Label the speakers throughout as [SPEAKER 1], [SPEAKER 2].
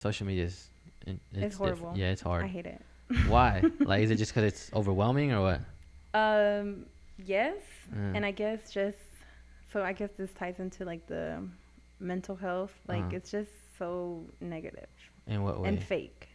[SPEAKER 1] Social media is
[SPEAKER 2] It's horrible.
[SPEAKER 1] yeah, it's hard.
[SPEAKER 2] I hate it.
[SPEAKER 1] Why? Like, is it just because it's overwhelming or what?
[SPEAKER 2] Yes,
[SPEAKER 1] Mm.
[SPEAKER 2] and I guess just so I guess this ties into like the mental health. Like
[SPEAKER 1] Uh-huh.
[SPEAKER 2] it's just so negative
[SPEAKER 1] In what
[SPEAKER 2] and
[SPEAKER 1] way?
[SPEAKER 2] fake.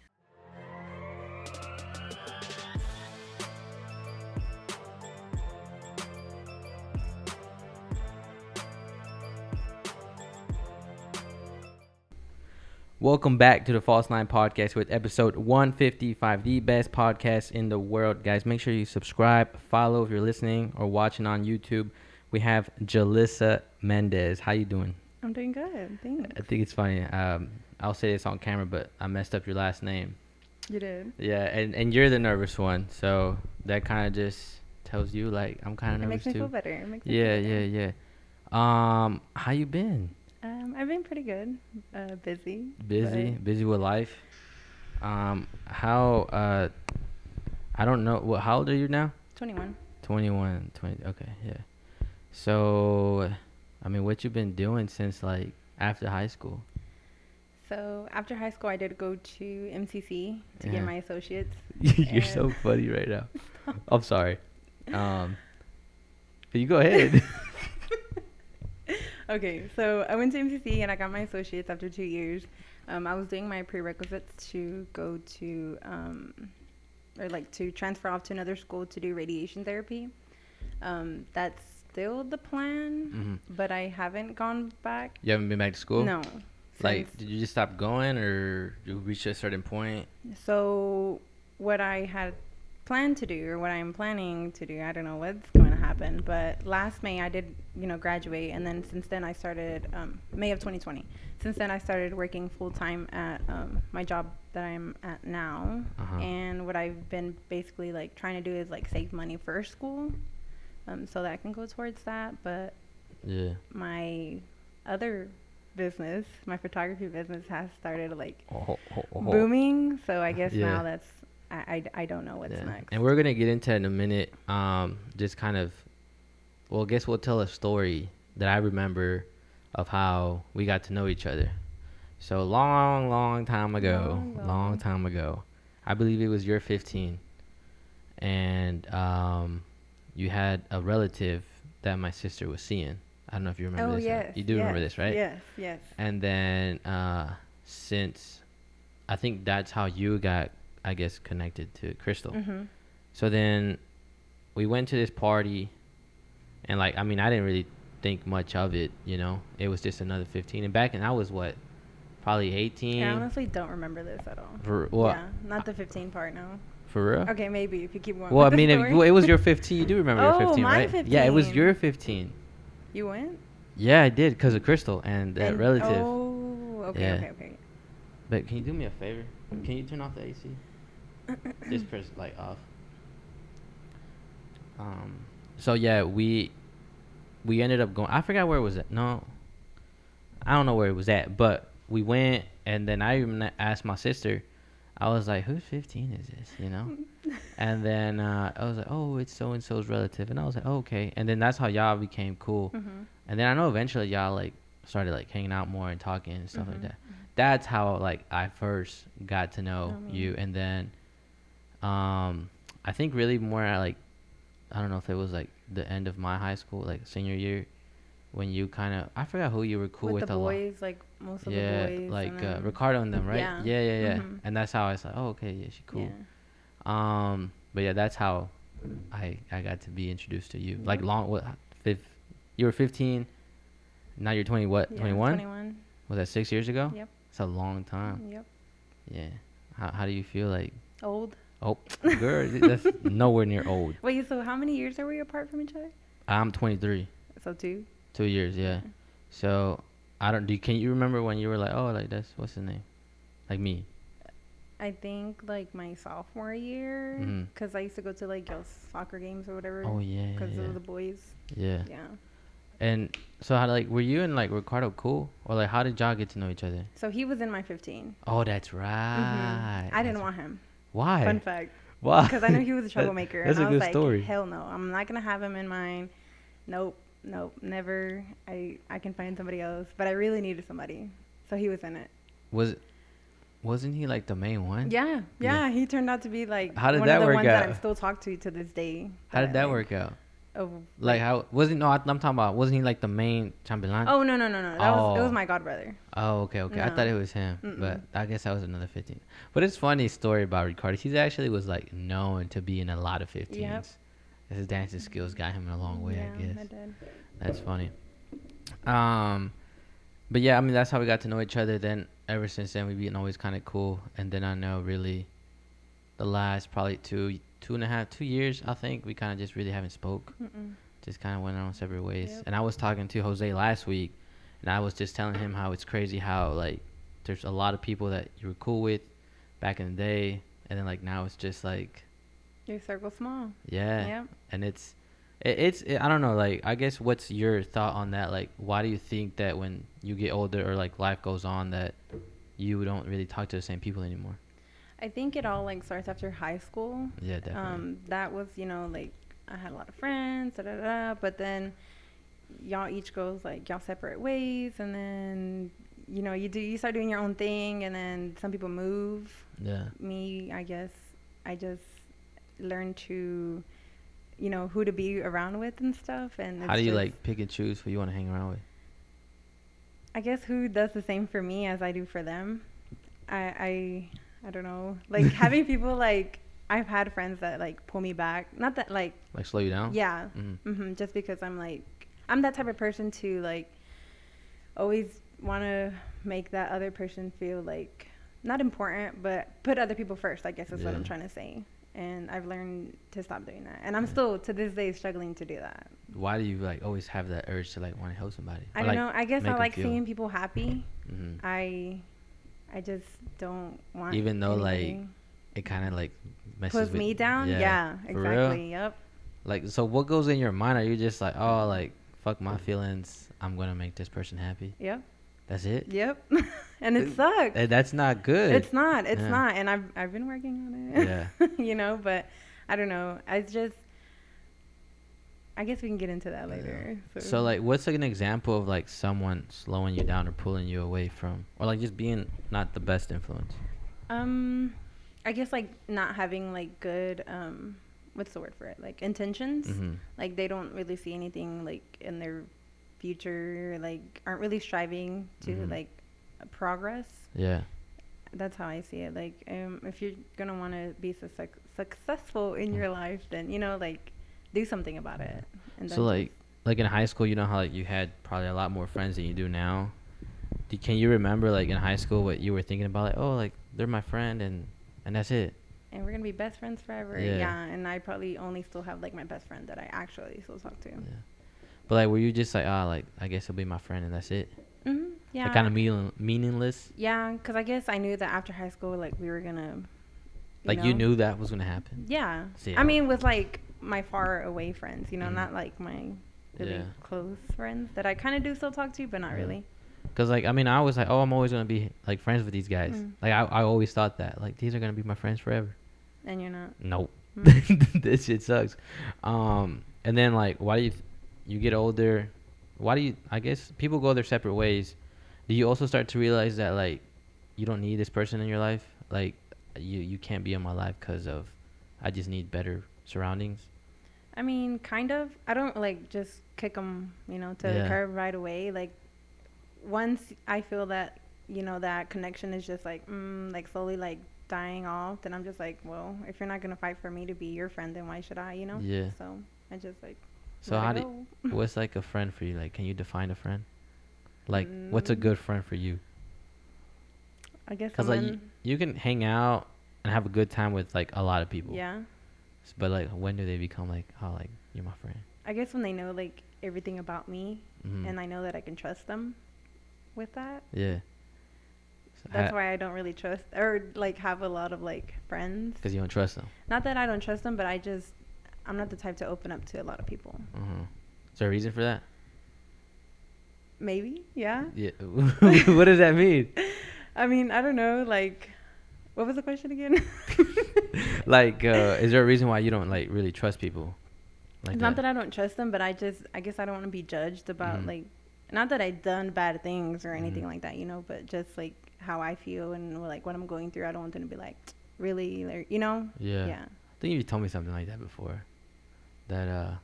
[SPEAKER 1] Welcome back to the False Line Podcast with episode 155, the best podcast in the world. Guys, make sure you subscribe, follow if you're listening or watching on YouTube. We have Jalissa Mendez. How you doing?
[SPEAKER 2] I'm doing good. Thanks.
[SPEAKER 1] I think it's funny. I'll say this on camera, but I messed up your last name.
[SPEAKER 2] You did.
[SPEAKER 1] Yeah, and you're the nervous one, so that kind of just tells you like I'm kind of
[SPEAKER 2] It
[SPEAKER 1] nervous
[SPEAKER 2] makes me feel
[SPEAKER 1] too.
[SPEAKER 2] better. It makes me
[SPEAKER 1] Yeah,
[SPEAKER 2] feel
[SPEAKER 1] yeah,
[SPEAKER 2] better.
[SPEAKER 1] yeah. How you been?
[SPEAKER 2] I've been pretty good. Busy.
[SPEAKER 1] Busy, busy with life. How I don't know. What? How old are you now?
[SPEAKER 2] 21.
[SPEAKER 1] 21, 20. Okay, yeah. So, I mean, what you been doing since like after high school?
[SPEAKER 2] So after high school, I did go to MCC to get
[SPEAKER 1] Yeah.
[SPEAKER 2] my associates.
[SPEAKER 1] You're so
[SPEAKER 2] And
[SPEAKER 1] funny right now. I'm sorry. You go ahead.
[SPEAKER 2] Okay, so I went to MCC and I got my associates after 2 years. I was doing my prerequisites to go to, or like to transfer off to another school to do radiation therapy. That's still the plan,
[SPEAKER 1] Hmm.
[SPEAKER 2] but I haven't gone back.
[SPEAKER 1] You haven't been back to school?
[SPEAKER 2] No.
[SPEAKER 1] Like,
[SPEAKER 2] Since,
[SPEAKER 1] did you just stop going, or you reach a certain point?
[SPEAKER 2] so what I had planned to do, or what I'm planning to do, I don't know what's going to happen, but last May I did, graduate, and then since then I started, May of 2020. Since then I started working full time at my job that I'm at now,
[SPEAKER 1] Uh-huh.
[SPEAKER 2] and what I've been basically like trying to do is like save money for school, so that I can go towards that. But
[SPEAKER 1] Yeah.
[SPEAKER 2] my other business, my photography business, has started like
[SPEAKER 1] Oh.
[SPEAKER 2] booming. So I guess
[SPEAKER 1] Yeah.
[SPEAKER 2] now that's I don't know what's
[SPEAKER 1] Yeah.
[SPEAKER 2] next.
[SPEAKER 1] And we're gonna get into it in a minute. Just kind of, well, I guess we'll tell a story that I remember of how we got to know each other. So long time ago, long time ago, I believe it was year 15, and you had a relative that my sister was seeing. I don't know if you remember
[SPEAKER 2] Oh
[SPEAKER 1] this.
[SPEAKER 2] yes,
[SPEAKER 1] You do remember this, right?
[SPEAKER 2] Yes, yes.
[SPEAKER 1] And then since I think that's how you got, I guess, connected to Crystal.
[SPEAKER 2] Mhm.
[SPEAKER 1] So then we went to this party, and like, I mean, I didn't really think much of it, you know. It was just another 15, and back then I was what, probably
[SPEAKER 2] I
[SPEAKER 1] 18.
[SPEAKER 2] honestly don't remember this at all.
[SPEAKER 1] For what?
[SPEAKER 2] Yeah, not the 15 part. No.
[SPEAKER 1] For real?
[SPEAKER 2] Okay, maybe if you keep going.
[SPEAKER 1] Well, I
[SPEAKER 2] with the
[SPEAKER 1] mean,
[SPEAKER 2] story.
[SPEAKER 1] well, it was your 15. You do remember your
[SPEAKER 2] Oh,
[SPEAKER 1] 15,
[SPEAKER 2] my
[SPEAKER 1] right? Yeah, it was
[SPEAKER 2] 15.
[SPEAKER 1] your 15.
[SPEAKER 2] You went?
[SPEAKER 1] Yeah, I did, because of Crystal and that
[SPEAKER 2] And-
[SPEAKER 1] relative.
[SPEAKER 2] Oh, okay,
[SPEAKER 1] Yeah.
[SPEAKER 2] okay.
[SPEAKER 1] But can you do me a favor? Can you turn off the AC? Just press like off. So yeah, we ended up going. I forgot where it was at. No, I don't know where it was at. But we went, and then I even asked my sister. I was like, "Who's 15 is this?" You know. And then I was like, "Oh, it's so and so's relative." And I was like, oh, "Okay." And then that's how y'all became cool.
[SPEAKER 2] Mhm.
[SPEAKER 1] And then I know eventually y'all like started like hanging out more and talking and stuff like
[SPEAKER 2] Mhm.
[SPEAKER 1] that. That's how like I first got to know
[SPEAKER 2] Oh,
[SPEAKER 1] you.
[SPEAKER 2] man.
[SPEAKER 1] And then I think really more at, like, I don't know if it was like the end of my high school, like senior year, when you kind of, I forgot who you were cool with,
[SPEAKER 2] With the
[SPEAKER 1] a lot.
[SPEAKER 2] boys, like most of
[SPEAKER 1] Yeah,
[SPEAKER 2] the boys.
[SPEAKER 1] like
[SPEAKER 2] and then,
[SPEAKER 1] Ricardo and them, right?
[SPEAKER 2] Yeah.
[SPEAKER 1] Yeah.
[SPEAKER 2] Mhm.
[SPEAKER 1] And that's how I was like, oh, okay, yeah, she cool.
[SPEAKER 2] Yeah.
[SPEAKER 1] But yeah, that's how I got to be introduced to you. Like
[SPEAKER 2] Yep.
[SPEAKER 1] you were 15, now you're 20, what,
[SPEAKER 2] Yeah,
[SPEAKER 1] 21?
[SPEAKER 2] 21.
[SPEAKER 1] Was that 6 years ago?
[SPEAKER 2] Yep.
[SPEAKER 1] It's a long time.
[SPEAKER 2] Yep.
[SPEAKER 1] Yeah. How do you feel like?
[SPEAKER 2] Old.
[SPEAKER 1] Oh, girl, that's nowhere near old.
[SPEAKER 2] Wait, so how many years are we apart from each other?
[SPEAKER 1] I'm 23.
[SPEAKER 2] So 2.
[SPEAKER 1] 2 years, yeah. So I don't. Can you remember when you were like, oh, like that's what's his name? Like me.
[SPEAKER 2] I think like my sophomore year,
[SPEAKER 1] Mhm.
[SPEAKER 2] because I used to go to like girls' soccer games or whatever.
[SPEAKER 1] Oh yeah.
[SPEAKER 2] Because
[SPEAKER 1] Yeah.
[SPEAKER 2] of the boys.
[SPEAKER 1] Yeah.
[SPEAKER 2] Yeah.
[SPEAKER 1] And so how like were you and like Ricardo cool, or like how did y'all get to know each other?
[SPEAKER 2] So he was in my 15.
[SPEAKER 1] Oh, that's right.
[SPEAKER 2] I didn't want him.
[SPEAKER 1] Why?
[SPEAKER 2] Fun fact.
[SPEAKER 1] Why?
[SPEAKER 2] Because I knew he was a troublemaker.
[SPEAKER 1] That's
[SPEAKER 2] and
[SPEAKER 1] a
[SPEAKER 2] I was
[SPEAKER 1] good
[SPEAKER 2] like,
[SPEAKER 1] story.
[SPEAKER 2] hell no. I'm not going to have him in mine. Nope. Never. I can find somebody else. But I really needed somebody. So he was in it.
[SPEAKER 1] Was Wasn't he like the main one?
[SPEAKER 2] Yeah, yeah. He turned out to be like
[SPEAKER 1] How did
[SPEAKER 2] one
[SPEAKER 1] that
[SPEAKER 2] of the
[SPEAKER 1] work
[SPEAKER 2] ones that
[SPEAKER 1] out?
[SPEAKER 2] I'm still talked to this day.
[SPEAKER 1] How did that
[SPEAKER 2] like,
[SPEAKER 1] work out?
[SPEAKER 2] Of
[SPEAKER 1] Like how wasn't no? I'm talking about wasn't he like the main chambelán?
[SPEAKER 2] Oh no no no no! It was
[SPEAKER 1] Oh.
[SPEAKER 2] my godbrother.
[SPEAKER 1] Oh, okay, okay. I thought
[SPEAKER 2] No.
[SPEAKER 1] it was him, but
[SPEAKER 2] Mm-mm.
[SPEAKER 1] I guess that was another 15. But it's funny story about Ricardo. He actually was like known to be in a lot of 15s.
[SPEAKER 2] Yep.
[SPEAKER 1] His dancing skills got him a long way,
[SPEAKER 2] Yeah,
[SPEAKER 1] I guess.
[SPEAKER 2] I did.
[SPEAKER 1] That's funny. But yeah, I mean that's how we got to know each other. Then ever since then we've been always kind of cool. And then I know really the last probably 2.5 2 years I think we kind of just really haven't spoke.
[SPEAKER 2] Mm-mm.
[SPEAKER 1] Just kind of went our separate ways.
[SPEAKER 2] Yep.
[SPEAKER 1] And I was talking to Jose last week, and I was just telling him how it's crazy how like there's a lot of people that you were cool with back in the day, and then like now it's just like
[SPEAKER 2] Your circle small.
[SPEAKER 1] yeah,
[SPEAKER 2] Yep.
[SPEAKER 1] and I don't know, like I guess what's your thought on that? Like why do you think that when you get older or like life goes on that you don't really talk to the same people anymore?
[SPEAKER 2] I think it all like starts after high school.
[SPEAKER 1] Yeah, definitely.
[SPEAKER 2] That was like I had a lot of friends, but then y'all each goes like y'all separate ways, and then you start doing your own thing, and then some people move.
[SPEAKER 1] Yeah.
[SPEAKER 2] Me, I guess, I just learned to who to be around with and stuff, and
[SPEAKER 1] How do you like pick and choose who you want to hang around with?
[SPEAKER 2] I guess who does the same for me as I do for them. I don't know, like having people like I've had friends that like pull me back, not that like
[SPEAKER 1] Slow you down?
[SPEAKER 2] yeah,
[SPEAKER 1] Mm-hmm.
[SPEAKER 2] just because I'm that type of person to like always want to make that other person feel like not important, but put other people first, I guess is what I'm
[SPEAKER 1] Yeah.
[SPEAKER 2] trying to say. And I've learned to stop doing that, and I'm still to this day struggling to do that.
[SPEAKER 1] Why do you like always have that urge to like want to help somebody?
[SPEAKER 2] I
[SPEAKER 1] Or,
[SPEAKER 2] don't
[SPEAKER 1] like,
[SPEAKER 2] know, I guess
[SPEAKER 1] make
[SPEAKER 2] I
[SPEAKER 1] 'em
[SPEAKER 2] like
[SPEAKER 1] feel-
[SPEAKER 2] seeing people happy.
[SPEAKER 1] Mhm.
[SPEAKER 2] I just don't want
[SPEAKER 1] Even though
[SPEAKER 2] anybody
[SPEAKER 1] like it kind of like messes
[SPEAKER 2] puts
[SPEAKER 1] with
[SPEAKER 2] me down. Yeah,
[SPEAKER 1] For real?
[SPEAKER 2] exactly. Yep.
[SPEAKER 1] Like, so what goes in your mind? Are you just like, oh, like fuck my feelings, I'm gonna make this person happy?
[SPEAKER 2] Yep.
[SPEAKER 1] That's it?
[SPEAKER 2] Yep. And it sucks.
[SPEAKER 1] That's not good.
[SPEAKER 2] It's not. It's
[SPEAKER 1] Yeah.
[SPEAKER 2] not. And I've been working on it.
[SPEAKER 1] Yeah.
[SPEAKER 2] But I don't know. I guess we can get into that later.
[SPEAKER 1] So like, what's like an example of like someone slowing you down or pulling you away from, or like just being not the best influence?
[SPEAKER 2] I guess like not having like good what's the word for it? Like intentions.
[SPEAKER 1] Mhm.
[SPEAKER 2] Like they don't really see anything like in their future, like aren't really striving to
[SPEAKER 1] Mhm.
[SPEAKER 2] like progress.
[SPEAKER 1] Yeah.
[SPEAKER 2] That's how I see it. Like if you're going to want to be successful in your life, then like do something about it. And
[SPEAKER 1] So like in high school, you know how like you had probably a lot more friends than you do now. Can you remember like in high school what you were thinking about? Like, oh, like they're my friend and that's it.
[SPEAKER 2] and we're gonna be best friends forever.
[SPEAKER 1] Yeah.
[SPEAKER 2] Yeah. And I probably only still have like my best friend that I actually still talk to.
[SPEAKER 1] Yeah. But like, were you just like, like I guess he'll be my friend and that's it?
[SPEAKER 2] Mm-hmm. Yeah.
[SPEAKER 1] Like kind of meaningless.
[SPEAKER 2] Yeah, because I guess I knew that after high school, like we were gonna.
[SPEAKER 1] You knew that was gonna happen.
[SPEAKER 2] Yeah.
[SPEAKER 1] See,
[SPEAKER 2] I mean, with like my far away friends, not like my really
[SPEAKER 1] Yeah.
[SPEAKER 2] close friends that I kind of do still talk to, but not
[SPEAKER 1] Yeah.
[SPEAKER 2] really.
[SPEAKER 1] Cause like I mean I was like, oh, I'm always gonna be like friends with these guys.
[SPEAKER 2] Mm.
[SPEAKER 1] Like I always thought that like these are gonna be my friends forever.
[SPEAKER 2] And you're not.
[SPEAKER 1] Nope.
[SPEAKER 2] Mm.
[SPEAKER 1] This shit sucks. And then like why do you get older? Why do you? I guess people go their separate ways. Do you also start to realize that like you don't need this person in your life? Like you can't be in my life because of I just need better surroundings.
[SPEAKER 2] I mean, kind of. I don't like just kick them, to the
[SPEAKER 1] Yeah.
[SPEAKER 2] curb right away. Like once I feel that, that connection is just like, slowly like dying off, then I'm just like, well, if you're not gonna fight for me to be your friend, then why should I?
[SPEAKER 1] Yeah.
[SPEAKER 2] So I just like.
[SPEAKER 1] So
[SPEAKER 2] let
[SPEAKER 1] how
[SPEAKER 2] it
[SPEAKER 1] do
[SPEAKER 2] go.
[SPEAKER 1] what's like a friend for you? Like, can you define a friend? Like, what's a good friend for you?
[SPEAKER 2] I guess
[SPEAKER 1] Because like you can hang out and have a good time with like a lot of people.
[SPEAKER 2] yeah.
[SPEAKER 1] But like, when do they become like, oh, like you're my friend?
[SPEAKER 2] I guess when they know like everything about me,
[SPEAKER 1] Mhm.
[SPEAKER 2] and I know that I can trust them with that.
[SPEAKER 1] Yeah. So
[SPEAKER 2] That's why I don't really trust or like have a lot of like friends.
[SPEAKER 1] Because you don't trust them.
[SPEAKER 2] Not that I don't trust them, but I'm not the type to open up to a lot of people.
[SPEAKER 1] Is there a reason for that?
[SPEAKER 2] Maybe, yeah.
[SPEAKER 1] Yeah. What does that mean?
[SPEAKER 2] I mean, I don't know. Like, what was the question again?
[SPEAKER 1] Like, is there a reason why you don't like really trust people? Like
[SPEAKER 2] It's not that I don't trust them, but I guess I don't want to be judged about
[SPEAKER 1] Mhm.
[SPEAKER 2] like, not that I've done bad things or anything
[SPEAKER 1] Mhm.
[SPEAKER 2] like that, but just like how I feel and like what I'm going through. I don't want them to be like, really, or, you know?
[SPEAKER 1] Yeah.
[SPEAKER 2] Yeah.
[SPEAKER 1] I think you told me something like that before. That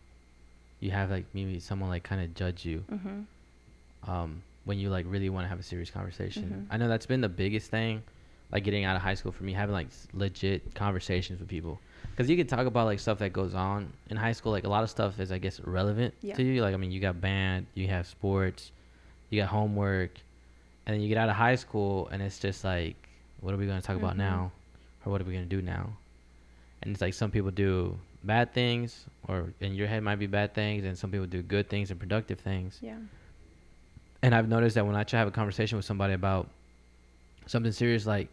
[SPEAKER 1] you have like maybe someone like kind of judge you when you like really want to have a serious conversation. I know that's been the biggest thing, like getting out of high school for me, having like legit conversations with people. Because you can talk about like stuff that goes on in high school. Like a lot of stuff is, I guess, relevant to you. Like, I mean, you got band, you have sports, you got homework, and then you get out of high school and it's just like, what are we going to talk about now? Or what are we going to do now? And it's like some people do bad things, or in your head might be bad things, and some people do good things and productive things.
[SPEAKER 2] Yeah.
[SPEAKER 1] And I've noticed that when I try to have a conversation with somebody about something serious, like,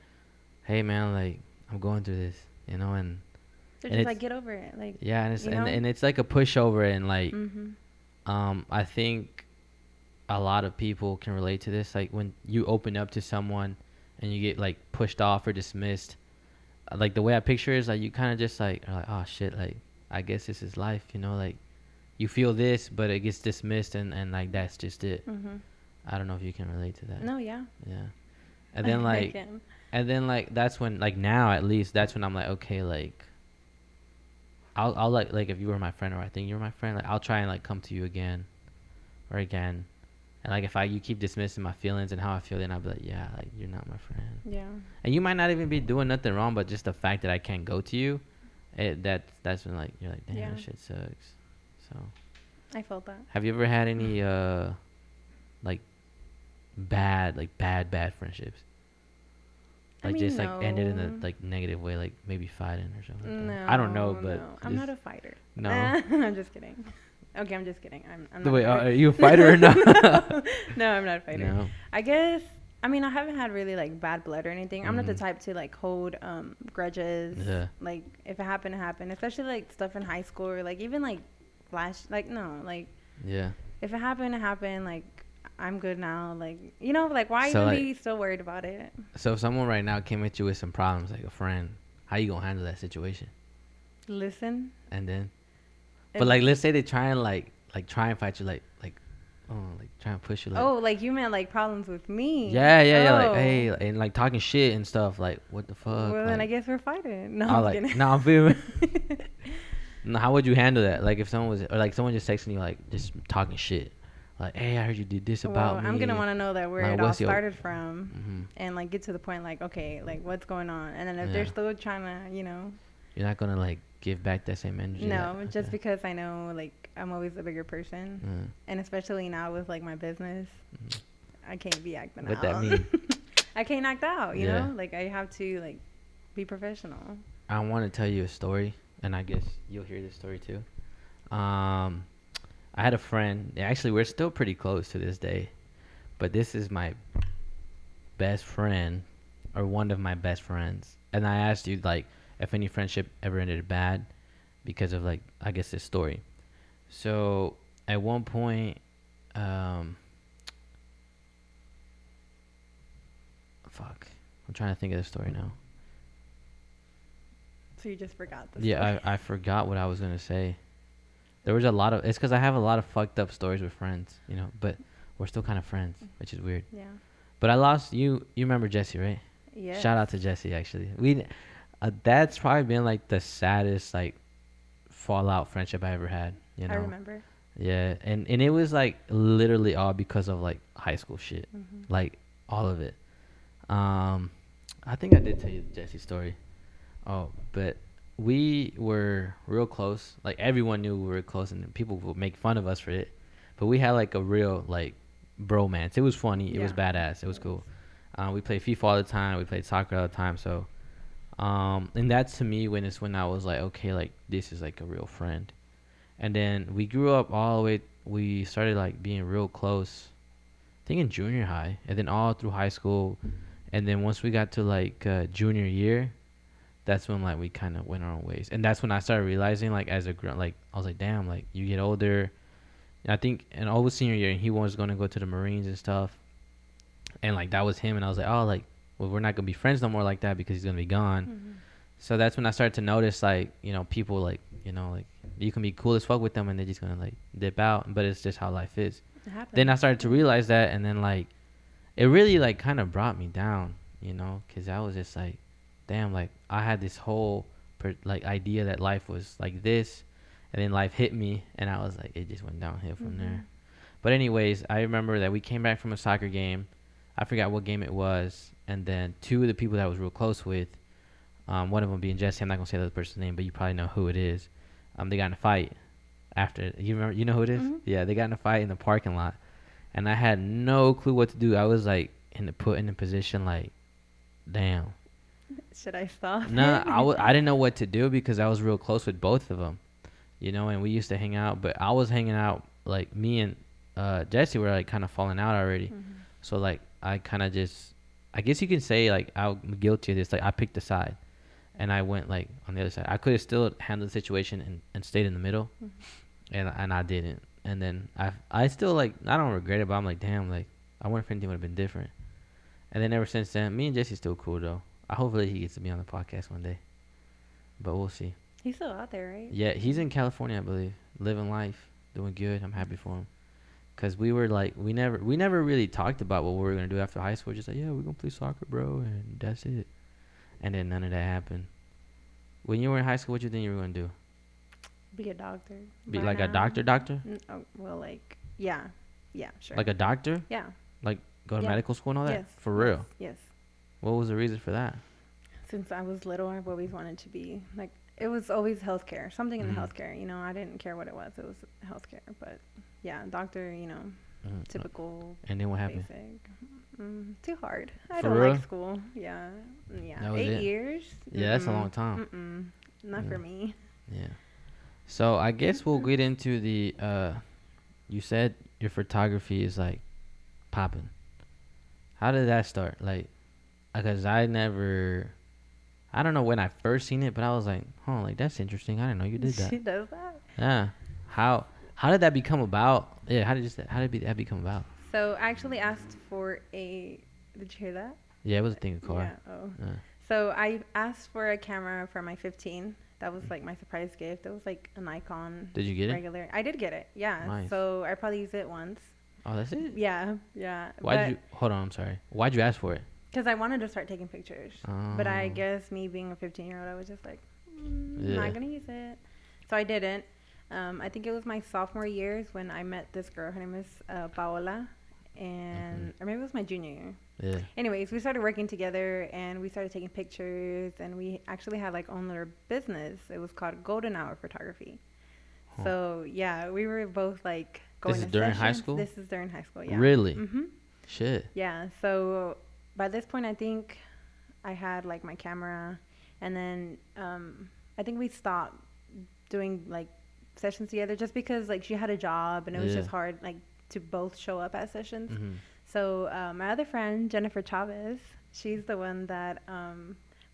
[SPEAKER 1] hey man, like I'm going through this, you know, and
[SPEAKER 2] they're just like, get over it, like,
[SPEAKER 1] yeah, and it's and it's like a pushover, and like I think a lot of people can relate to this. Like when you open up to someone and you get like pushed off or dismissed, like the way I picture it is like you kind of just like are like, oh shit, like I guess this is life, you know, like you feel this but it gets dismissed, and like that's just it. I don't know if you can relate to that.
[SPEAKER 2] No, yeah.
[SPEAKER 1] And then like and then like that's when, like now at least, that's when I'm like, okay, like I'll like if you were my friend, or I think you're my friend, like I'll try and like come to you again or again. And like if you keep dismissing my feelings and how I feel, then I'll be like, yeah, like you're not my friend.
[SPEAKER 2] Yeah.
[SPEAKER 1] And you might not even be doing nothing wrong, but just the fact that I can't go to you, that's when like you're like, damn, that shit sucks. So
[SPEAKER 2] I felt that.
[SPEAKER 1] have you ever had any like bad friendships? Like, I mean, just like ended in a like negative way, like maybe fighting or something.
[SPEAKER 2] No,
[SPEAKER 1] I don't know, but
[SPEAKER 2] no. I'm not a fighter.
[SPEAKER 1] No.
[SPEAKER 2] I'm just kidding. Okay, I'm just kidding. I'm not.
[SPEAKER 1] Wait, are you a fighter or not?
[SPEAKER 2] No, I'm not a fighter.
[SPEAKER 1] No.
[SPEAKER 2] I guess. I mean, I haven't had really like bad blood or anything. I'm not the type to like hold grudges.
[SPEAKER 1] Yeah.
[SPEAKER 2] Like if it happened, it happened. Especially like stuff in high school or like even like no, like.
[SPEAKER 1] Yeah.
[SPEAKER 2] If it happened, it happened. Like I'm good now. Like, you know, like why
[SPEAKER 1] So,
[SPEAKER 2] even
[SPEAKER 1] like,
[SPEAKER 2] be so worried about it?
[SPEAKER 1] So if someone right now came at you with some problems, like a friend, how you gonna handle that situation?
[SPEAKER 2] Listen.
[SPEAKER 1] And then, but like, let's say they try and like try and fight you, like try and push you, like.
[SPEAKER 2] Oh, like you meant like problems with me?
[SPEAKER 1] Yeah, like, hey, and like talking shit and stuff, like, what the fuck?
[SPEAKER 2] Well,
[SPEAKER 1] like,
[SPEAKER 2] then I guess we're fighting. No,
[SPEAKER 1] I'm
[SPEAKER 2] I'm
[SPEAKER 1] like,
[SPEAKER 2] kidding.
[SPEAKER 1] no, I'm feeling. No, how would you handle that? Like if someone was, or like someone just texting you, like just talking shit, like, hey, I heard you did this about me.
[SPEAKER 2] I'm gonna want to know that where
[SPEAKER 1] Like,
[SPEAKER 2] it all
[SPEAKER 1] what's your-
[SPEAKER 2] started from, and like get to the point, like, okay, like what's going on, and then if they're still trying to, you know,
[SPEAKER 1] You're not gonna like give back that same energy.
[SPEAKER 2] no,
[SPEAKER 1] that,
[SPEAKER 2] just because I know like I'm always the bigger person, and especially now with like my business, I can't be acting out.
[SPEAKER 1] What that mean?
[SPEAKER 2] I can't act out, you
[SPEAKER 1] Yeah.
[SPEAKER 2] know, like I have to like be professional.
[SPEAKER 1] I want to tell you a story, and I guess you'll hear this story too. I had a friend. Actually, we're still pretty close to this day, but this is my best friend, or one of my best friends. And I asked you like if any friendship ever ended bad because of like, I guess, this story. So at one point, fuck, I'm trying to think of the story now.
[SPEAKER 2] So you just forgot this.
[SPEAKER 1] Yeah, I forgot what I was gonna say. There was a lot of, it's because I have a lot of fucked up stories with friends, you know, but we're still kind of friends, which is weird.
[SPEAKER 2] Yeah.
[SPEAKER 1] But I lost you. You remember Jesse, right?
[SPEAKER 2] Yeah.
[SPEAKER 1] Shout out to Jesse. Actually, that's probably been like the saddest like fallout friendship I ever had. You know.
[SPEAKER 2] I remember.
[SPEAKER 1] Yeah, and it was like literally all because of like high school shit, like all of it. I think I did tell you Jesse's story. Oh, but we were real close. Like everyone knew we were close, and people would make fun of us for it. But we had like a real like bromance. It was funny. It was badass. It was cool. We played FIFA all the time. We played soccer all the time. So, and that's to me when I was like, okay, like this is like a real friend. And then we grew up all the way. We started like being real close, I think in junior high, and then all through high school. And then once we got to like junior year, that's when like we kind of went our own ways. And that's when I started realizing like as a like I was like, damn, like you get older. And I think in over senior year, he was going to go to the Marines and stuff. And like that was him. And I was like, oh, like, well, we're not going to be friends no more like that because he's going to be gone. So that's when I started to notice like, you know, people like, you know, like you can be cool as fuck with them and they're just going to like dip out. But it's just how life is.
[SPEAKER 2] It happened.
[SPEAKER 1] Then I started to realize that. And then like it really like kind of brought me down, you know, because I was just like, damn, like I had this whole like idea that life was like this, and then life hit me, and I was like, it just went downhill from there. But anyways, I remember that we came back from a soccer game. I forgot what game it was, and then two of the people that I was real close with, one of them being Jesse. I'm not gonna say the other person's name, but you probably know who it is. They got in a fight after. You remember? You know who it is? Yeah, they got in a fight in the parking lot, and I had no clue what to do. I was like put in a position like, damn.
[SPEAKER 2] Should I stop?
[SPEAKER 1] Nah, I didn't know what to do because I was real close with both of them, you know, and we used to hang out. But I was hanging out like me and Jesse were like kind of falling out already. So like I kind of just, I guess you can say like I'm guilty of this. Like I picked a side, and I went like on the other side. I could have still handled the situation and stayed in the middle, and I didn't. And then I still like, I don't regret it, but I'm like, damn, like I wonder if anything would have been different. And then ever since then, me and Jesse's still cool though. Hopefully he gets to be on the podcast one day, but we'll see.
[SPEAKER 2] He's still out there, right?
[SPEAKER 1] Yeah, he's in California, I believe, living life, doing good. I'm happy for him. Cause we were like, we never really talked about what we were gonna do after high school. Just like, yeah, we're gonna play soccer, bro, and that's it. And then none of that happened. When you were in high school, what you think you were gonna do?
[SPEAKER 2] Be a doctor.
[SPEAKER 1] Be like a doctor?
[SPEAKER 2] Oh, well, like, yeah, sure.
[SPEAKER 1] Like a doctor?
[SPEAKER 2] Yeah.
[SPEAKER 1] Like go to
[SPEAKER 2] Yeah.
[SPEAKER 1] medical school and all that?
[SPEAKER 2] Yes.
[SPEAKER 1] For real?
[SPEAKER 2] Yes.
[SPEAKER 1] What was the reason for that?
[SPEAKER 2] Since I was little, I've always wanted to be like, it was always healthcare, something in the healthcare. You know, I didn't care what it was. It was healthcare, but yeah, doctor. You know, typical.
[SPEAKER 1] And then what happened?
[SPEAKER 2] Basic. Too hard. I
[SPEAKER 1] For
[SPEAKER 2] don't
[SPEAKER 1] real?
[SPEAKER 2] like school. Yeah.
[SPEAKER 1] That was
[SPEAKER 2] 8
[SPEAKER 1] it?
[SPEAKER 2] years.
[SPEAKER 1] Yeah, that's a long time.
[SPEAKER 2] Not for me.
[SPEAKER 1] Yeah. So I guess we'll get into the. You said your photography is like popping. How did that start? Like, because I don't know when I first seen it, but I was like, oh, like that's interesting. I didn't know you did that.
[SPEAKER 2] She does that.
[SPEAKER 1] Yeah. How did that become about? Yeah. How did that become about?
[SPEAKER 2] So I actually asked for a. Did you hear that?
[SPEAKER 1] Yeah, it was a thing of car.
[SPEAKER 2] Yeah. Oh. Yeah. So I asked for a camera for my 15. That was like my surprise gift. It was like a Nikon.
[SPEAKER 1] Did you get
[SPEAKER 2] regular. I did get it. Yeah.
[SPEAKER 1] Nice.
[SPEAKER 2] So I probably used it once.
[SPEAKER 1] Oh, that's it?
[SPEAKER 2] Yeah.
[SPEAKER 1] Hold on, I'm sorry. Why'd you ask for it?
[SPEAKER 2] Because I wanted to start taking pictures. But I guess me being a 15-year-old, I was just like, I'm not going to use it. So I didn't. I think it was my sophomore years when I met this girl. Her name is Paola. And or maybe it was my junior year.
[SPEAKER 1] Yeah.
[SPEAKER 2] Anyways, we started working together and we started taking pictures, and we actually had like own little business. It was called Golden Hour Photography. Huh. So yeah, we were both like going.
[SPEAKER 1] This
[SPEAKER 2] to
[SPEAKER 1] is during
[SPEAKER 2] sessions.
[SPEAKER 1] high school?
[SPEAKER 2] This is during high school. Yeah.
[SPEAKER 1] Really?
[SPEAKER 2] Mhm.
[SPEAKER 1] Shit.
[SPEAKER 2] Yeah. So by this point, I think I had like my camera, and then I think we stopped doing like sessions together just because like she had a job and it was just hard like to both show up at sessions. So my other friend, Jennifer Chavez, she's the one that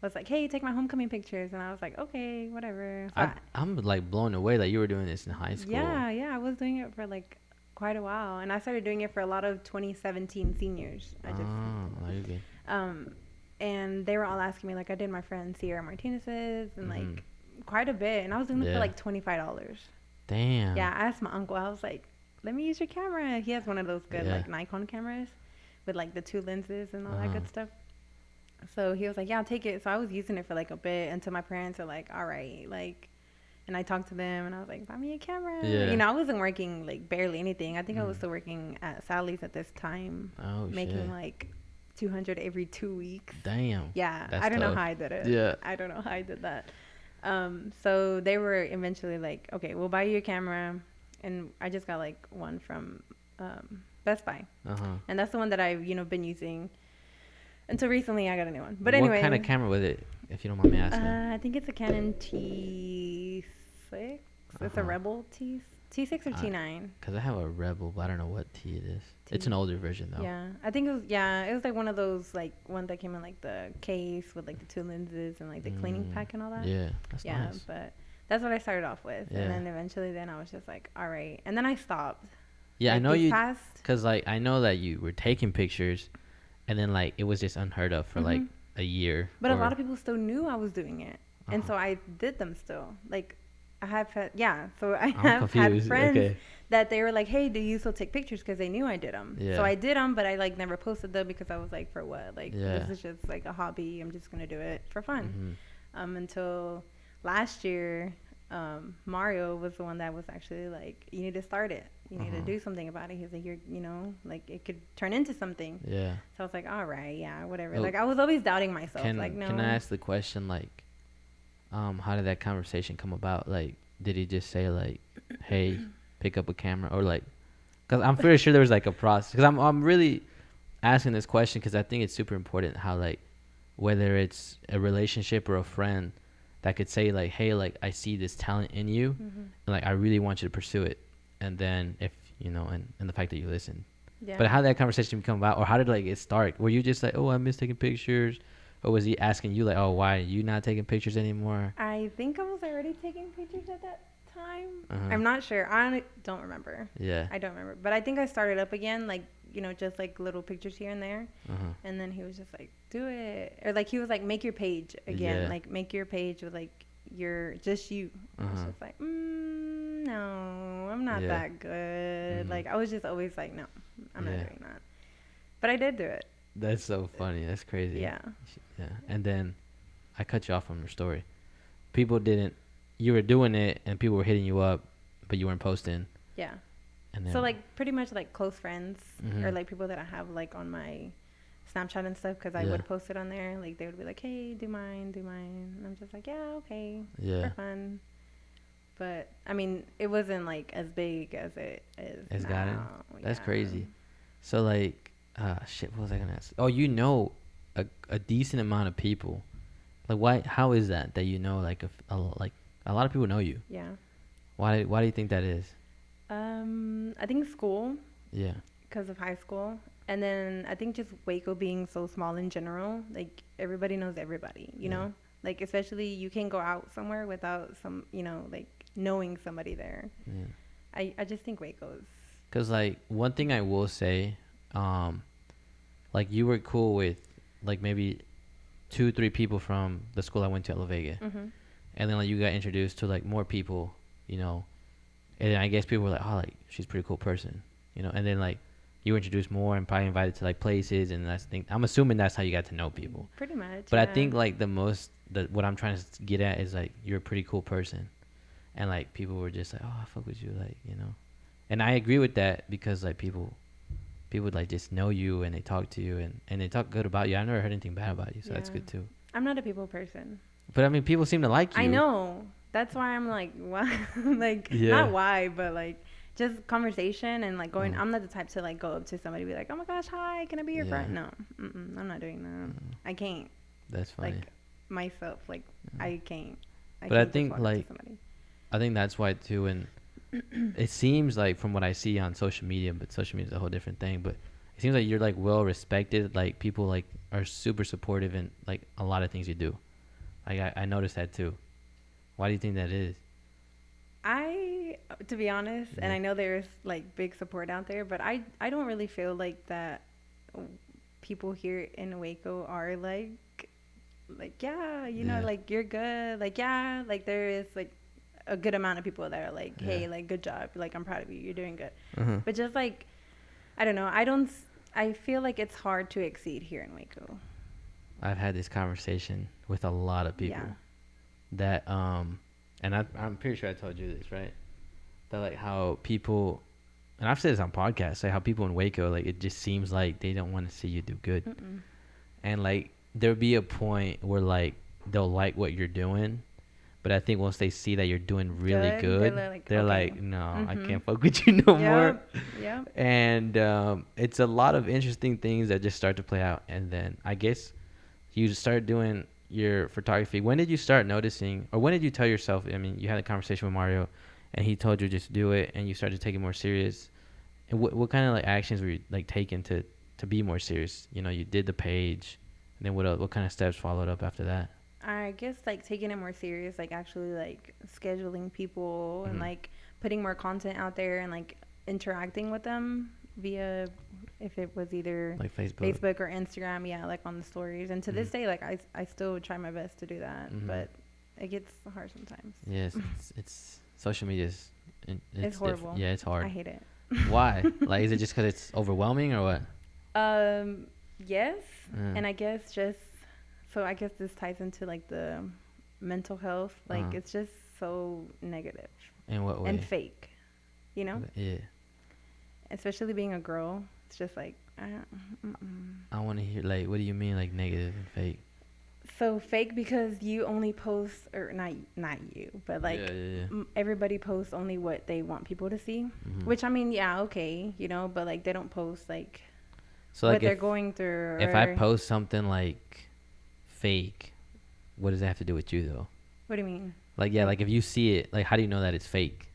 [SPEAKER 2] was like, hey, take my homecoming pictures. And I was like, okay, whatever. So
[SPEAKER 1] I'm like blown away that you were doing this in high school.
[SPEAKER 2] Yeah, I was doing it for like quite a while. And I started doing it for a lot of 2017 seniors.
[SPEAKER 1] Okay.
[SPEAKER 2] And they were all asking me, like, I did my friend Sierra Martinez's and like quite a bit. And I was doing it for like $25.
[SPEAKER 1] Damn.
[SPEAKER 2] Yeah, I asked my uncle, I was like, let me use your camera. He has one of those good like Nikon cameras with like the 2 lenses and all that good stuff. So he was like, yeah, I'll take it. So I was using it for like a bit until my parents are like, all right, like, and I talked to them and I was like, buy me a camera.
[SPEAKER 1] Yeah.
[SPEAKER 2] You know, I wasn't working like barely anything. I think I was still working at Sally's at this time, making like 200 every 2 weeks.
[SPEAKER 1] Damn.
[SPEAKER 2] Yeah.
[SPEAKER 1] That's
[SPEAKER 2] I don't know
[SPEAKER 1] tough.
[SPEAKER 2] how I did it.
[SPEAKER 1] Yeah.
[SPEAKER 2] I don't know how I did that. So they were eventually like, okay, we'll buy you a camera. And I just got like one from Best Buy. And that's the one that I've, been using until recently. I got a new one. But anyway.
[SPEAKER 1] What kind of camera was it, if you don't mind me asking?
[SPEAKER 2] I think it's a Canon T6. It's a Rebel T6 or T9.
[SPEAKER 1] Because I have a Rebel, but I don't know what T it is. It's an older version, though.
[SPEAKER 2] Yeah. I think it was like one of those, like, one that came in like the case with like the 2 lenses and like the cleaning pack and all that.
[SPEAKER 1] Yeah, that's nice.
[SPEAKER 2] But that's what I started off with. And then eventually I was just like, all right. And then I stopped.
[SPEAKER 1] Yeah,
[SPEAKER 2] like,
[SPEAKER 1] I know you, because like I know that you were taking pictures and then like it was just unheard of for like a year.
[SPEAKER 2] But a lot of people still knew I was doing it. And so I did them still. Like, I have had, yeah. So I
[SPEAKER 1] I'm
[SPEAKER 2] have had
[SPEAKER 1] confused.
[SPEAKER 2] friends
[SPEAKER 1] Okay.
[SPEAKER 2] that they were like, "Hey, do you still take pictures?" Because they knew I did them.
[SPEAKER 1] Yeah.
[SPEAKER 2] So I did them, but I like never posted them because I was like, "For what? Like,
[SPEAKER 1] Yeah.
[SPEAKER 2] this is just like a hobby. I'm just gonna do it for fun."
[SPEAKER 1] Mhm.
[SPEAKER 2] Until last year, Mario was the one that was actually like, "You need to start it. You need to
[SPEAKER 1] Uh-huh.
[SPEAKER 2] do something about it." He's like, "You're, you know, like it could turn into something."
[SPEAKER 1] Yeah.
[SPEAKER 2] So I was like, "All right, yeah, whatever."
[SPEAKER 1] Oh,
[SPEAKER 2] Like I was always doubting myself. Like,
[SPEAKER 1] can I
[SPEAKER 2] no.
[SPEAKER 1] ask the question like, how did that conversation come about? Like, did he just say like, "Hey, pick up a camera," or like, because I'm pretty sure there was like a process. Because I'm really asking this question because I think it's super important how like whether it's a relationship or a friend that could say like, "Hey, like I see this talent in you,
[SPEAKER 2] Mhm.
[SPEAKER 1] and like I really want you to pursue it," and then if you know, and the fact that you listen.
[SPEAKER 2] Yeah.
[SPEAKER 1] But how did that conversation come about, or how did like it start? Were you just like, "Oh, I miss taking pictures," or was he asking you like, "Oh, why are you not taking pictures anymore?"
[SPEAKER 2] I think I was already taking pictures at that time.
[SPEAKER 1] Uh-huh.
[SPEAKER 2] I'm not sure. I don't remember.
[SPEAKER 1] Yeah.
[SPEAKER 2] I don't remember. But I think I started up again, like, just like little pictures here and there.
[SPEAKER 1] Uh-huh.
[SPEAKER 2] And then he was just like, do it. Or like, he was like, make your page again.
[SPEAKER 1] Yeah.
[SPEAKER 2] Like, make your page with like just you. I was
[SPEAKER 1] Uh-huh.
[SPEAKER 2] just like, no, I'm not
[SPEAKER 1] Yeah.
[SPEAKER 2] that good.
[SPEAKER 1] Mhm.
[SPEAKER 2] Like, I was just always like, no, I'm not
[SPEAKER 1] Yeah.
[SPEAKER 2] doing that. But I did do it.
[SPEAKER 1] That's so funny. That's crazy.
[SPEAKER 2] Yeah.
[SPEAKER 1] Yeah. And then I cut you off from your story. People didn't. You were doing it, and people were hitting you up, but you weren't posting.
[SPEAKER 2] Yeah.
[SPEAKER 1] And then.
[SPEAKER 2] So like pretty much like close friends or
[SPEAKER 1] Mhm.
[SPEAKER 2] like people that I have like on my Snapchat and stuff because I
[SPEAKER 1] Yeah.
[SPEAKER 2] would post it on there. Like they would be like, "Hey, do mine, do mine." And I'm just like, "Yeah, okay,
[SPEAKER 1] Yeah.
[SPEAKER 2] for fun." But I mean, it wasn't like as big as it is
[SPEAKER 1] It's
[SPEAKER 2] now.
[SPEAKER 1] gotten. That's
[SPEAKER 2] Yeah.
[SPEAKER 1] crazy. So like, shit. What was I gonna ask? Oh, a decent amount of people. Like, why? How is that you know like like a lot of people know you?
[SPEAKER 2] Yeah.
[SPEAKER 1] Why do you think that is?
[SPEAKER 2] I think school
[SPEAKER 1] Yeah.
[SPEAKER 2] because of high school. And then I think just Waco being so small in general, like everybody knows everybody, you
[SPEAKER 1] Yeah.
[SPEAKER 2] know? Like especially you can't go out somewhere without some, like knowing somebody there.
[SPEAKER 1] Yeah.
[SPEAKER 2] I just think Waco's.
[SPEAKER 1] Cause like one thing I will say, like you were cool with like maybe 2-3 people from the school I went to at La Vega,
[SPEAKER 2] Mhm.
[SPEAKER 1] and then like you got introduced to like more people, you know, and then I guess people were like, oh, like she's a pretty cool person, you know, and then like you were introduced more and probably invited to like places, and that's the thing. I'm assuming that's how you got to know people.
[SPEAKER 2] Pretty much.
[SPEAKER 1] But I
[SPEAKER 2] yeah.
[SPEAKER 1] think like what I'm trying to get at is like you're a pretty cool person, and like people were just like, oh, I fuck with you, like you know, and I agree with that because like people like just know you and they talk to you and they talk good about you. I never heard anything bad about you, so that's
[SPEAKER 2] Yeah.
[SPEAKER 1] good too.
[SPEAKER 2] I'm not a people person.
[SPEAKER 1] But I mean, people seem to like you.
[SPEAKER 2] I know. That's why I'm like, why? Like,
[SPEAKER 1] Yeah.
[SPEAKER 2] not why, but like, just conversation and like going.
[SPEAKER 1] Mhm.
[SPEAKER 2] I'm not the type to like go up to somebody and be like, oh my gosh, hi, can I be your
[SPEAKER 1] Yeah.
[SPEAKER 2] friend? No, I'm not doing that. I can't.
[SPEAKER 1] That's funny.
[SPEAKER 2] Like, myself, like,
[SPEAKER 1] Yeah.
[SPEAKER 2] I can't.
[SPEAKER 1] But I
[SPEAKER 2] can't just
[SPEAKER 1] think,
[SPEAKER 2] walk up to
[SPEAKER 1] like,
[SPEAKER 2] somebody.
[SPEAKER 1] I think that's why too, and it seems like from what I see on social media, but social media is a whole different thing. But it seems like you're like well respected. Like people like are super supportive in like a lot of things you do. Like I noticed that too. Why do you think that is?
[SPEAKER 2] To be honest, and
[SPEAKER 1] Yeah.
[SPEAKER 2] I know there's like big support out there, but I don't really feel like that people here in Waco are like yeah,
[SPEAKER 1] Yeah.
[SPEAKER 2] like you're good, like yeah, like there is like a good amount of people that are like, hey,
[SPEAKER 1] Yeah.
[SPEAKER 2] like good job, like I'm proud of you, you're doing good.
[SPEAKER 1] Uh-huh.
[SPEAKER 2] But just like I don't know, I feel like it's hard to exceed here in Waco.
[SPEAKER 1] I've had this conversation with a lot of people
[SPEAKER 2] Yeah.
[SPEAKER 1] that and I'm pretty sure I told you this, right? That like how people, and I've said this on podcasts, like how people in Waco, like it just seems like they don't want to see you do good.
[SPEAKER 2] Mm-mm.
[SPEAKER 1] And like there'll be a point where like they'll like what you're doing, but I think once they see that you're doing really good, they're
[SPEAKER 2] okay.
[SPEAKER 1] like, no, I
[SPEAKER 2] Mhm.
[SPEAKER 1] can't fuck with you no more.
[SPEAKER 2] Yep.
[SPEAKER 1] And it's a lot of interesting things that just start to play out. And then I guess you start doing your photography. When did you start noticing, or when did you tell yourself? I mean, you had a conversation with Mario, and he told you just do it, and you started to take it more serious. And what kind of like actions were you like taking to be more serious? You know, you did the page, and then what kind of steps followed up after that?
[SPEAKER 2] I guess like taking it more serious, like actually like scheduling people and
[SPEAKER 1] Mhm.
[SPEAKER 2] like putting more content out there and like interacting with them via if it was either
[SPEAKER 1] Like Facebook.
[SPEAKER 2] or Instagram, yeah, like on the stories. And to this day, like I still try my best to do that,
[SPEAKER 1] Mhm.
[SPEAKER 2] but it gets hard sometimes.
[SPEAKER 1] Yes, it's social media is
[SPEAKER 2] It's horrible.
[SPEAKER 1] Yeah, it's
[SPEAKER 2] I
[SPEAKER 1] hard.
[SPEAKER 2] hate it.
[SPEAKER 1] Why? Like, is it just because it's overwhelming or what?
[SPEAKER 2] Um, yes,
[SPEAKER 1] Uh,
[SPEAKER 2] and I guess just so I guess this ties into like the mental health. Like
[SPEAKER 1] uh,
[SPEAKER 2] it's just so negative
[SPEAKER 1] in what
[SPEAKER 2] and
[SPEAKER 1] way?
[SPEAKER 2] fake, you know.
[SPEAKER 1] Yeah,
[SPEAKER 2] Especially being a girl, it's just like
[SPEAKER 1] I want to hear like, what do you mean like negative and fake?
[SPEAKER 2] so fake because you only post or not you, but like
[SPEAKER 1] Yeah, yeah, yeah.
[SPEAKER 2] everybody posts only what they want people to see.
[SPEAKER 1] Hmm.
[SPEAKER 2] Which I mean, yeah, okay, you know, but like they don't post like
[SPEAKER 1] So
[SPEAKER 2] what
[SPEAKER 1] like
[SPEAKER 2] they're going through
[SPEAKER 1] if I
[SPEAKER 2] or
[SPEAKER 1] post something like fake, what does that have to do with you though?
[SPEAKER 2] what do you mean?
[SPEAKER 1] Like yeah, like if you see it, like how do you know that it's fake?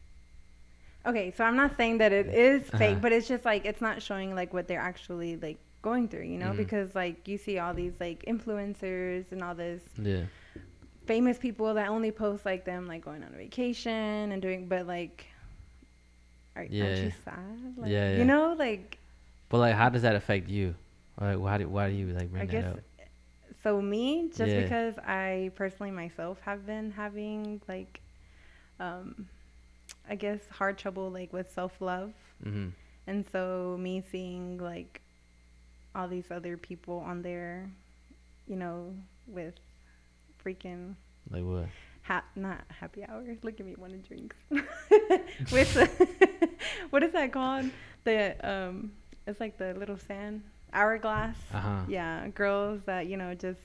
[SPEAKER 2] Okay, so I'm not saying that it is
[SPEAKER 1] Uh-huh.
[SPEAKER 2] fake, but it's just like it's not showing like what they're actually like going through, you know?
[SPEAKER 1] Mhm.
[SPEAKER 2] Because like you see all these like influencers and all this
[SPEAKER 1] Yeah.
[SPEAKER 2] famous people that only post like them like going on a vacation and doing, but like, aren't
[SPEAKER 1] Yeah.
[SPEAKER 2] you sad? Like,
[SPEAKER 1] Yeah,
[SPEAKER 2] you
[SPEAKER 1] yeah.
[SPEAKER 2] know, like
[SPEAKER 1] But like, how does that affect you? Like, why do you like
[SPEAKER 2] I
[SPEAKER 1] bring that
[SPEAKER 2] guess
[SPEAKER 1] up?
[SPEAKER 2] so. Me, just
[SPEAKER 1] Yeah.
[SPEAKER 2] because I personally myself have been having like, um, I guess hard trouble like with self love,
[SPEAKER 1] Mhm.
[SPEAKER 2] and so me seeing like all these other people on there, you know, with freaking
[SPEAKER 1] Like what?
[SPEAKER 2] not happy hour. Look at me wanting drinks. with what is that called? The it's like the little sand hourglass.
[SPEAKER 1] Uh huh.
[SPEAKER 2] Yeah, girls that you know just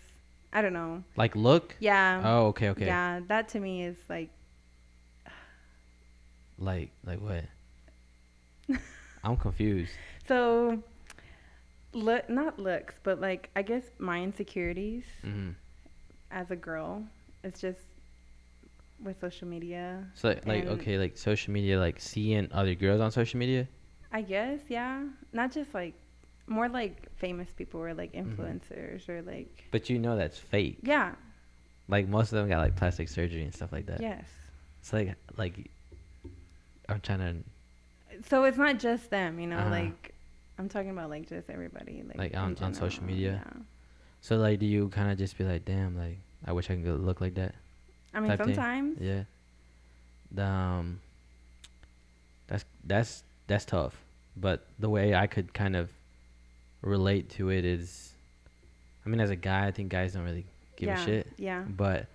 [SPEAKER 2] I don't know.
[SPEAKER 1] Like look.
[SPEAKER 2] Yeah,
[SPEAKER 1] Oh, okay, okay.
[SPEAKER 2] yeah. That to me is like
[SPEAKER 1] Like what? I'm confused.
[SPEAKER 2] so. Look, not looks, but like I guess my insecurities
[SPEAKER 1] Mhm.
[SPEAKER 2] as a girl. It's just with social media.
[SPEAKER 1] So like
[SPEAKER 2] And
[SPEAKER 1] okay, like social media, like seeing other girls on social media.
[SPEAKER 2] I guess, yeah. Not just like more like famous people or like
[SPEAKER 1] Mhm.
[SPEAKER 2] influencers or like
[SPEAKER 1] But you know that's fake.
[SPEAKER 2] yeah,
[SPEAKER 1] Like most of them got like plastic surgery and stuff like that.
[SPEAKER 2] yes.
[SPEAKER 1] It's like I'm trying to
[SPEAKER 2] So it's not just them, you know,
[SPEAKER 1] uh
[SPEAKER 2] like I'm talking about like just everybody like
[SPEAKER 1] like
[SPEAKER 2] in
[SPEAKER 1] on social
[SPEAKER 2] general,
[SPEAKER 1] media.
[SPEAKER 2] yeah.
[SPEAKER 1] So like, do you kind of just be like, damn, like I wish I could look like that
[SPEAKER 2] I mean
[SPEAKER 1] type thing?
[SPEAKER 2] sometimes
[SPEAKER 1] Yeah. Um. That's tough. But the way I could kind of relate to it is, I mean, as a guy, I think guys don't really give a
[SPEAKER 2] yeah,
[SPEAKER 1] shit.
[SPEAKER 2] yeah.
[SPEAKER 1] But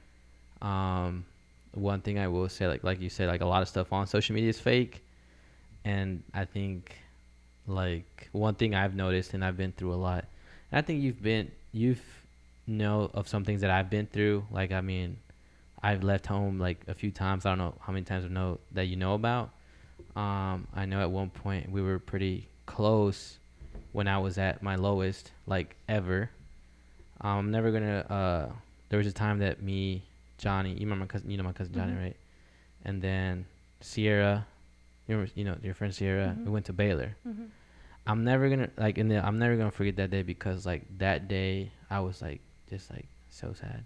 [SPEAKER 1] one thing I will say, like you said, like a lot of stuff on social media is fake, and I think like one thing I've noticed, and I've been through a lot. And I think you've know of some things that I've been through. Like I mean, I've left home like a few times. I don't know how many times I know that you know about. I know at one point we were pretty close when I was at my lowest, like ever. I'm never gonna. There was a time that me, Johnny, you remember my cousin, you know my cousin Johnny,
[SPEAKER 2] Mhm.
[SPEAKER 1] right? And then Sierra, you know your friend Sierra. We
[SPEAKER 2] Mhm.
[SPEAKER 1] went to Baylor.
[SPEAKER 2] Mhm.
[SPEAKER 1] I'm never gonna forget that day because like that day I was like just like so sad,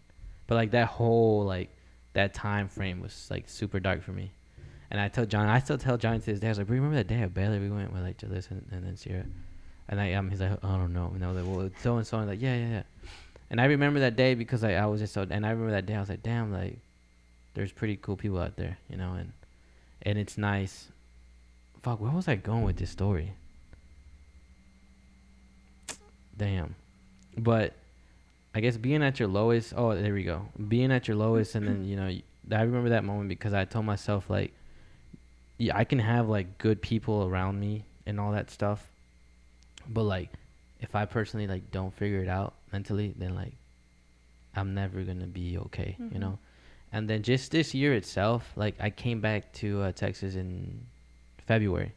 [SPEAKER 1] but like that whole like that time frame was like super dark for me. And I still tell Johnny to this day. I was like, remember that day at Baylor we went with like Jalissa and then Sierra, and he's like, I don't know, and I was like, well, so and so, and like yeah. And I remember that day because I was just so, and I remember that day I was like, damn, like there's pretty cool people out there, you know, and it's nice. Fuck, where was I going with this story? Damn. But I guess being at your lowest. Oh, there we go. Being at your lowest, and then I remember that moment because I told myself like, yeah, I can have like good people around me and all that stuff, but like, if I personally like don't figure it out mentally, then like, I'm never gonna be okay, you
[SPEAKER 2] Mhm.
[SPEAKER 1] know. And then just this year itself, like I came back to Texas in February.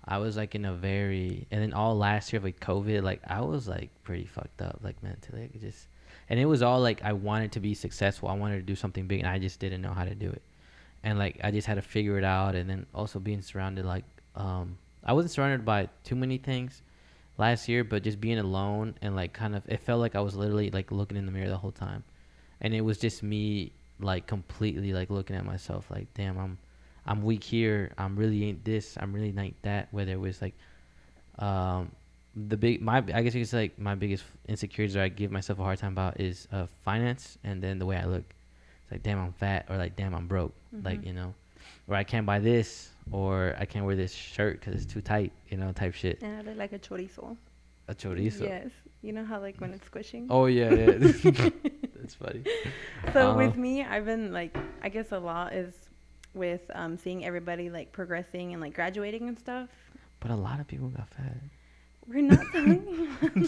[SPEAKER 1] I was like in a very, and then all last year with COVID, like I was like pretty fucked up, like mentally, like just, and it was all like I wanted to be successful, I wanted to do something big, and I just didn't know how to do it, and like I just had to figure it out, and then also being surrounded like, I wasn't surrounded by too many things last year, but just being alone and like kind of, it felt like I was literally like looking in the mirror the whole time, and it was just me like completely like looking at myself like, damn, I'm weak here. I'm really ain't this. I'm really not that. Whether it was like, I guess you could say like my biggest insecurities, or I give myself a hard time about, is finance, and then the way I look. It's like, damn, I'm fat, or like, damn, I'm broke. Like,
[SPEAKER 2] Mhm.
[SPEAKER 1] you know, or I can't buy this, or I can't wear this shirt because it's too tight, you know, type shit.
[SPEAKER 2] And I look like a chorizo.
[SPEAKER 1] A chorizo.
[SPEAKER 2] Yes. You know how like when it's squishing?
[SPEAKER 1] Oh yeah, yeah. That's funny.
[SPEAKER 2] So
[SPEAKER 1] Um,
[SPEAKER 2] with me, I've been like, I guess a lot is with seeing everybody like progressing and like graduating and stuff.
[SPEAKER 1] but a lot of people got fat.
[SPEAKER 2] We're not telling you.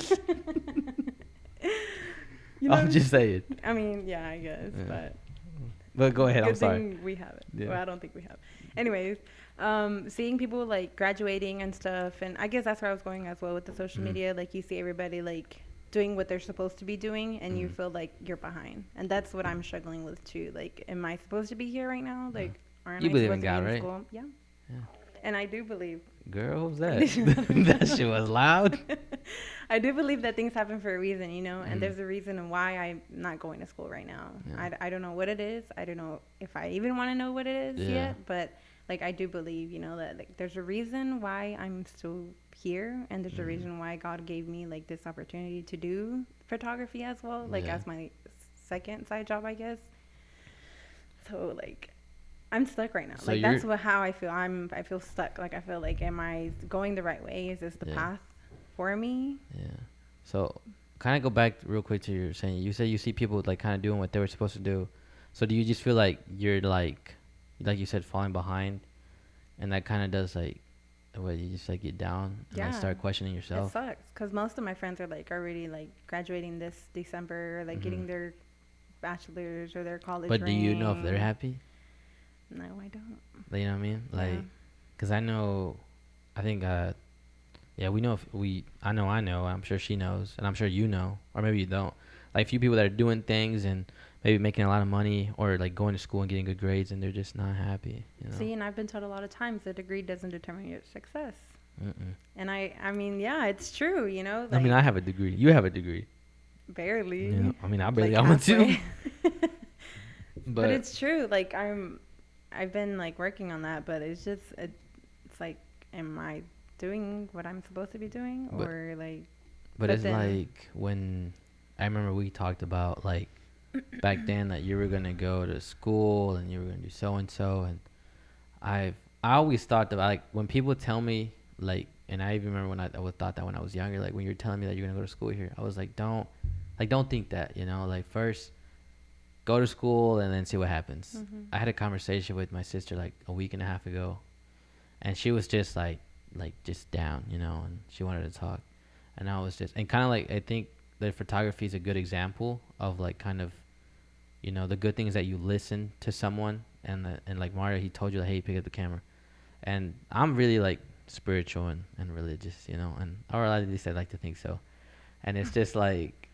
[SPEAKER 2] You know,
[SPEAKER 1] I'm just saying.
[SPEAKER 2] I mean, yeah, I guess,
[SPEAKER 1] Yeah.
[SPEAKER 2] but
[SPEAKER 1] But go ahead. I'm
[SPEAKER 2] good
[SPEAKER 1] sorry.
[SPEAKER 2] thing we have it.
[SPEAKER 1] Yeah.
[SPEAKER 2] Well, I don't think we have. Anyways, seeing people like graduating and stuff, and I guess that's where I was going as well with the social
[SPEAKER 1] Mhm.
[SPEAKER 2] media. Like you see everybody like doing what they're supposed to be doing, and you
[SPEAKER 1] Mhm.
[SPEAKER 2] feel like you're behind, and that's what I'm struggling with too. Like, am I supposed to be here right now? Like, aren't
[SPEAKER 1] You
[SPEAKER 2] I
[SPEAKER 1] believe
[SPEAKER 2] supposed
[SPEAKER 1] in God,
[SPEAKER 2] to be in
[SPEAKER 1] right?
[SPEAKER 2] school? Yeah,
[SPEAKER 1] Yeah.
[SPEAKER 2] and I do believe.
[SPEAKER 1] Girl, what was that? That shit was loud.
[SPEAKER 2] I do believe that things happen for a reason, you know, and
[SPEAKER 1] Mhm.
[SPEAKER 2] there's a reason why I'm not going to school right now.
[SPEAKER 1] Yeah.
[SPEAKER 2] I don't know what it is. I don't know if I even want to know what it is
[SPEAKER 1] Yeah.
[SPEAKER 2] yet, but like I do believe, you know, that like there's a reason why I'm still here, and there's a
[SPEAKER 1] Mhm.
[SPEAKER 2] reason why God gave me like this opportunity to do photography as well, like
[SPEAKER 1] Yeah.
[SPEAKER 2] as my second side job, I guess. So like I'm stuck right now.
[SPEAKER 1] So
[SPEAKER 2] Like that's
[SPEAKER 1] you're-
[SPEAKER 2] how I feel. I feel stuck. Like I feel like, am I going the right way? Is this the
[SPEAKER 1] Yeah.
[SPEAKER 2] path for me?
[SPEAKER 1] Yeah. So, kind of go back real quick to your saying. You said you see people like kind of doing what they were supposed to do. So, do you just feel like you're like you said, falling behind, and that kind of does like, what you just like get down and like
[SPEAKER 2] Yeah.
[SPEAKER 1] start questioning
[SPEAKER 2] It
[SPEAKER 1] yourself?
[SPEAKER 2] sucks because most of my friends are like already like graduating this December, or, like getting
[SPEAKER 1] Mhm.
[SPEAKER 2] their bachelor's or their college.
[SPEAKER 1] But do you know if they're
[SPEAKER 2] ring.
[SPEAKER 1] happy?
[SPEAKER 2] No, I don't.
[SPEAKER 1] Like, you know what I mean?
[SPEAKER 2] Yeah.
[SPEAKER 1] Like, cause I know, I think, yeah, we know if we, I know, I'm sure she knows, and I'm sure you know, or maybe you don't. Like, a few people that are doing things and maybe making a lot of money, or like going to school and getting good grades, and they're just not happy. You know?
[SPEAKER 2] See, and I've been told a lot of times the degree doesn't determine your success.
[SPEAKER 1] Mm-mm.
[SPEAKER 2] And I mean, yeah, it's true. You know,
[SPEAKER 1] I mean,
[SPEAKER 2] like,
[SPEAKER 1] I have a degree. You have a degree.
[SPEAKER 2] barely.
[SPEAKER 1] You know? I mean, I barely
[SPEAKER 2] Like
[SPEAKER 1] got one too.
[SPEAKER 2] halfway.
[SPEAKER 1] But,
[SPEAKER 2] But it's true. Like I've been like working on that, but it's just it's like, am I doing what I'm supposed to be doing,
[SPEAKER 1] But-
[SPEAKER 2] or like?
[SPEAKER 1] but
[SPEAKER 2] but
[SPEAKER 1] it's
[SPEAKER 2] then-
[SPEAKER 1] like when I remember we talked about like back then that you were gonna go to school and you were gonna do so and so, and I always thought that like when people tell me like, and I even remember when I would thought that when I was younger, like when you're telling me that you're gonna go to school here, I was like, don't think that, you know, like first go to school and then see what happens.
[SPEAKER 2] Mhm.
[SPEAKER 1] I had a conversation with my sister like a week and a half ago, and she was just like just down, you know, and she wanted to talk, and I was just, and kind of like, I think that photography is a good example of like kind of, you know, the good things that you listen to someone, and like Mario, he told you like, hey, pick up the camera, and I'm really like spiritual and religious, you know, and or at least I like to think so, and it's just like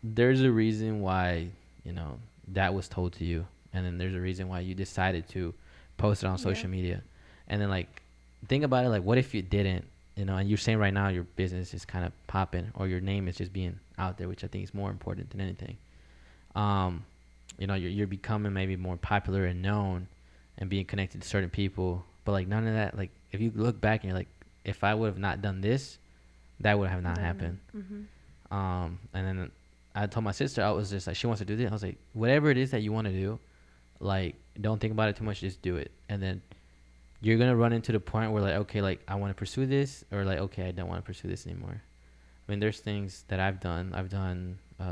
[SPEAKER 1] there's a reason why, you know, that was told to you, and then there's a reason why you decided to post it on social
[SPEAKER 2] Yeah.
[SPEAKER 1] media, and then like think about it, like what if you didn't, you know, and you're saying right now your business is kind of popping, or your name is just being out there, which I think is more important than anything. You know, you're becoming maybe more popular and known and being connected to certain people, but like none of that, like if you look back and you're like, if I would have not done this, that would have not happened.
[SPEAKER 2] Mhm.
[SPEAKER 1] And then I told my sister, I was just like, she wants to do this. I was like, whatever it is that you want to do, like, don't think about it too much, just do it. And then you're going to run into the point where like, okay, like I want to pursue this, or like, okay, I don't want to pursue this anymore. I mean, there's things that I've done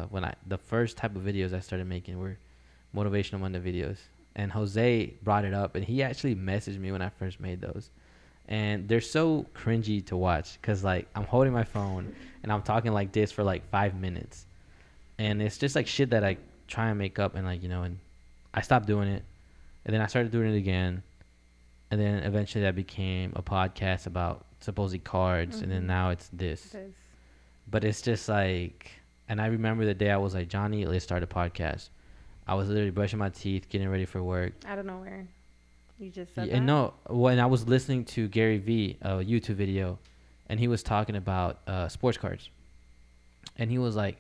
[SPEAKER 1] when the first type of videos I started making were motivational Monday videos. And Jose brought it up, and he actually messaged me when I first made those. And they're so cringy to watch because like I'm holding my phone and I'm talking like this for like 5 minutes, and it's just like shit that I try and make up, and like, you know, and I stopped doing it, and then I started doing it again, and then eventually that became a podcast about supposedly cards, and then
[SPEAKER 2] Mhm.
[SPEAKER 1] now it's this.
[SPEAKER 2] This.
[SPEAKER 1] But it's just like, and I remember the day I was like, Johnny, let's start a podcast. I was literally brushing my teeth, getting ready for work.
[SPEAKER 2] Out of nowhere. You just said
[SPEAKER 1] Yeah,
[SPEAKER 2] that?
[SPEAKER 1] and no, when I was listening to Gary Vee, a YouTube video, and he was talking about sports cards, and he was like,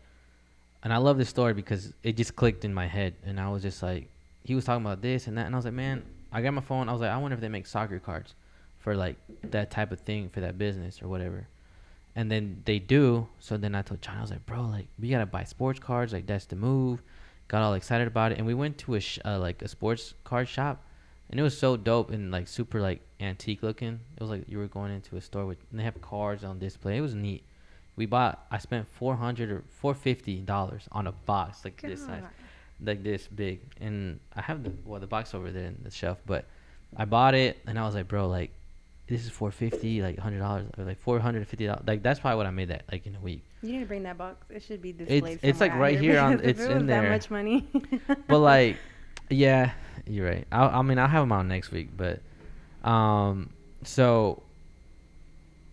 [SPEAKER 1] and I love this story because it just clicked in my head, and I was just like, he was talking about this and that, and I was like, man, I got my phone, I was like, I wonder if they make soccer cards for like that type of thing, for that business or whatever. And then they do. So then I told John, I was like, bro, like we gotta buy sports cards, like that's the move, got all excited about it, and we went to like a sports card shop, and it was so dope and like super like antique looking. It was like you were going into a store with, and they have cards on display. It was neat. I spent $450 on a box like this size,
[SPEAKER 2] God.
[SPEAKER 1] like this big, and I have the box over there in the shelf, but I bought it, and I was like, bro, like this is $450, like $100, or like $450, like that's probably what I made that like in a week.
[SPEAKER 2] You need to bring that box. It should be
[SPEAKER 1] It's
[SPEAKER 2] displayed
[SPEAKER 1] it's like
[SPEAKER 2] somewhere out
[SPEAKER 1] right here on
[SPEAKER 2] because if
[SPEAKER 1] it's
[SPEAKER 2] it was
[SPEAKER 1] in
[SPEAKER 2] that
[SPEAKER 1] there.
[SPEAKER 2] much money.
[SPEAKER 1] But like, yeah, you're right. I mean, I'll have them on next week, but so,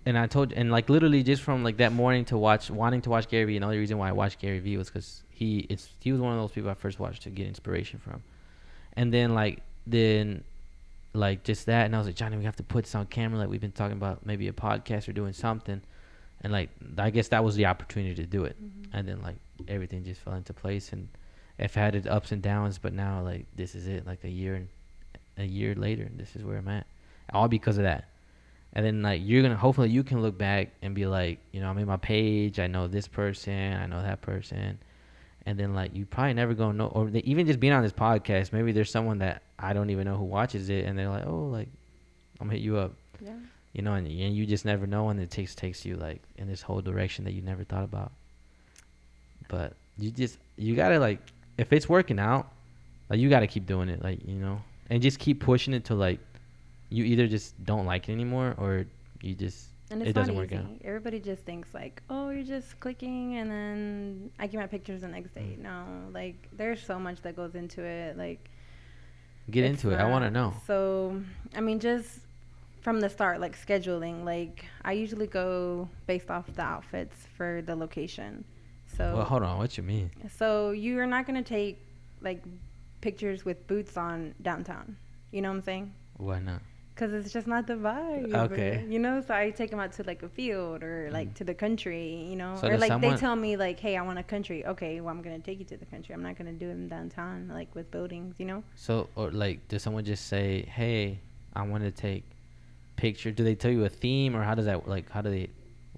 [SPEAKER 1] and I told, and like literally just from like that morning to wanting to watch Gary Vee, and the only reason why I watched Gary Vee was because he was one of those people I first watched to get inspiration from, and then like just that, and I was like, Johnny, we have to put this on camera, like we've been talking about maybe a podcast or doing something, and like I guess that was the opportunity to do it, and then like everything just fell into place, and I've had its ups and downs, but now like this is it, like a year later, this is where I'm at, all because of that. And then like hopefully you can look back and be like, you know, I made my page, I know this person, I know that person, and then like you probably never gonna know, or even just being on this podcast, maybe there's someone that I don't even know who watches it, and they're like, oh, like I'm gonna hit you up,
[SPEAKER 2] Yeah.
[SPEAKER 1] you know, and you just never know, and it takes you like in this whole direction that you never thought about. But you gotta like, if it's working out, like you gotta keep doing it, like, you know, and just keep pushing it till like you either just don't like it anymore, or you just
[SPEAKER 2] And it's
[SPEAKER 1] it doesn't
[SPEAKER 2] not
[SPEAKER 1] work
[SPEAKER 2] easy.
[SPEAKER 1] out.
[SPEAKER 2] Everybody just thinks like, oh, you're just clicking and then I get my pictures the next day. No, like there's so much that goes into it. Like
[SPEAKER 1] Get
[SPEAKER 2] it's
[SPEAKER 1] into it. I want to
[SPEAKER 2] not-
[SPEAKER 1] know.
[SPEAKER 2] So, I mean, just from the start, like scheduling, like I usually go based off the outfits for the location. So,
[SPEAKER 1] Well, hold on. What you mean?
[SPEAKER 2] so you're not gonna take like pictures with boots on downtown. You know what I'm saying?
[SPEAKER 1] Why not?
[SPEAKER 2] Because it's just not the vibe.
[SPEAKER 1] Okay.
[SPEAKER 2] You know, so I take them out to like a field or like to the country, you know.
[SPEAKER 1] So
[SPEAKER 2] or
[SPEAKER 1] does
[SPEAKER 2] like they
[SPEAKER 1] someone-
[SPEAKER 2] tell me like, hey, I want a country. Okay, well, I'm going to take you to the country. I'm not going to do them downtown like with buildings, you know.
[SPEAKER 1] So, or like, does someone just say, "Hey, I want to take picture"? Do they tell you a theme, or how does that like? How do they?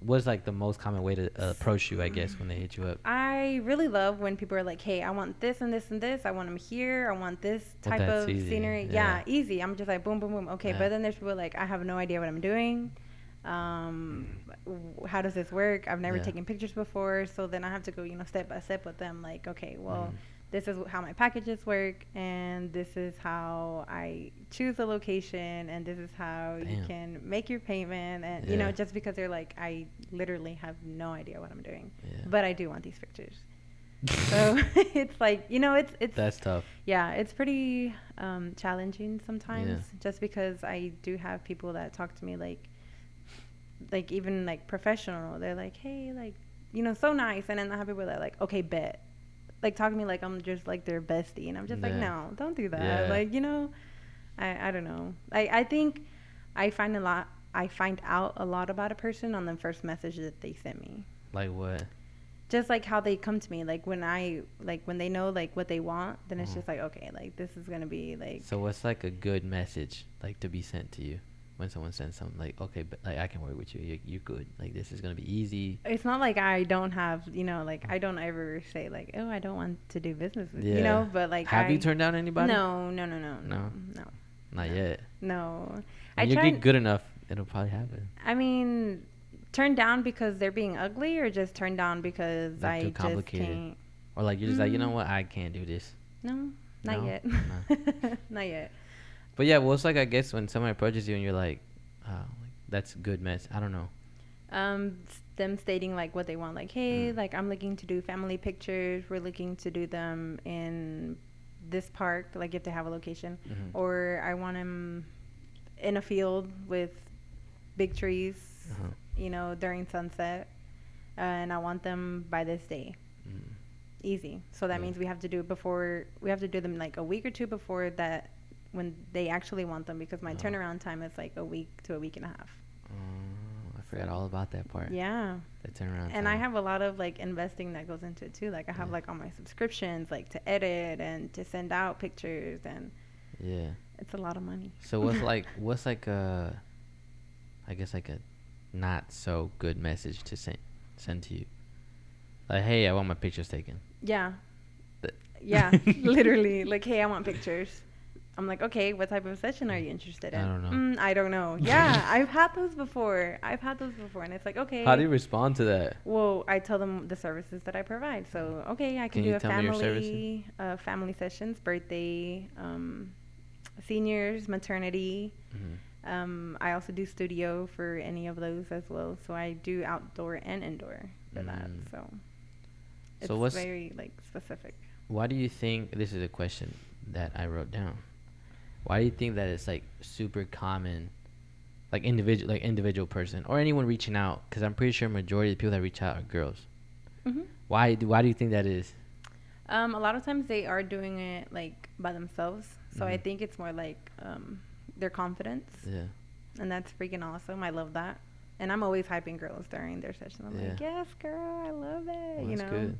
[SPEAKER 1] What's like the most common way to approach you? I guess when they hit you up.
[SPEAKER 2] I really love when people are like, hey, I want this and this and this. I want them here. I want this
[SPEAKER 1] Well,
[SPEAKER 2] type
[SPEAKER 1] that's
[SPEAKER 2] of
[SPEAKER 1] easy,
[SPEAKER 2] scenery.
[SPEAKER 1] yeah.
[SPEAKER 2] Yeah, easy. I'm just like, boom, boom, boom. Okay,
[SPEAKER 1] Yeah.
[SPEAKER 2] but then there's people like, I have no idea what I'm doing. How does this work? I've never
[SPEAKER 1] Yeah.
[SPEAKER 2] taken pictures before. So then I have to go, you know, step by step with them. Like, okay, well,
[SPEAKER 1] Mm.
[SPEAKER 2] this is how my packages work, and this is how I choose a location, and this is how you
[SPEAKER 1] Damn.
[SPEAKER 2] can make your payment. And, you know,
[SPEAKER 1] Yeah.
[SPEAKER 2] just because they're like, I literally have no idea what I'm doing.
[SPEAKER 1] Yeah.
[SPEAKER 2] But I do want these pictures. So it's like, you know, it's
[SPEAKER 1] That's tough.
[SPEAKER 2] yeah, it's pretty challenging sometimes, just because I do have people that talk to me like even like professional. They're like, hey, like, you know, so nice, and then I have people that are like, okay, bet, like talk to me like I'm just like their bestie, and I'm just like,
[SPEAKER 1] Yeah.
[SPEAKER 2] no, don't do that.
[SPEAKER 1] Yeah.
[SPEAKER 2] Like, you know, I don't know. I think I find out a lot about a person on the first message that they sent me.
[SPEAKER 1] Like what?
[SPEAKER 2] Just like how they come to me, like when they know like what they want, then it's
[SPEAKER 1] Mhm.
[SPEAKER 2] just like, okay, like this is gonna be like,
[SPEAKER 1] So what's like a good message like to be sent to you when someone sends something like, okay, but like I can work with you. You're good. Like this is gonna be easy.
[SPEAKER 2] it's not like I don't have, you know, like I don't ever say like, oh, I don't want to do business with you,
[SPEAKER 1] Yeah.
[SPEAKER 2] you know, but like
[SPEAKER 1] Have you turned down anybody?
[SPEAKER 2] No.
[SPEAKER 1] No?
[SPEAKER 2] no.
[SPEAKER 1] Not
[SPEAKER 2] No.
[SPEAKER 1] yet.
[SPEAKER 2] No.
[SPEAKER 1] When you get good enough, it'll probably happen.
[SPEAKER 2] I mean, turn down because they're being ugly, or just turn down because
[SPEAKER 1] Like
[SPEAKER 2] I
[SPEAKER 1] too
[SPEAKER 2] just
[SPEAKER 1] complicated.
[SPEAKER 2] can't.
[SPEAKER 1] Or like you're just like, you know what, I can't do this.
[SPEAKER 2] No, not
[SPEAKER 1] No?
[SPEAKER 2] yet.
[SPEAKER 1] No.
[SPEAKER 2] Not yet.
[SPEAKER 1] But yeah, well, it's like I guess when someone approaches you and you're like, like that's a good mess. I don't know.
[SPEAKER 2] Them stating like what they want, like, hey, like I'm looking to do family pictures. We're looking to do them in this park, like if they have a location,
[SPEAKER 1] Mhm.
[SPEAKER 2] or I want them in a field with big trees,
[SPEAKER 1] Uh-huh.
[SPEAKER 2] you know, during sunset, and I want them by this day.
[SPEAKER 1] Mm.
[SPEAKER 2] Easy. So that
[SPEAKER 1] Yeah.
[SPEAKER 2] means we have to do it before. We have to do them like a week or two before that, when they actually want them, because my
[SPEAKER 1] Uh-huh.
[SPEAKER 2] turnaround time is like a week to a week and a half.
[SPEAKER 1] I forgot all about that part.
[SPEAKER 2] Yeah.
[SPEAKER 1] The turnaround
[SPEAKER 2] And I
[SPEAKER 1] time.
[SPEAKER 2] have a lot of like investing that goes into it too. Like I have
[SPEAKER 1] Yeah.
[SPEAKER 2] like all my subscriptions, like to edit and to send out pictures, and
[SPEAKER 1] Yeah.
[SPEAKER 2] it's a lot of money.
[SPEAKER 1] So what's like a, I guess like a not so good message to send to you? Like, hey, I want my pictures taken.
[SPEAKER 2] Yeah.
[SPEAKER 1] Th-
[SPEAKER 2] Yeah, literally. Like, hey, I want pictures. I'm like, okay, what type of session are you interested
[SPEAKER 1] I
[SPEAKER 2] in?
[SPEAKER 1] don't know.
[SPEAKER 2] I don't know. Yeah, I've had those before. And it's like,
[SPEAKER 1] How do
[SPEAKER 2] okay.
[SPEAKER 1] you respond to that?
[SPEAKER 2] Well, I tell them the services that I provide. So, okay, I can
[SPEAKER 1] Can
[SPEAKER 2] do
[SPEAKER 1] you
[SPEAKER 2] a
[SPEAKER 1] tell me your services?
[SPEAKER 2] family sessions, birthday, seniors, maternity.
[SPEAKER 1] Hmm.
[SPEAKER 2] I also do studio for any of those as well. So I do outdoor and indoor for that.
[SPEAKER 1] Mm.
[SPEAKER 2] So it's
[SPEAKER 1] So what's
[SPEAKER 2] very like specific.
[SPEAKER 1] why do you think this is a question that I wrote down? Why do you think that it's like super common, like individual person or anyone reaching out? Because I'm pretty sure majority of the people that reach out are girls.
[SPEAKER 2] Hmm.
[SPEAKER 1] Why do you think that is?
[SPEAKER 2] A lot of times they are doing it like by themselves. So I
[SPEAKER 1] Mhm.
[SPEAKER 2] think it's more like their confidence,
[SPEAKER 1] Yeah.
[SPEAKER 2] and that's freaking awesome. I love that. And I'm always hyping girls during their session. I'm
[SPEAKER 1] Yeah.
[SPEAKER 2] like, yes, girl, I love it.
[SPEAKER 1] Well,
[SPEAKER 2] You
[SPEAKER 1] that's
[SPEAKER 2] know,
[SPEAKER 1] good.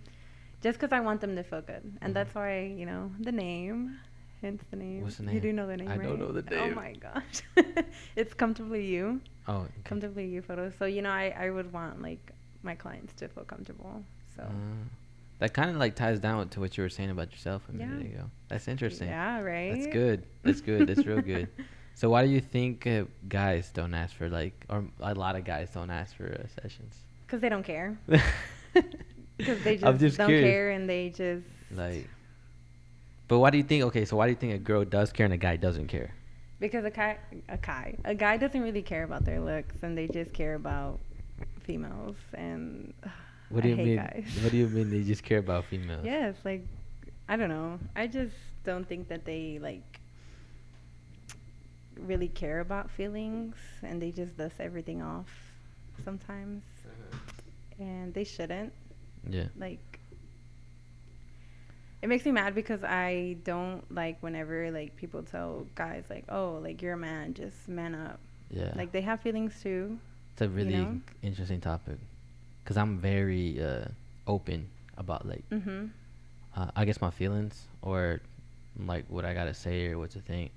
[SPEAKER 2] just because I want them to feel good, and
[SPEAKER 1] Mhm.
[SPEAKER 2] that's why the name, hence the name.
[SPEAKER 1] What's the
[SPEAKER 2] You
[SPEAKER 1] name?
[SPEAKER 2] do know the name,
[SPEAKER 1] I
[SPEAKER 2] right?
[SPEAKER 1] don't know the
[SPEAKER 2] Oh
[SPEAKER 1] name.
[SPEAKER 2] my gosh, it's comfortably you.
[SPEAKER 1] Oh, okay.
[SPEAKER 2] Comfortably you photos. So I would want like my clients to feel comfortable. So
[SPEAKER 1] That kind of like ties down to what you were saying about yourself a
[SPEAKER 2] yeah,
[SPEAKER 1] minute ago. That's interesting.
[SPEAKER 2] yeah, right.
[SPEAKER 1] That's good. That's good. That's real good. So why do you think guys don't ask for or a lot of guys don't ask for sessions?
[SPEAKER 2] Because they don't care. Because they
[SPEAKER 1] I'm
[SPEAKER 2] just
[SPEAKER 1] just
[SPEAKER 2] don't
[SPEAKER 1] curious.
[SPEAKER 2] care, and they just
[SPEAKER 1] Like, but why do you think? Okay, so why do you think a girl does care and a guy doesn't care?
[SPEAKER 2] because a guy doesn't really care about their looks, and they just care about females, and
[SPEAKER 1] What
[SPEAKER 2] I
[SPEAKER 1] do you
[SPEAKER 2] hate
[SPEAKER 1] mean?
[SPEAKER 2] guys.
[SPEAKER 1] What do you mean they just care about females?
[SPEAKER 2] Yes, like I don't know. I just don't think that they like really care about feelings, and they just dust everything off sometimes, and they shouldn't.
[SPEAKER 1] Yeah.
[SPEAKER 2] Like it makes me mad because I don't like whenever like people tell guys like, oh, like you're a man, just man up.
[SPEAKER 1] Yeah.
[SPEAKER 2] Like they have feelings too.
[SPEAKER 1] It's a really
[SPEAKER 2] know?
[SPEAKER 1] interesting topic, cause I'm very open about
[SPEAKER 2] Mhm.
[SPEAKER 1] I guess my feelings or like what I gotta say or what to think,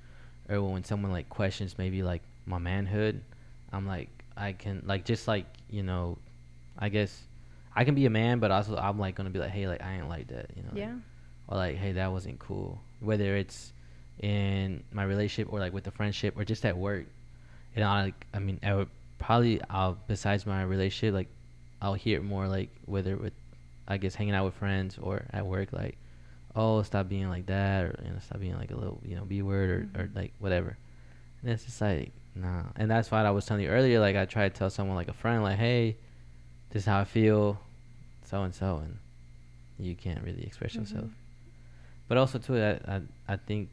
[SPEAKER 1] or when someone like questions maybe like my manhood, I'm like I can like just like I guess I can be a man, but also I'm like gonna be like, hey, like I ain't like that, like,
[SPEAKER 2] Yeah.
[SPEAKER 1] or like, hey, that wasn't cool, whether it's in my relationship or like with the friendship or just at work. And I mean I would probably besides my relationship, like I'll hear it more like whether with I guess hanging out with friends or at work, like, oh, stop being like that, or stop being like a little B word or
[SPEAKER 2] Mhm.
[SPEAKER 1] like whatever. And it's just like nah. And that's why I was telling you earlier, like I try to tell someone like a friend, like, hey, this is how I feel, so and so, and you can't really express yourself.
[SPEAKER 2] Mhm.
[SPEAKER 1] But also too, I think,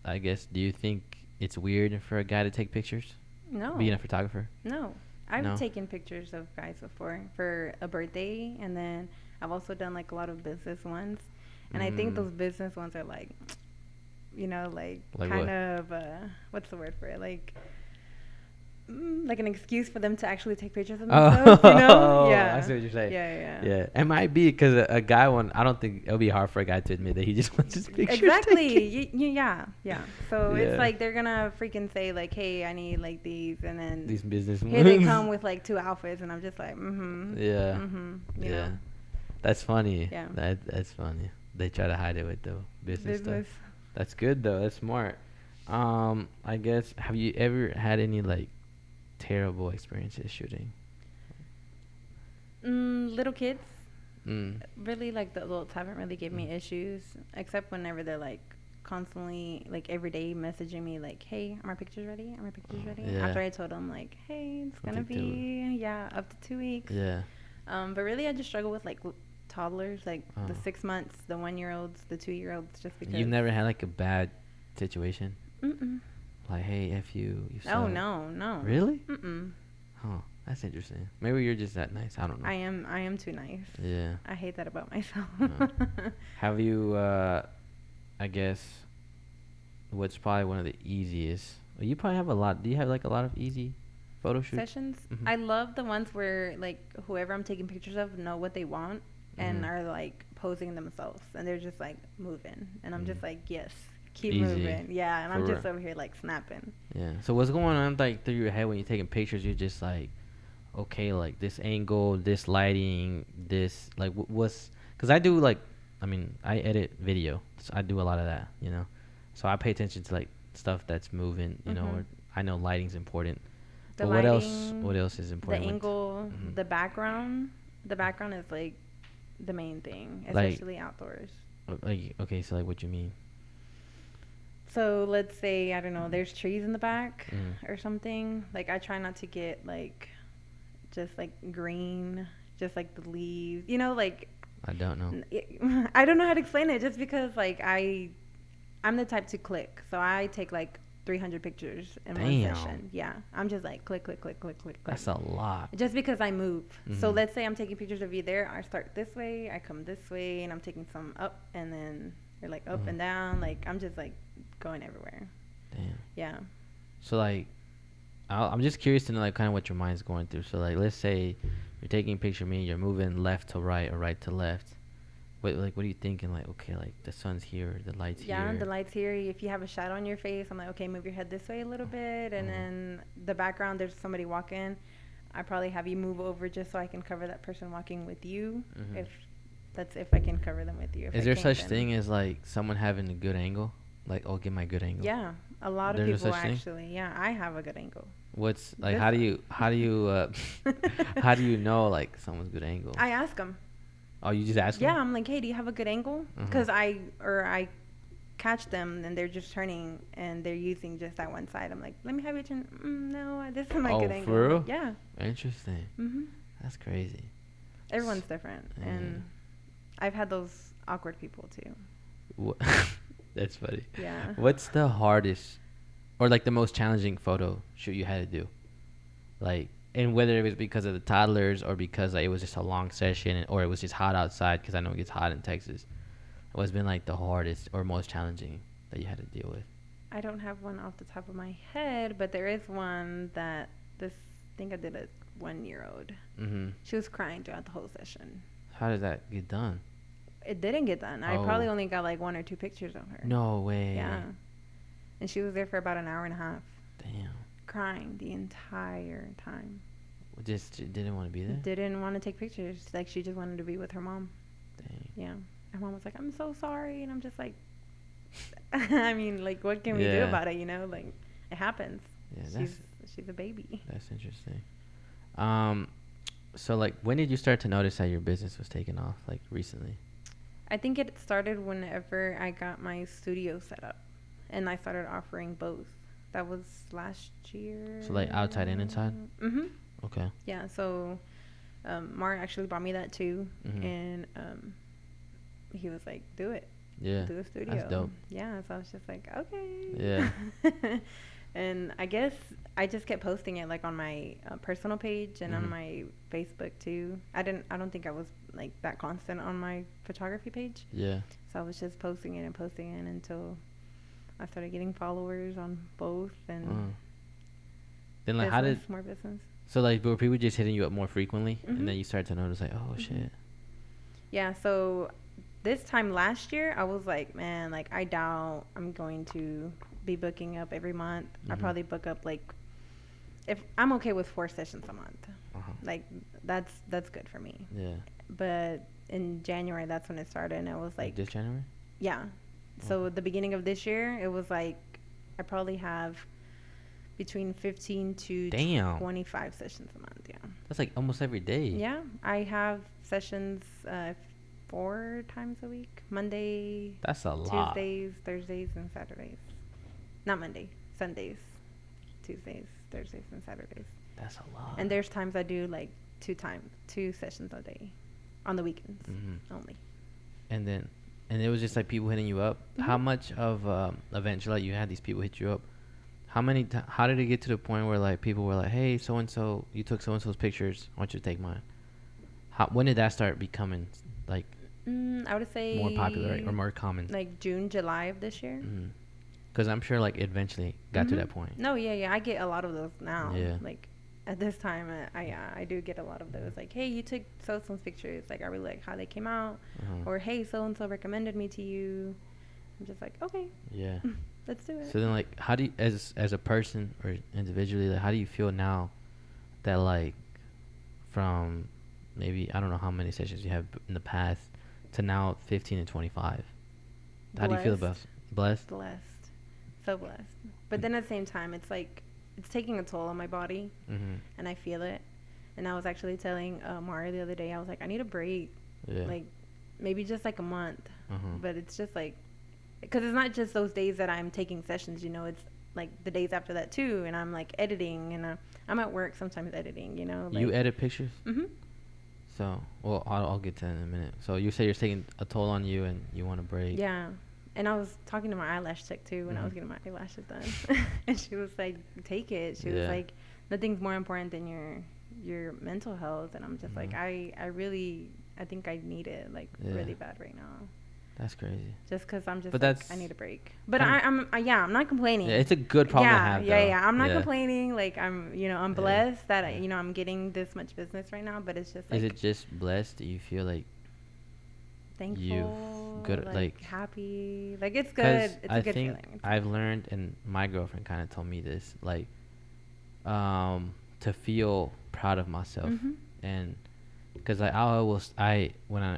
[SPEAKER 1] I guess, do you think it's weird for a guy to take pictures,
[SPEAKER 2] No.
[SPEAKER 1] being a photographer?
[SPEAKER 2] No. I've
[SPEAKER 1] No.
[SPEAKER 2] taken pictures of guys before for a birthday, and then I've also done like a lot of business ones. And I think
[SPEAKER 1] Mm.
[SPEAKER 2] those business ones are like, like
[SPEAKER 1] Like
[SPEAKER 2] kind
[SPEAKER 1] what?
[SPEAKER 2] of what's the word for it? Like an excuse for them to actually take pictures of themselves,
[SPEAKER 1] Oh,
[SPEAKER 2] Yeah.
[SPEAKER 1] I see what you're saying.
[SPEAKER 2] Yeah, yeah.
[SPEAKER 1] Yeah, it might be because a guy one. I don't think it'll be hard for a guy to admit that he just wants his pictures
[SPEAKER 2] Exactly.
[SPEAKER 1] taken.
[SPEAKER 2] Yeah, yeah. So
[SPEAKER 1] Yeah.
[SPEAKER 2] it's like they're gonna freaking say like, "Hey, I need like these," and then
[SPEAKER 1] These business
[SPEAKER 2] here they
[SPEAKER 1] moves.
[SPEAKER 2] come with like 2 outfits, and I'm just like,
[SPEAKER 1] Yeah.
[SPEAKER 2] you
[SPEAKER 1] Yeah.
[SPEAKER 2] know,
[SPEAKER 1] That's funny.
[SPEAKER 2] Yeah.
[SPEAKER 1] That's funny. They try to hide it with the business
[SPEAKER 2] business.
[SPEAKER 1] stuff. That's good though. That's smart. I guess, have you ever had any like terrible experiences shooting?
[SPEAKER 2] Little kids,
[SPEAKER 1] Mm.
[SPEAKER 2] really like the adults haven't really given me issues, except whenever they're like constantly like every day messaging me like, "Hey, are my pictures ready? Are my pictures ready?"
[SPEAKER 1] Yeah.
[SPEAKER 2] After I told them like, "Hey, it's
[SPEAKER 1] I
[SPEAKER 2] gonna
[SPEAKER 1] think they
[SPEAKER 2] be up to 2 weeks."
[SPEAKER 1] Yeah.
[SPEAKER 2] But really, I just struggle with like toddlers, like the
[SPEAKER 1] Oh.
[SPEAKER 2] 6 months, the 1-year-olds, the 2-year-olds, just because.
[SPEAKER 1] You've never had like a bad situation?
[SPEAKER 2] Mm-mm.
[SPEAKER 1] Like, hey, F you.
[SPEAKER 2] Oh
[SPEAKER 1] suck.
[SPEAKER 2] no.
[SPEAKER 1] Really?
[SPEAKER 2] Mm-mm.
[SPEAKER 1] Huh. That's interesting. Maybe you're just that nice. I don't know.
[SPEAKER 2] I am too nice.
[SPEAKER 1] Yeah.
[SPEAKER 2] I hate that about myself.
[SPEAKER 1] No. Have you, I guess, what's probably one of the easiest? Well, you probably have a lot. Do you have like a lot of easy photo shoots?
[SPEAKER 2] Sessions.
[SPEAKER 1] Mhm.
[SPEAKER 2] I love the ones where like whoever I'm taking pictures of know what they want and
[SPEAKER 1] Mhm.
[SPEAKER 2] are like posing themselves, and they're just like moving, and I'm just
[SPEAKER 1] Mhm.
[SPEAKER 2] like, yes, keep
[SPEAKER 1] Easy.
[SPEAKER 2] moving. Yeah, and I'm
[SPEAKER 1] For
[SPEAKER 2] just
[SPEAKER 1] real.
[SPEAKER 2] over here like snapping.
[SPEAKER 1] Yeah. So what's going on like through your head when you're taking pictures? You're just like, okay, like this angle, this lighting, this like what's? Because I do like I mean, I edit video. So I do a lot of that, you know. So I pay attention to like stuff that's moving, you know,
[SPEAKER 2] Mm-hmm.
[SPEAKER 1] or I know lighting's important.
[SPEAKER 2] The
[SPEAKER 1] But what else?
[SPEAKER 2] lighting,
[SPEAKER 1] What else is
[SPEAKER 2] the
[SPEAKER 1] important with?
[SPEAKER 2] angle,
[SPEAKER 1] Hmm.
[SPEAKER 2] the background. The background is like the main thing,
[SPEAKER 1] Like,
[SPEAKER 2] especially outdoors.
[SPEAKER 1] like, okay, so like, what you mean?
[SPEAKER 2] So let's say, I don't know, there's trees in the back
[SPEAKER 1] Mm,
[SPEAKER 2] or something. Like I try not to get like just like green, just like the leaves. You know, like
[SPEAKER 1] I don't know.
[SPEAKER 2] I don't know how to explain it just because like I'm the type to click. So I take like 300 pictures in one
[SPEAKER 1] Damn,
[SPEAKER 2] session. Yeah. I'm just like click click click click click click.
[SPEAKER 1] that's a lot.
[SPEAKER 2] Just because I move. So
[SPEAKER 1] Hmm.
[SPEAKER 2] let's say I'm taking pictures of you there. I start this way, I come this way, and I'm taking some up and then they're like up
[SPEAKER 1] Hmm.
[SPEAKER 2] and down. Like I'm just like going everywhere.
[SPEAKER 1] Damn.
[SPEAKER 2] Yeah.
[SPEAKER 1] So like, I'm just curious to know like kind of what your mind's going through. So like, let's say you're taking a picture of me, you're moving left to right or right to left. What are you thinking? Like, okay, like the sun's here, the light's
[SPEAKER 2] Yeah,
[SPEAKER 1] here.
[SPEAKER 2] the lights here. If you have a shadow on your face, I'm like, okay, move your head this way a little bit, and
[SPEAKER 1] Mhm.
[SPEAKER 2] then the background, there's somebody walking. I probably have you move over just so I can cover that person walking with you.
[SPEAKER 1] Mhm.
[SPEAKER 2] If I can cover them with you. If
[SPEAKER 1] Is
[SPEAKER 2] I
[SPEAKER 1] there
[SPEAKER 2] can't,
[SPEAKER 1] such
[SPEAKER 2] then
[SPEAKER 1] thing as like someone having a good angle? Like, oh, get my good angle.
[SPEAKER 2] yeah, a lot of
[SPEAKER 1] There's no
[SPEAKER 2] people
[SPEAKER 1] such thing?
[SPEAKER 2] actually. Yeah, I have a good angle.
[SPEAKER 1] What's like?
[SPEAKER 2] This
[SPEAKER 1] How do you how do you know like someone's good angle?
[SPEAKER 2] I ask them.
[SPEAKER 1] Oh, you just ask
[SPEAKER 2] Yeah,
[SPEAKER 1] them?
[SPEAKER 2] I'm like, hey, do you have a good angle?
[SPEAKER 1] Mhm.
[SPEAKER 2] Because I catch them and they're just turning and they're using just that one side. I'm like, let me have you turn. No, this is my
[SPEAKER 1] Oh,
[SPEAKER 2] good angle.
[SPEAKER 1] for real?
[SPEAKER 2] Yeah.
[SPEAKER 1] Interesting.
[SPEAKER 2] Mhm.
[SPEAKER 1] That's crazy.
[SPEAKER 2] Everyone's different,
[SPEAKER 1] Yeah.
[SPEAKER 2] and I've had those awkward people too.
[SPEAKER 1] Wha- That's funny.
[SPEAKER 2] Yeah.
[SPEAKER 1] What's the hardest or like the most challenging photo shoot you had to do? Like, and whether it was because of the toddlers or because like, it was just a long session or it was just hot outside because I know it gets hot in Texas. What's been like the hardest or most challenging that you had to deal with?
[SPEAKER 2] I don't have one off the top of my head, but there is one that this I think I did a 1-year-old.
[SPEAKER 1] Mm-hmm.
[SPEAKER 2] She was crying throughout the whole session.
[SPEAKER 1] How did that get done?
[SPEAKER 2] It didn't get done. I
[SPEAKER 1] Oh.
[SPEAKER 2] probably only got like 1 or 2 pictures of her.
[SPEAKER 1] No way.
[SPEAKER 2] Yeah. And she was there for about an hour and a half,
[SPEAKER 1] Damn.
[SPEAKER 2] crying the entire time.
[SPEAKER 1] Just didn't want to be there?
[SPEAKER 2] Didn't want to take pictures. Like she just wanted to be with her mom.
[SPEAKER 1] Dang.
[SPEAKER 2] Yeah. Her mom was like, I'm so sorry. And I'm just like, I mean, like, what can we do
[SPEAKER 1] Yeah.
[SPEAKER 2] about it? You know, like, it happens.
[SPEAKER 1] Yeah,
[SPEAKER 2] She's a baby.
[SPEAKER 1] that's interesting. So like, when did you start to notice that your business was taking off? Like recently?
[SPEAKER 2] I think it started whenever I got my studio set up and I started offering both. That was last year.
[SPEAKER 1] So like outside and inside?
[SPEAKER 2] Mm-hmm.
[SPEAKER 1] Okay.
[SPEAKER 2] Yeah. So, Mark actually bought me that too.
[SPEAKER 1] Mhm.
[SPEAKER 2] And, he was like, do it.
[SPEAKER 1] Yeah.
[SPEAKER 2] Do a studio.
[SPEAKER 1] That's dope.
[SPEAKER 2] Yeah. So I was just like, okay.
[SPEAKER 1] Yeah.
[SPEAKER 2] And I guess I just kept posting it like on my personal page and
[SPEAKER 1] Mhm.
[SPEAKER 2] on my Facebook too. I don't think I was like that constant on my photography page.
[SPEAKER 1] Yeah.
[SPEAKER 2] So I was just posting it until I started getting followers on both and
[SPEAKER 1] Then like, how did
[SPEAKER 2] more business.
[SPEAKER 1] so like were people just hitting you up more frequently,
[SPEAKER 2] Mhm.
[SPEAKER 1] and then you started to notice like, oh
[SPEAKER 2] Mhm.
[SPEAKER 1] shit.
[SPEAKER 2] Yeah. So this time last year, I was like, man, like I doubt I'm going to be booking up every month. I
[SPEAKER 1] Mhm.
[SPEAKER 2] probably book up like if I'm okay with 4 sessions a month.
[SPEAKER 1] Uh-huh.
[SPEAKER 2] Like that's good for me.
[SPEAKER 1] Yeah.
[SPEAKER 2] But in January, that's when it started, and it was
[SPEAKER 1] Like
[SPEAKER 2] like,
[SPEAKER 1] this January.
[SPEAKER 2] yeah. So
[SPEAKER 1] Okay.
[SPEAKER 2] the beginning of this year, it was like I probably have between 15 to
[SPEAKER 1] Damn.
[SPEAKER 2] 25 sessions a month. Yeah.
[SPEAKER 1] That's like almost every day.
[SPEAKER 2] Yeah, I have sessions 4 times a week: Monday,
[SPEAKER 1] That's a lot.
[SPEAKER 2] Tuesdays, Thursdays, and Saturdays. Not Monday, Sundays, Tuesdays, Thursdays, and Saturdays.
[SPEAKER 1] That's a lot.
[SPEAKER 2] And there's times I do like 2 sessions a day, on the weekends
[SPEAKER 1] Mhm.
[SPEAKER 2] only.
[SPEAKER 1] And then, and it was just like people hitting you up. How
[SPEAKER 2] Mhm.
[SPEAKER 1] much of eventually you had these people hit you up? How did it get to the point where like people were like, hey, so and so, you took so and so's pictures, I want you to take mine? When did that start becoming like
[SPEAKER 2] I would say
[SPEAKER 1] more popular, right, or more common?
[SPEAKER 2] like June, July of this year.
[SPEAKER 1] Because I'm sure like eventually got to
[SPEAKER 2] Mhm.
[SPEAKER 1] that point.
[SPEAKER 2] No, yeah, I get a lot of those now.
[SPEAKER 1] Yeah.
[SPEAKER 2] Like at this time, I do get a lot of those. Like, hey, you took so and so's pictures. Like, I really like how they came out.
[SPEAKER 1] Uh-huh.
[SPEAKER 2] Or hey, so and so recommended me to you. I'm just like, okay,
[SPEAKER 1] Yeah.
[SPEAKER 2] let's do it.
[SPEAKER 1] So then, like, how do you, as a person or individually, like, how do you feel now that like from maybe I don't know how many sessions you have in the past to now 15 and 25? How do you feel about blessed?
[SPEAKER 2] Blessed. So blessed. But then at the same time, it's like, it's taking a toll on my body,
[SPEAKER 1] Mm-hmm.
[SPEAKER 2] and I feel it. And I was actually telling Mara the other day, I was like, I need a break.
[SPEAKER 1] Yeah.
[SPEAKER 2] Like, maybe just like a month.
[SPEAKER 1] Uh-huh.
[SPEAKER 2] But it's just like, because it's not just those days that I'm taking sessions, you know, it's like the days after that too. And I'm like editing, and I'm at work sometimes editing, you know. Like,
[SPEAKER 1] You edit pictures?
[SPEAKER 2] Mm-hmm.
[SPEAKER 1] So, well, I'll get to that in a minute. So you say you're taking a toll on you and you want to break.
[SPEAKER 2] Yeah. And I was talking to my eyelash tech too when I was
[SPEAKER 1] Mhm.
[SPEAKER 2] getting my eyelashes done. And she was like, take it. She was
[SPEAKER 1] Yeah.
[SPEAKER 2] like, nothing's more important than your mental health. And I'm just like,
[SPEAKER 1] Mhm.
[SPEAKER 2] I think I need it like
[SPEAKER 1] Yeah.
[SPEAKER 2] really bad right now.
[SPEAKER 1] That's crazy.
[SPEAKER 2] Just because I'm just
[SPEAKER 1] But
[SPEAKER 2] like,
[SPEAKER 1] that's
[SPEAKER 2] I need a break. But
[SPEAKER 1] kind
[SPEAKER 2] I'm not complaining.
[SPEAKER 1] Yeah, it's a good problem to have, though.
[SPEAKER 2] Yeah. I'm not
[SPEAKER 1] Yeah.
[SPEAKER 2] complaining. Like, I'm
[SPEAKER 1] Yeah.
[SPEAKER 2] blessed that,
[SPEAKER 1] Yeah.
[SPEAKER 2] I'm getting this much business right now. But it's just like,
[SPEAKER 1] Is it just blessed? Do you feel like
[SPEAKER 2] thankful,
[SPEAKER 1] good, like-
[SPEAKER 2] happy. Like, it's
[SPEAKER 1] Because
[SPEAKER 2] good. It's
[SPEAKER 1] I
[SPEAKER 2] a good
[SPEAKER 1] think
[SPEAKER 2] feeling.
[SPEAKER 1] I've learned, and my girlfriend kind of told me this, like, to feel proud of myself,
[SPEAKER 2] Mhm.
[SPEAKER 1] and because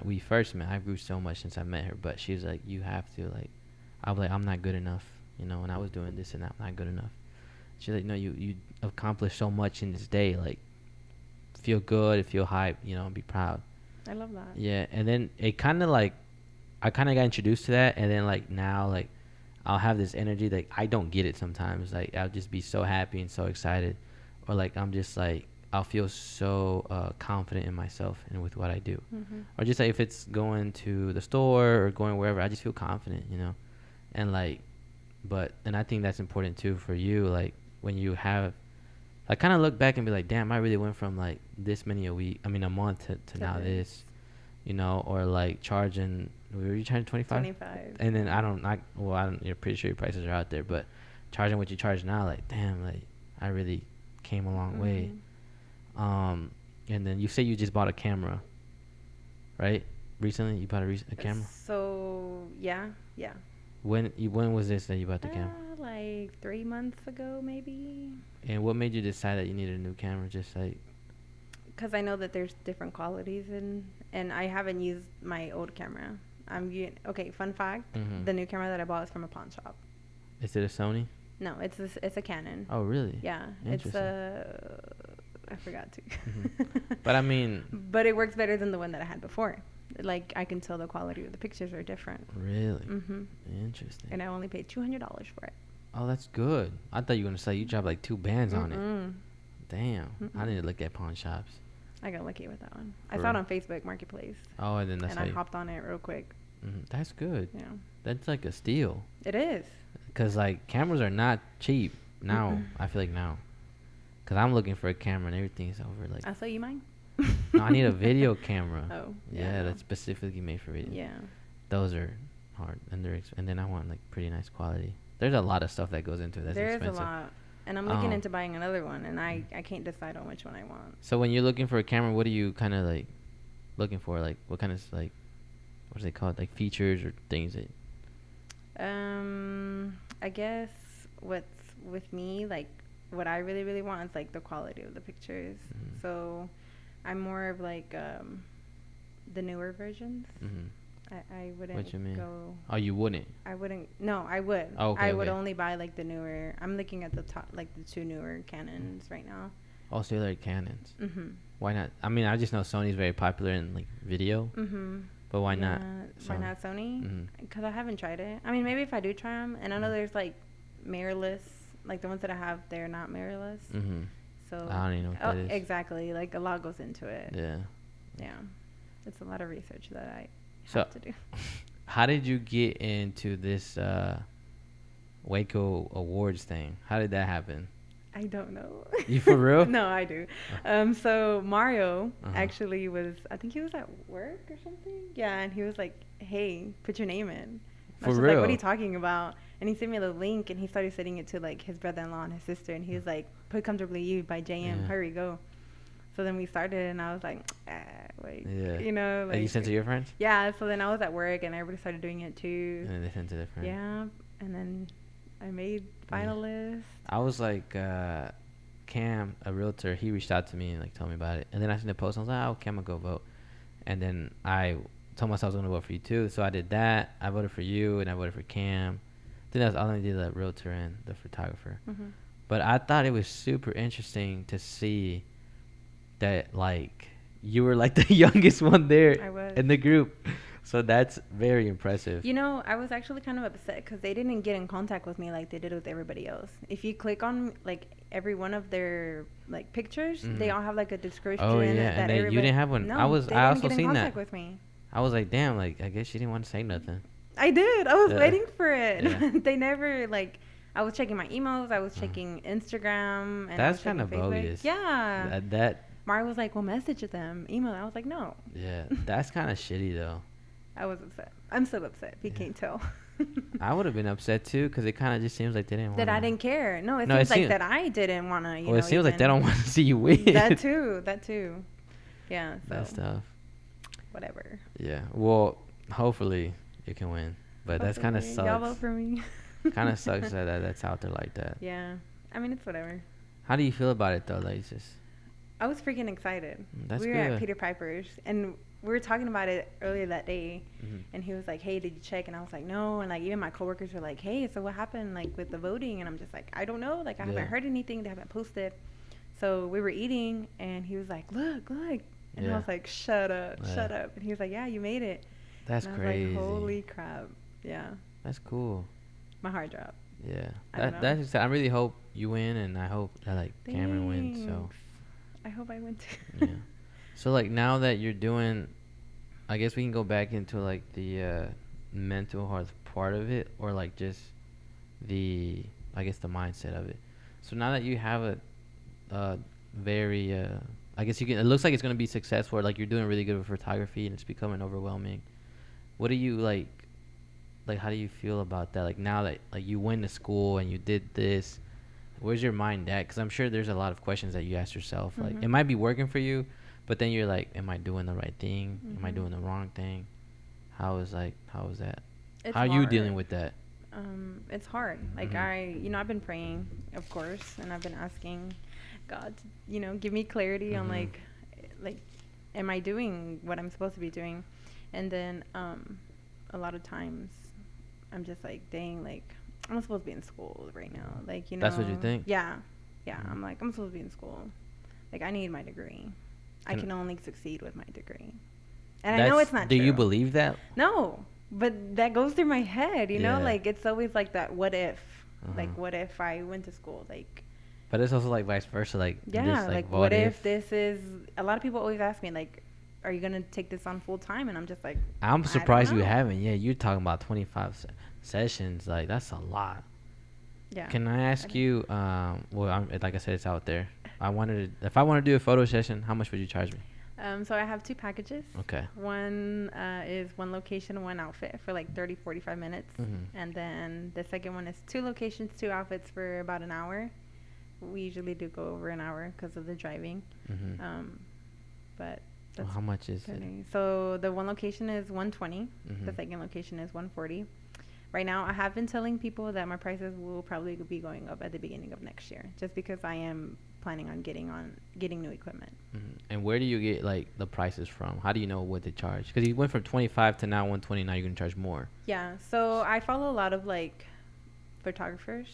[SPEAKER 1] we first met, I grew so much since I met her. But she's like, you have to like, I was like, I'm not good enough, you know, and I was doing this and that, I'm not good enough. She's like, no, you accomplished so much in this day, like, feel good, feel hype, you know, and be proud.
[SPEAKER 2] I love that.
[SPEAKER 1] Yeah, and then it kind of like, I kind of got introduced to that, and then like now, like, I'll have this energy that I don't get it sometimes. Like, I'll just be so happy and so excited, or like I'm just like, I'll feel so confident in myself and with what I do,
[SPEAKER 2] Mhm.
[SPEAKER 1] or just like if it's going to the store or going wherever, I just feel confident, you know, and like, and I think that's important too for you, like when you have. I kind of look back and be like, damn, I really went from like this many a month to now this, you know, or like charging, were you charging 25?
[SPEAKER 2] 25.
[SPEAKER 1] And then you're pretty sure your prices are out there, but charging what you charge now, like, damn, like I really came a long way.
[SPEAKER 2] Mhm.
[SPEAKER 1] And then you say you just bought a camera, right? Recently, you bought a camera?
[SPEAKER 2] So, yeah.
[SPEAKER 1] When was this that you bought the camera?
[SPEAKER 2] Like 3 months ago, maybe.
[SPEAKER 1] And what made you decide that you needed a new camera? Just like,
[SPEAKER 2] Because I know that there's different qualities, and I haven't used my old camera. Okay, fun fact.
[SPEAKER 1] Mhm.
[SPEAKER 2] The new camera that I bought is from a pawn shop.
[SPEAKER 1] is it a Sony?
[SPEAKER 2] No, it's a Canon.
[SPEAKER 1] Oh, really?
[SPEAKER 2] Yeah, it's I forgot to.
[SPEAKER 1] Mhm. But I mean,
[SPEAKER 2] But it works better than the one that I had before. Like, I can tell the quality of the pictures are different.
[SPEAKER 1] really?
[SPEAKER 2] Mhm.
[SPEAKER 1] Interesting.
[SPEAKER 2] And I only paid $200 for it.
[SPEAKER 1] Oh, that's good. I thought you were gonna say you dropped like 2 bands on it.
[SPEAKER 2] Mm-mm.
[SPEAKER 1] Damn. I
[SPEAKER 2] Mm-mm.
[SPEAKER 1] need to look at pawn shops.
[SPEAKER 2] I got lucky with that one. I
[SPEAKER 1] For
[SPEAKER 2] saw it
[SPEAKER 1] real?
[SPEAKER 2] on Facebook Marketplace,
[SPEAKER 1] Oh, and then that's
[SPEAKER 2] and
[SPEAKER 1] how
[SPEAKER 2] I
[SPEAKER 1] you.
[SPEAKER 2] hopped on it real quick.
[SPEAKER 1] That's good.
[SPEAKER 2] Yeah,
[SPEAKER 1] That's like a steal.
[SPEAKER 2] it is.
[SPEAKER 1] Cause like cameras are not cheap now.
[SPEAKER 2] Mm-mm.
[SPEAKER 1] I feel like now. Cause I'm looking for a camera and everything's over like.
[SPEAKER 2] I'll sell you mine.
[SPEAKER 1] No, I need a video camera.
[SPEAKER 2] Oh,
[SPEAKER 1] Yeah,
[SPEAKER 2] no.
[SPEAKER 1] that's specifically made for video.
[SPEAKER 2] Yeah.
[SPEAKER 1] Those are hard, and and then I want like pretty nice quality. There's a lot of stuff that goes into it. That's
[SPEAKER 2] There is
[SPEAKER 1] expensive.
[SPEAKER 2] a lot, and I'm looking
[SPEAKER 1] Um,
[SPEAKER 2] into buying another one, and I can't decide on which one I want.
[SPEAKER 1] So when you're looking for a camera, what are you kind of like looking for? Like what kind of like what is it called? Like features or things that.
[SPEAKER 2] I guess what's with me, like what I really really want is like the quality of the pictures.
[SPEAKER 1] Mhm.
[SPEAKER 2] So I'm more of like the newer versions.
[SPEAKER 1] Mhm.
[SPEAKER 2] I wouldn't
[SPEAKER 1] What you mean?
[SPEAKER 2] go.
[SPEAKER 1] Oh, you wouldn't.
[SPEAKER 2] I wouldn't. No, I would.
[SPEAKER 1] Oh, okay,
[SPEAKER 2] I would
[SPEAKER 1] okay.
[SPEAKER 2] only buy like the newer. I'm looking at the top, like the 2 newer Canons right now.
[SPEAKER 1] Also, they're like Canons.
[SPEAKER 2] Mhm.
[SPEAKER 1] Why not? I mean, I just know Sony's very popular in like video,
[SPEAKER 2] Mhm.
[SPEAKER 1] but why not?
[SPEAKER 2] Why not Sony?
[SPEAKER 1] Mhm.
[SPEAKER 2] Because I haven't tried it. I mean, maybe if I do try them, and I know there's like mirrorless, like the ones that I have, they're not mirrorless.
[SPEAKER 1] Mhm.
[SPEAKER 2] So
[SPEAKER 1] I don't even know what that is.
[SPEAKER 2] Exactly. Like a lot goes into it.
[SPEAKER 1] Yeah.
[SPEAKER 2] Yeah. It's a lot of research that I
[SPEAKER 1] So-
[SPEAKER 2] have to do.
[SPEAKER 1] How did you get into this Waco Awards thing? How did that happen?
[SPEAKER 2] I don't know.
[SPEAKER 1] You for real?
[SPEAKER 2] No, I do. So Mario
[SPEAKER 1] Uh-huh.
[SPEAKER 2] actually I think he was at work or something. Yeah, and he was like, "Hey, put your name in." And I was
[SPEAKER 1] For
[SPEAKER 2] just like, "What are
[SPEAKER 1] real?
[SPEAKER 2] you talking about?" And he sent me the link, and he started sending it to like his brother-in-law and his sister, and he was like, "Put Comfortably You by JM.
[SPEAKER 1] Yeah.
[SPEAKER 2] Hurry, go." So then we started, and I was like, like,
[SPEAKER 1] Yeah.
[SPEAKER 2] you know,
[SPEAKER 1] Like
[SPEAKER 2] like.
[SPEAKER 1] you sent to your friends?
[SPEAKER 2] Yeah. So then I was at work, and everybody started doing it too.
[SPEAKER 1] And then they sent to their friends.
[SPEAKER 2] Yeah, and then I made
[SPEAKER 1] Yeah.
[SPEAKER 2] finalists.
[SPEAKER 1] I was like, Cam, a realtor, he reached out to me and like told me about it. And then I seen the post. I was like, oh, okay, I'm gonna go vote. And then I told myself I was gonna vote for you too. So I did that. I voted for you, and I voted for Cam. Then that's all I did, the realtor and the photographer.
[SPEAKER 2] Mhm.
[SPEAKER 1] But I thought it was super interesting to see that like you were like the youngest one there
[SPEAKER 2] I was.
[SPEAKER 1] in the group. So that's very impressive.
[SPEAKER 2] You know, I was actually kind of upset because they didn't get in contact with me like they did with everybody else. If you click on like every one of their like pictures, they all have like a description.
[SPEAKER 1] Oh, yeah,
[SPEAKER 2] that
[SPEAKER 1] and then you
[SPEAKER 2] everybody-
[SPEAKER 1] didn't have one.
[SPEAKER 2] No,
[SPEAKER 1] I
[SPEAKER 2] they didn't
[SPEAKER 1] also
[SPEAKER 2] get in
[SPEAKER 1] seen
[SPEAKER 2] contact
[SPEAKER 1] that.
[SPEAKER 2] with me.
[SPEAKER 1] I was like, damn, like I guess she didn't want to say nothing.
[SPEAKER 2] I did. I was
[SPEAKER 1] Yeah.
[SPEAKER 2] waiting for it.
[SPEAKER 1] Yeah.
[SPEAKER 2] They never like. I was checking my emails. I was checking Instagram. And I
[SPEAKER 1] That's
[SPEAKER 2] was checking
[SPEAKER 1] kinda
[SPEAKER 2] Facebook.
[SPEAKER 1] bogus.
[SPEAKER 2] Yeah.
[SPEAKER 1] That
[SPEAKER 2] Mari was like, "Well, message them, email." I was like, "No."
[SPEAKER 1] yeah, that's kind of shitty though.
[SPEAKER 2] I was upset. I'm still upset. If you
[SPEAKER 1] Yeah.
[SPEAKER 2] can't tell.
[SPEAKER 1] I would have been upset too because it kind of just seems like they didn't want
[SPEAKER 2] That I didn't care. No, it
[SPEAKER 1] No, it
[SPEAKER 2] seems like
[SPEAKER 1] seems-
[SPEAKER 2] that I didn't want to.
[SPEAKER 1] Well, it seems like they don't want to see you win.
[SPEAKER 2] That too. That too. Yeah. So
[SPEAKER 1] That's tough.
[SPEAKER 2] whatever.
[SPEAKER 1] Yeah. Well, hopefully you can win, but that's kind of
[SPEAKER 2] Hopefully, y'all vote
[SPEAKER 1] sucks.
[SPEAKER 2] for me.
[SPEAKER 1] Kind of sucks that's out there like that.
[SPEAKER 2] Yeah. I mean, it's whatever.
[SPEAKER 1] How do you feel about it though? Like it's just
[SPEAKER 2] I was freaking excited.
[SPEAKER 1] That's
[SPEAKER 2] we were
[SPEAKER 1] good.
[SPEAKER 2] at Peter Piper's and we were talking about it earlier that day.
[SPEAKER 1] Mhm.
[SPEAKER 2] And he was like, "Hey, did you check?" And I was like, "No." And like even my coworkers were like, "Hey, so what happened like with the voting?" And I'm just like, "I don't know. Like I
[SPEAKER 1] Yeah.
[SPEAKER 2] haven't heard anything. They haven't posted." So we were eating and he was like, "Look, look." And
[SPEAKER 1] Yeah.
[SPEAKER 2] I was like, "Shut up,
[SPEAKER 1] Yeah.
[SPEAKER 2] shut up." And he was like, "Yeah, you made it."
[SPEAKER 1] that's
[SPEAKER 2] and I was
[SPEAKER 1] crazy.
[SPEAKER 2] like, "Holy crap." Yeah.
[SPEAKER 1] That's cool.
[SPEAKER 2] My heart dropped.
[SPEAKER 1] Yeah.
[SPEAKER 2] I don't know.
[SPEAKER 1] That's exciting. I really hope you win, and I hope that like Cameron wins. So
[SPEAKER 2] Thanks. I hope I win too.
[SPEAKER 1] yeah. So like now that you're doing, I guess we can go back into like the mental health part of it, or like just the I guess the mindset of it. So now that you have a very I guess you can. It looks like it's gonna be successful. Or like you're doing really good with photography, and it's becoming overwhelming. What do you like? Like how do you feel about that? Like now that like you went to school and you did this, where's your mind at? Because I'm sure there's a lot of questions that you ask yourself. Like
[SPEAKER 2] Mhm.
[SPEAKER 1] it might be working for you, but then you're like, am I doing the right thing? Am I
[SPEAKER 2] Mhm.
[SPEAKER 1] doing the wrong thing? How is that?
[SPEAKER 2] It's
[SPEAKER 1] How are you dealing
[SPEAKER 2] hard.
[SPEAKER 1] with that?
[SPEAKER 2] It's hard. Like
[SPEAKER 1] Mhm.
[SPEAKER 2] I've been praying, of course, and I've been asking God, to, give me clarity on
[SPEAKER 1] Mhm.
[SPEAKER 2] like, am I doing what I'm supposed to be doing? And then a lot of times, I'm just like, dang, like I'm supposed to be in school right now. Like
[SPEAKER 1] That's what you think?
[SPEAKER 2] Yeah, yeah.
[SPEAKER 1] Mhm.
[SPEAKER 2] I'm like I'm supposed to be in school. Like I need my degree. I
[SPEAKER 1] Can-
[SPEAKER 2] can only succeed with my degree. And I know it's not
[SPEAKER 1] Do
[SPEAKER 2] true.
[SPEAKER 1] you believe that?
[SPEAKER 2] No, but that goes through my head,
[SPEAKER 1] Yeah.
[SPEAKER 2] like it's always like that what if. Like
[SPEAKER 1] Uh-huh.
[SPEAKER 2] what if I went to school? Like
[SPEAKER 1] But it's also like vice versa. Like
[SPEAKER 2] yeah,
[SPEAKER 1] this,
[SPEAKER 2] like what if this is a lot of people always ask me like are you going to take this on full time? And I'm just like
[SPEAKER 1] I'm
[SPEAKER 2] I don't
[SPEAKER 1] surprised you
[SPEAKER 2] know.
[SPEAKER 1] haven't. Yeah, you're talking about 25 sessions. Like that's a lot.
[SPEAKER 2] Yeah.
[SPEAKER 1] Can I ask
[SPEAKER 2] Okay.
[SPEAKER 1] you? Like I said, it's out there. If I want to do a photo session, how much would you charge me?
[SPEAKER 2] So I have two packages.
[SPEAKER 1] Okay.
[SPEAKER 2] One is one location, one outfit for like 30, 45 minutes.
[SPEAKER 1] Mhm.
[SPEAKER 2] And then the second one is two locations, two outfits for about an hour. We usually do go over an hour because of the driving.
[SPEAKER 1] Mhm.
[SPEAKER 2] But
[SPEAKER 1] Well,
[SPEAKER 2] that's
[SPEAKER 1] how much is it?
[SPEAKER 2] depending. So the one location is 120. The
[SPEAKER 1] Mhm.
[SPEAKER 2] second location is 140. Right now, I have been telling people that my prices will probably be going up at the beginning of next year, just because I am planning on getting new equipment.
[SPEAKER 1] Mhm. And where do you get like the prices from? How do you know what to charge? Because you went from 25 to now 120. Now you're gonna charge more.
[SPEAKER 2] Yeah. So I follow a lot of like photographers.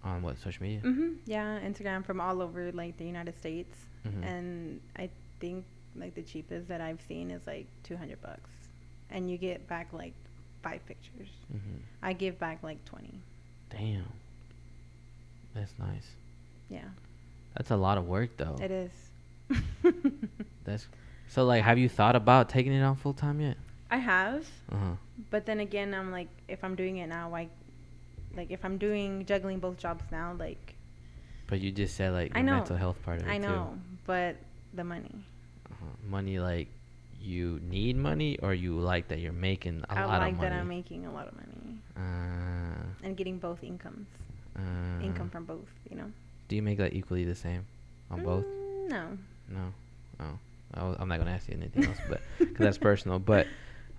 [SPEAKER 1] On what, social media?
[SPEAKER 2] Yeah, Instagram from all over like the United States,
[SPEAKER 1] Mhm.
[SPEAKER 2] and I think like the cheapest that I've seen is like $200, and you get back like 5 pictures.
[SPEAKER 1] Mhm.
[SPEAKER 2] I give back like 20.
[SPEAKER 1] Damn. That's nice.
[SPEAKER 2] Yeah,
[SPEAKER 1] That's a lot of work though.
[SPEAKER 2] it is.
[SPEAKER 1] That's so like, have you thought about taking it on full time yet?
[SPEAKER 2] I have,
[SPEAKER 1] Uh-huh.
[SPEAKER 2] but then again, I'm like, if I'm doing it now, if I'm juggling both jobs now, like
[SPEAKER 1] But you just said like
[SPEAKER 2] I
[SPEAKER 1] the
[SPEAKER 2] know.
[SPEAKER 1] mental health part of it
[SPEAKER 2] I
[SPEAKER 1] too.
[SPEAKER 2] know, but the money.
[SPEAKER 1] Money, like you need money, or you like that you're making a
[SPEAKER 2] I
[SPEAKER 1] lot
[SPEAKER 2] like
[SPEAKER 1] of money.
[SPEAKER 2] that I'm making a lot of money and getting both incomes, income from both.
[SPEAKER 1] Do you make like equally the same on both?
[SPEAKER 2] No.
[SPEAKER 1] No. Oh, I'm not gonna ask you anything else, but because that's personal. But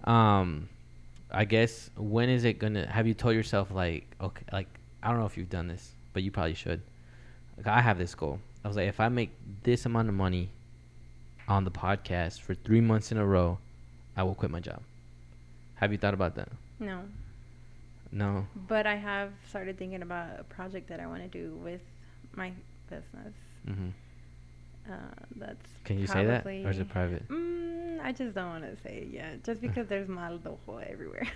[SPEAKER 1] I guess when is it gonna? Have you told yourself like, okay, like I don't know if you've done this, but you probably should. Like I have this goal. I was like, if I make this amount of money on the podcast for 3 months in a row, I will quit my job. Have you thought about that?
[SPEAKER 2] No.
[SPEAKER 1] No.
[SPEAKER 2] But I have started thinking about a project that I want to do with my business.
[SPEAKER 1] Mhm.
[SPEAKER 2] That's
[SPEAKER 1] Can you say that, or is it
[SPEAKER 2] probably.
[SPEAKER 1] private?
[SPEAKER 2] I just don't want to say it yet, just because there's mal dojo everywhere.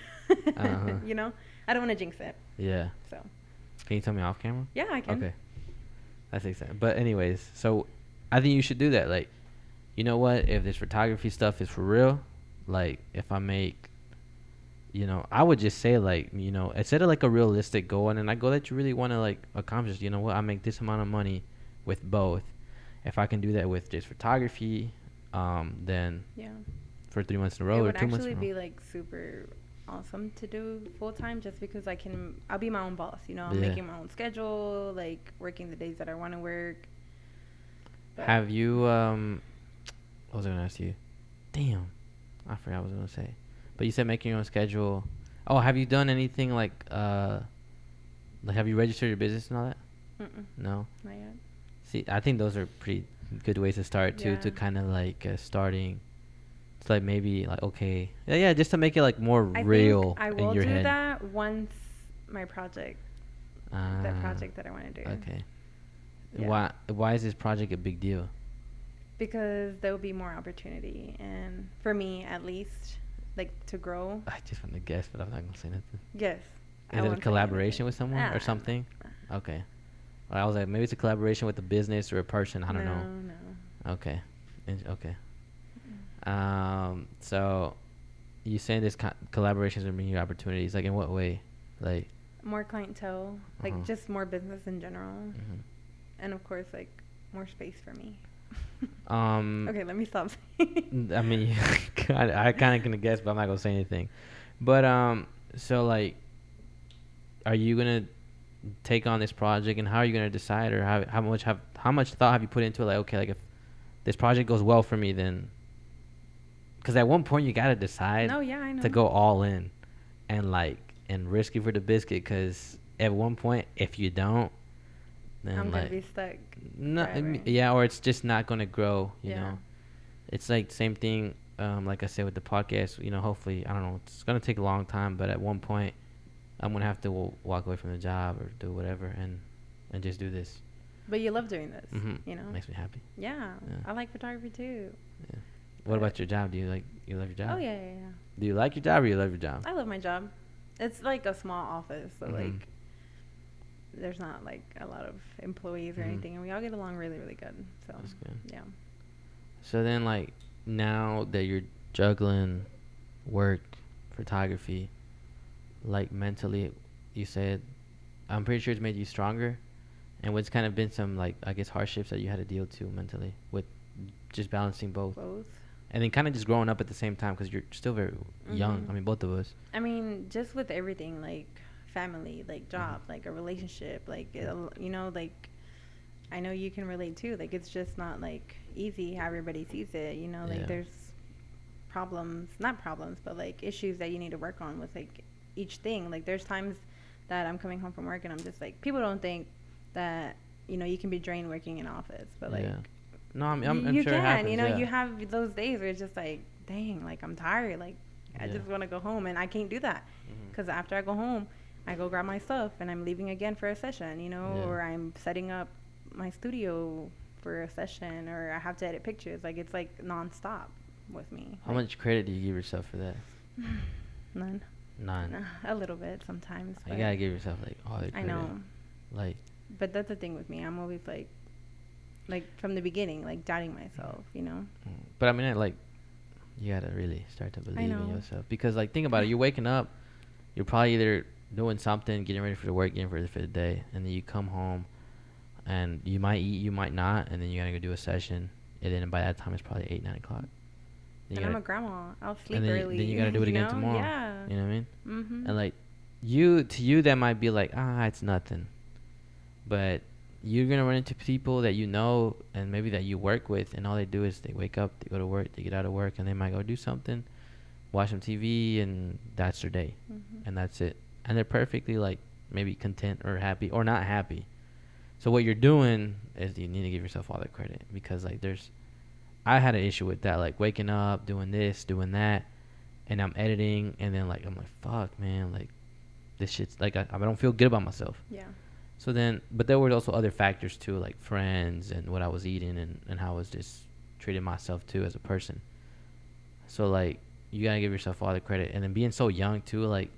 [SPEAKER 1] Uh-huh.
[SPEAKER 2] You know, I don't want to jinx it.
[SPEAKER 1] Yeah.
[SPEAKER 2] So
[SPEAKER 1] Can you tell me off camera?
[SPEAKER 2] yeah, I can.
[SPEAKER 1] Okay. That's exciting. But anyways, so I think you should do that. Like, you know what? If this photography stuff is for real, like if I make, I would just say like, instead of like a realistic goal and a goal that you really want to like accomplish, you know what? I make this amount of money with both. If I can do that with just photography, then
[SPEAKER 2] Yeah.
[SPEAKER 1] for 3 months in a
[SPEAKER 2] It
[SPEAKER 1] row or
[SPEAKER 2] would
[SPEAKER 1] 2 months
[SPEAKER 2] actually
[SPEAKER 1] in a
[SPEAKER 2] be
[SPEAKER 1] row.
[SPEAKER 2] like super awesome to do full time, just because I'll be my own boss. I'm
[SPEAKER 1] Yeah.
[SPEAKER 2] making my own schedule, like working the days that I want to work. But
[SPEAKER 1] Have you what was I gonna ask you? Damn, I forgot what I was gonna say. But you said making your own schedule. Oh, have you done anything like have you registered your business and all that?
[SPEAKER 2] mm-mm,
[SPEAKER 1] No.
[SPEAKER 2] not yet.
[SPEAKER 1] See, I think those are pretty good ways to start too. To
[SPEAKER 2] Yeah.
[SPEAKER 1] kind of like starting. It's like maybe like okay, yeah, just to make it like more
[SPEAKER 2] I think
[SPEAKER 1] real
[SPEAKER 2] I
[SPEAKER 1] in
[SPEAKER 2] will
[SPEAKER 1] your
[SPEAKER 2] do
[SPEAKER 1] head.
[SPEAKER 2] that once my project, that
[SPEAKER 1] Ah,
[SPEAKER 2] project that I want to do.
[SPEAKER 1] okay.
[SPEAKER 2] Yeah.
[SPEAKER 1] Why is this project a big deal?
[SPEAKER 2] Because there will be more opportunity, and for me at least, like to grow.
[SPEAKER 1] I just want to guess, but I'm not gonna say nothing.
[SPEAKER 2] Yes. I
[SPEAKER 1] Is it a
[SPEAKER 2] won't say
[SPEAKER 1] collaboration
[SPEAKER 2] anything.
[SPEAKER 1] with someone or something?
[SPEAKER 2] Nah.
[SPEAKER 1] Okay. Well, I was like, maybe it's a collaboration with a business or a person. I don't know.
[SPEAKER 2] No.
[SPEAKER 1] Okay. Okay. So you saying this collaborations are bringing you opportunities? Like in what way? Like.
[SPEAKER 2] More clientele, like
[SPEAKER 1] Uh-huh.
[SPEAKER 2] just more business in general,
[SPEAKER 1] Mhm.
[SPEAKER 2] and of course, like more space for me.
[SPEAKER 1] Okay.
[SPEAKER 2] Okay, let me stop saying.
[SPEAKER 1] I mean, I kind of gonna guess, but I'm not gonna say anything. But so like, are you gonna take on this project, and how are you gonna decide, or how much thought have you put into it? Like, okay, like if this project goes well for me, then because at one point you gotta decide
[SPEAKER 2] No, yeah, I know.
[SPEAKER 1] to go all in, and risk it for the biscuit. Because at one point, if you don't, then
[SPEAKER 2] I'm gonna
[SPEAKER 1] like
[SPEAKER 2] be stuck.
[SPEAKER 1] no,
[SPEAKER 2] forever.
[SPEAKER 1] yeah, or it's just not gonna grow. You
[SPEAKER 2] Yeah.
[SPEAKER 1] know, it's like same thing. Like I said with the podcast, hopefully, I don't know, it's gonna take a long time, but at one point, I'm gonna have to walk away from the job or do whatever, and just do this.
[SPEAKER 2] But you love doing this,
[SPEAKER 1] Makes me happy.
[SPEAKER 2] Yeah,
[SPEAKER 1] Yeah.
[SPEAKER 2] I like photography too.
[SPEAKER 1] Yeah. What about your job? Do you love your job?
[SPEAKER 2] Oh yeah.
[SPEAKER 1] Do you like your job or you love your job?
[SPEAKER 2] I love my job. It's like a small office, so
[SPEAKER 1] Mhm.
[SPEAKER 2] like there's not like a lot of employees or
[SPEAKER 1] Mhm.
[SPEAKER 2] anything, and we all get along really, really good. So
[SPEAKER 1] That's good.
[SPEAKER 2] yeah.
[SPEAKER 1] So then, like, now that you're juggling work, photography, like mentally, you said, I'm pretty sure it's made you stronger. And what's kind of been some, like, I guess, hardships that you had to deal to mentally with just balancing both?
[SPEAKER 2] Both.
[SPEAKER 1] And then kind of just growing up at the same time because you're still very young.
[SPEAKER 2] Mhm.
[SPEAKER 1] I mean, both of us.
[SPEAKER 2] I mean, just with everything, like family, like job, like a relationship, like like I know you can relate too. Like it's just not like easy how everybody sees it. Like
[SPEAKER 1] Yeah.
[SPEAKER 2] there's not problems, but like issues that you need to work on with like each thing. Like there's times that I'm coming home from work and I'm just like, people don't think that you can be drained working in office, but like
[SPEAKER 1] Yeah. No, I'm
[SPEAKER 2] you
[SPEAKER 1] sure it
[SPEAKER 2] can.
[SPEAKER 1] happens, yeah.
[SPEAKER 2] You have those days where it's just like, dang, like I'm tired, like I
[SPEAKER 1] Yeah.
[SPEAKER 2] just want to go home, and I can't do that
[SPEAKER 1] Mhm.
[SPEAKER 2] because after I go home, I go grab my stuff and I'm leaving again for a session,
[SPEAKER 1] Yeah.
[SPEAKER 2] or I'm setting up my studio for a session, or I have to edit pictures. Like it's like nonstop with me.
[SPEAKER 1] How much credit do you give yourself for that?
[SPEAKER 2] None.
[SPEAKER 1] None.
[SPEAKER 2] A little bit sometimes.
[SPEAKER 1] You
[SPEAKER 2] But
[SPEAKER 1] gotta give yourself like all the
[SPEAKER 2] I
[SPEAKER 1] credit.
[SPEAKER 2] know.
[SPEAKER 1] Like,
[SPEAKER 2] But that's the thing with me. I'm always like from the beginning, like doubting myself.
[SPEAKER 1] but I mean, like, you gotta really start to believe in
[SPEAKER 2] know.
[SPEAKER 1] yourself because, like, think about it. You're waking up, you're probably either doing something, getting ready for the work, getting ready for the day, and then you come home, and you might eat, you might not, and then you gotta go do a session, and then by that time it's probably 8, 9 o'clock. Then
[SPEAKER 2] And
[SPEAKER 1] you
[SPEAKER 2] I'm
[SPEAKER 1] gotta-
[SPEAKER 2] a grandma. I'll sleep
[SPEAKER 1] and then,
[SPEAKER 2] early.
[SPEAKER 1] then you gotta do it again tomorrow.
[SPEAKER 2] Yeah.
[SPEAKER 1] You know what I mean?
[SPEAKER 2] Mhm.
[SPEAKER 1] And like, to you that might be like, it's nothing, but you're gonna run into people that you know and maybe that you work with, and all they do is they wake up, they go to work, they get out of work, and they might go do something, watch some TV, and that's their day,
[SPEAKER 2] Mhm.
[SPEAKER 1] and that's it. And they're perfectly like maybe content or happy or not happy. So what you're doing is you need to give yourself all the credit because like I had an issue with that, like waking up, doing this, doing that, and I'm editing, and then like I'm like, fuck, man, like this shit's like I don't feel good about myself.
[SPEAKER 2] Yeah.
[SPEAKER 1] So then, but there were also other factors too, like friends and what I was eating and how I was just treating myself too as a person. So like you gotta give yourself all the credit, and then being so young too, like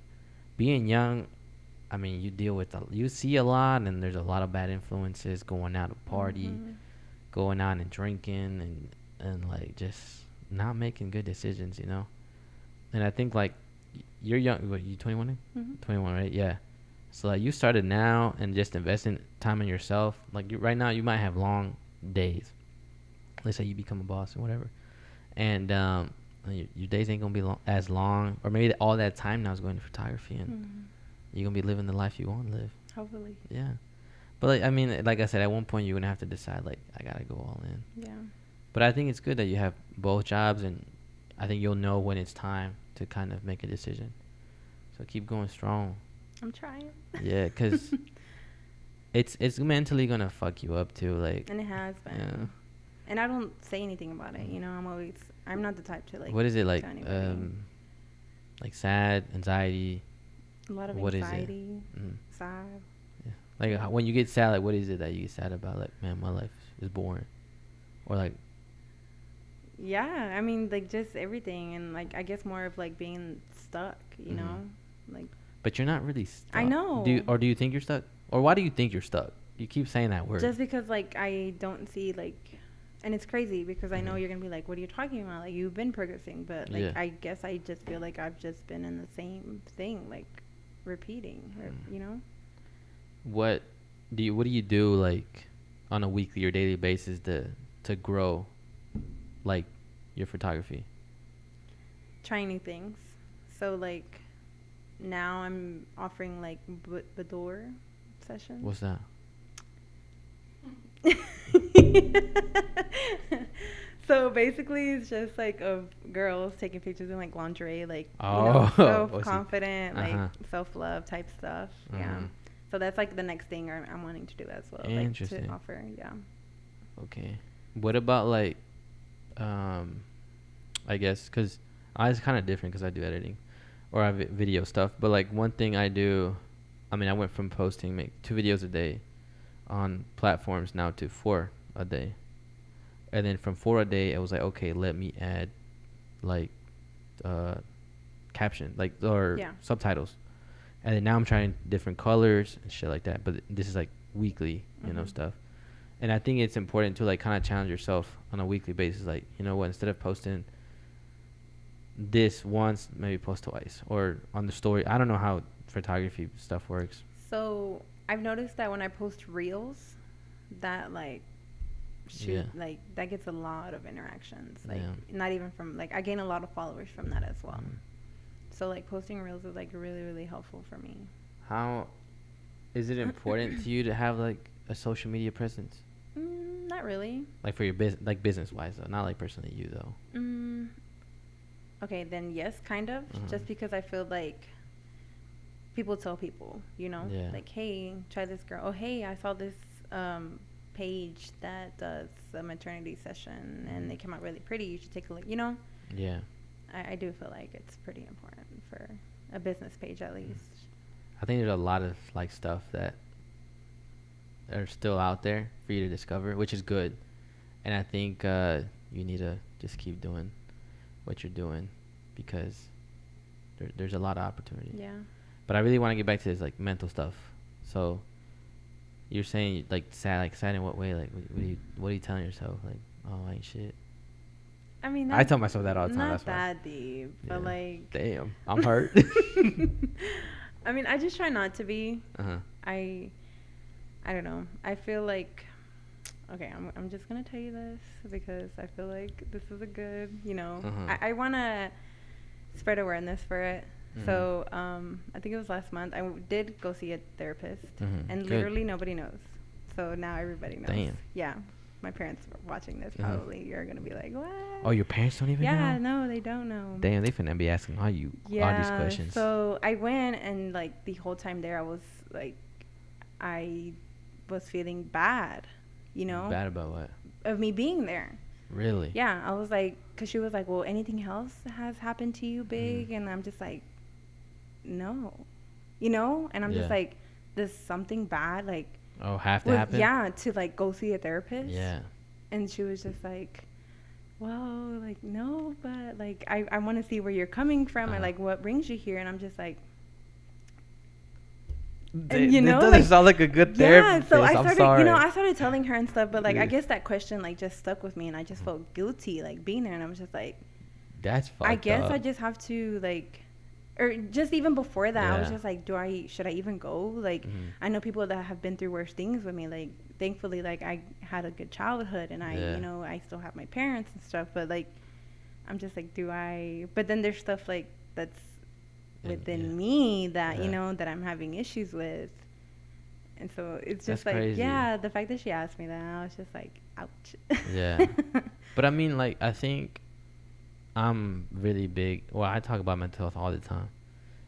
[SPEAKER 1] being young, I mean, you deal with you see a lot, and there's a lot of bad influences, going out to party,
[SPEAKER 2] Mm-hmm.
[SPEAKER 1] going out and drinking, and like just not making good decisions, you know. And I think like you're young. What, you 21?
[SPEAKER 2] Mm-hmm.
[SPEAKER 1] 21, right? Yeah. So like you started now and just investing time in yourself. Like right now, you might have long days. Let's say you become a boss or whatever, and your days ain't gonna be as long, or maybe all that time now is going to photography, and
[SPEAKER 2] Mm-hmm.
[SPEAKER 1] you're gonna be living the life you want to live.
[SPEAKER 2] Hopefully.
[SPEAKER 1] Yeah. But like, I mean, like I said, at one point you're gonna have to decide like I gotta go all in.
[SPEAKER 2] Yeah.
[SPEAKER 1] But I think it's good that you have both jobs, and I think you'll know when it's time to kind of make a decision. So keep going strong.
[SPEAKER 2] I'm trying.
[SPEAKER 1] Yeah, 'cause it's mentally gonna fuck you up too. Like,
[SPEAKER 2] And it has been.
[SPEAKER 1] yeah.
[SPEAKER 2] And I don't say anything about it. You know, I'm not the type to like.
[SPEAKER 1] What is it like?
[SPEAKER 2] tell anybody.
[SPEAKER 1] Like sad, anxiety.
[SPEAKER 2] A lot of
[SPEAKER 1] What is it?
[SPEAKER 2] anxiety,
[SPEAKER 1] Mm.
[SPEAKER 2] sad.
[SPEAKER 1] Yeah. Like when you get sad, like what is it that you get sad about? Like, man, my life is boring, or like,
[SPEAKER 2] Yeah, I mean, like just everything, and like I guess more of like being stuck. You
[SPEAKER 1] Mhm.
[SPEAKER 2] know, like
[SPEAKER 1] but you're not really stuck.
[SPEAKER 2] I know.
[SPEAKER 1] Do you think you're stuck, or why do you think you're stuck? You keep saying that word.
[SPEAKER 2] just because like I don't see like, and it's crazy because I know
[SPEAKER 1] Mhm.
[SPEAKER 2] you're gonna be like, what are you talking about? Like you've been progressing, but like
[SPEAKER 1] Yeah.
[SPEAKER 2] I guess I just feel like I've just been in the same thing, like repeating. You know.
[SPEAKER 1] What do you do like on a weekly or daily basis to grow like your photography?
[SPEAKER 2] Trying new things. So like now I'm offering like boudoir sessions.
[SPEAKER 1] What's that?
[SPEAKER 2] So basically it's just like of girls taking pictures in like lingerie, like
[SPEAKER 1] Oh,
[SPEAKER 2] self confident,
[SPEAKER 1] Uh-huh.
[SPEAKER 2] like self love type stuff. Yeah.
[SPEAKER 1] Mhm.
[SPEAKER 2] So that's like the next thing I'm wanting to do as well. Like
[SPEAKER 1] Interesting.
[SPEAKER 2] to offer, yeah.
[SPEAKER 1] Okay. What about like, I guess because it's kind of different because I do editing, or I have video stuff. But like one thing I do, I mean, I went from posting make 2 videos a day on platforms now to 4 a day, and then from 4 a day, I was like, okay, let me add like caption like or
[SPEAKER 2] Yeah.
[SPEAKER 1] subtitles, and then now I'm trying different colors and shit like that. But this is like weekly, you know,
[SPEAKER 2] Mhm.
[SPEAKER 1] stuff. And I think it's important to like kind of challenge yourself on a weekly basis. Like, you know what, instead of posting this once, maybe post twice, or on the story. I don't know how photography stuff works.
[SPEAKER 2] So I've noticed that when I post reels, that like
[SPEAKER 1] Yeah.
[SPEAKER 2] like that gets a lot of interactions. Like
[SPEAKER 1] Yeah.
[SPEAKER 2] not even from like I gain a lot of followers from that as well.
[SPEAKER 1] Mm.
[SPEAKER 2] So like posting reels is like really really helpful for me.
[SPEAKER 1] How is it important to you to have like a social media presence?
[SPEAKER 2] Not really.
[SPEAKER 1] Like for your business, like business wise though, not like personally you though.
[SPEAKER 2] Okay, then yes, kind of.
[SPEAKER 1] Mhm.
[SPEAKER 2] Just because I feel like people tell people, you know,
[SPEAKER 1] Yeah.
[SPEAKER 2] like, hey, try this girl. Oh, hey, I saw this page that does a maternity session and they came out really pretty. You should take a look. You know,
[SPEAKER 1] Yeah.
[SPEAKER 2] I do feel like it's pretty important for a business page at least.
[SPEAKER 1] I think there's a lot of like stuff that are still out there for you to discover, which is good. And I think you need to just keep doing what you're doing because there's a lot of opportunity.
[SPEAKER 2] Yeah.
[SPEAKER 1] But I really want to get back to this like mental stuff. So you're saying like sad in what way? Like what are you telling yourself? Like, oh, I ain't shit.
[SPEAKER 2] I mean,
[SPEAKER 1] I tell myself that all the time.
[SPEAKER 2] Not
[SPEAKER 1] That's why.
[SPEAKER 2] that deep, but
[SPEAKER 1] Yeah.
[SPEAKER 2] like,
[SPEAKER 1] Damn, I'm hurt.
[SPEAKER 2] I mean, I just try not to be.
[SPEAKER 1] Uh-huh.
[SPEAKER 2] I don't know. I feel like, okay, I'm just gonna tell you this because I feel like this is a good, you know,
[SPEAKER 1] Uh-huh.
[SPEAKER 2] I wanna spread awareness for it.
[SPEAKER 1] Mhm.
[SPEAKER 2] So I think it was last month. Did go see a therapist,
[SPEAKER 1] Mhm.
[SPEAKER 2] and
[SPEAKER 1] Good.
[SPEAKER 2] literally nobody knows. So now everybody knows.
[SPEAKER 1] Damn.
[SPEAKER 2] Yeah, my parents are watching this.
[SPEAKER 1] Mhm.
[SPEAKER 2] Probably you're gonna be like, what?
[SPEAKER 1] Oh, your parents don't even know?
[SPEAKER 2] Yeah, no, they don't know.
[SPEAKER 1] Damn, they finna be asking all these questions.
[SPEAKER 2] So I went and like the whole time there, I was like, I was feeling bad, you know,
[SPEAKER 1] Bad about what?
[SPEAKER 2] of me being there.
[SPEAKER 1] Really?
[SPEAKER 2] Yeah, I was like, because she was like, well, anything else has happened to you big? And I'm just like, no, you know? And I'm just
[SPEAKER 1] Yeah.
[SPEAKER 2] like, does something bad, like,
[SPEAKER 1] Oh, have to happen.
[SPEAKER 2] yeah, to like go see a therapist?
[SPEAKER 1] Yeah.
[SPEAKER 2] And she was just like, well, like, no, but like, I want to see where you're coming from and like what brings you here. And I'm just like, and you
[SPEAKER 1] It
[SPEAKER 2] know,
[SPEAKER 1] doesn't
[SPEAKER 2] like,
[SPEAKER 1] sound like a good
[SPEAKER 2] yeah.
[SPEAKER 1] therapist.
[SPEAKER 2] So I
[SPEAKER 1] I'm
[SPEAKER 2] started,
[SPEAKER 1] sorry.
[SPEAKER 2] you know, I started telling her and stuff, but like, I
[SPEAKER 1] Yeah.
[SPEAKER 2] guess that question like just stuck with me, and I just felt guilty like being there, and I was just like,
[SPEAKER 1] That's fucked
[SPEAKER 2] I guess
[SPEAKER 1] up.
[SPEAKER 2] I just have to like, or just even before that, I was
[SPEAKER 1] Yeah.
[SPEAKER 2] just like, should I even go? Like,
[SPEAKER 1] Mhm.
[SPEAKER 2] I know people that have been through worse things with me. Like, thankfully, like I had a good childhood, and
[SPEAKER 1] Yeah.
[SPEAKER 2] you know, I still have my parents and stuff. But like, I'm just like, do I? But then there's stuff like that's within
[SPEAKER 1] yeah.
[SPEAKER 2] me that you
[SPEAKER 1] Yeah.
[SPEAKER 2] know that I'm having issues with. And so it's
[SPEAKER 1] That's
[SPEAKER 2] just like,
[SPEAKER 1] crazy.
[SPEAKER 2] yeah, the fact that she asked me that, I was just like, ouch.
[SPEAKER 1] Yeah. But I mean, like, I think I'm really big. Well, I talk about mental health all the time.